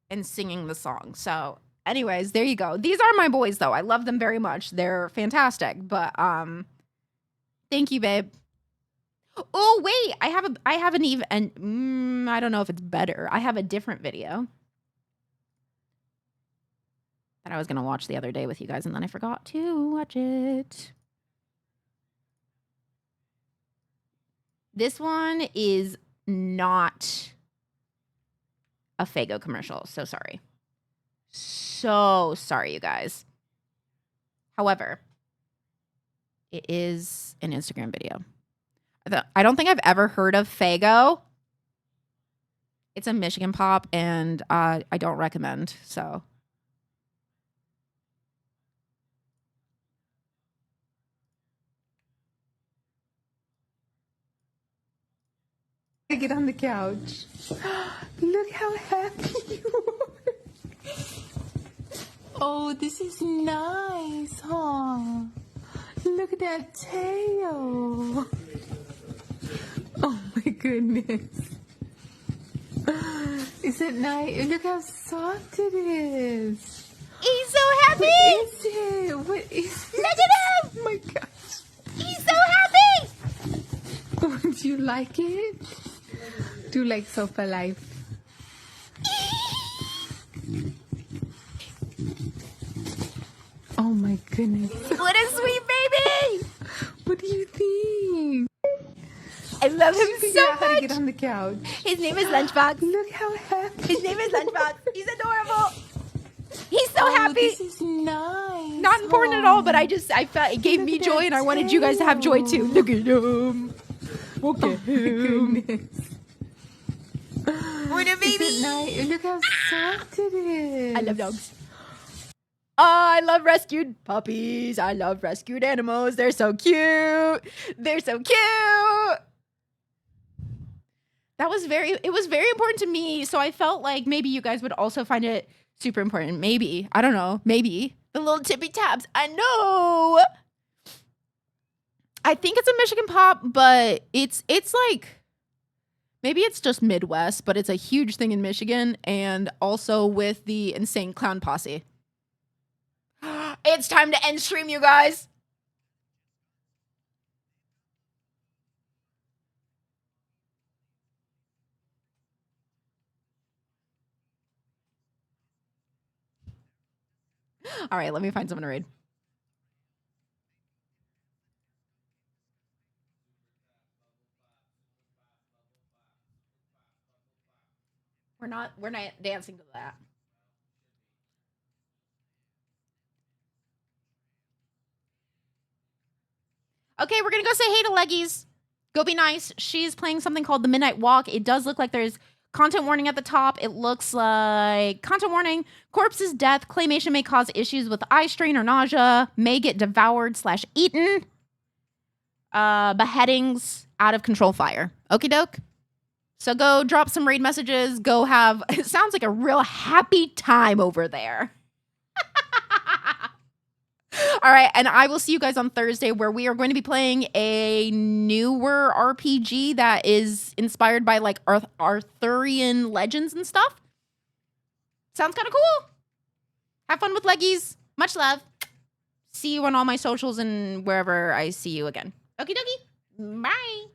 and singing the song. So anyways, there you go. These are my boys though. I love them very much. They're fantastic. But thank you, babe. Oh wait, I have an even I don't know if it's better. I have a different video that I was gonna watch the other day with you guys, and then I forgot to watch it. This one is not a Fago commercial. So sorry. So sorry, you guys. However, it is an Instagram video. I don't think I've ever heard of Fago. It's a Michigan pop, and I don't recommend, so. Get on the couch. Look how happy you are. Oh, this is nice, huh? Look at that tail. Oh my goodness. Is it nice? Look how soft it is. He's so happy. What is it? What is it? Look at him. Oh my gosh. He's so happy. Oh, do you like it? Do you like Sofa Life? Oh my goodness. What a sweet baby. What do you think? I love him so How to much. get on the couch. His name is Lunchbox. Look how happy. His name is Lunchbox. He's adorable. He's so Oh, happy. This is nice. Not important at all, but I felt it gave me joy, and I wanted you guys to have joy too. Look at him. Look at him. What a baby. Is it nice? Look how soft it is. I love dogs. I love rescued puppies. I love rescued animals. They're so cute. They're so cute. It was very important to me. So I felt like maybe you guys would also find it super important. Maybe. I don't know. Maybe. The little tippy taps. I know. I think it's a Michigan pop, but it's like, maybe it's just Midwest, but it's a huge thing in Michigan and also with the Insane Clown Posse. It's time to end stream, you guys. All right, let me find someone to read. We're not dancing to that. Okay, we're gonna go say hey to Leggies. Go be nice. She's playing something called The Midnight Walk. It does look like there's content warning at the top. It looks like content warning. Corpse's death. Claymation may cause issues with eye strain or nausea. May get devoured/eaten. Beheadings. Out of control fire. Okie doke. So go drop some raid messages. Go have, it sounds like a real happy time over there. All right, and I will see you guys on Thursday where we are going to be playing a newer RPG that is inspired by like Arthurian legends and stuff. Sounds kind of cool. Have fun with leggies. Much love. See you on all my socials and wherever I see you again. Okie dokie. Bye.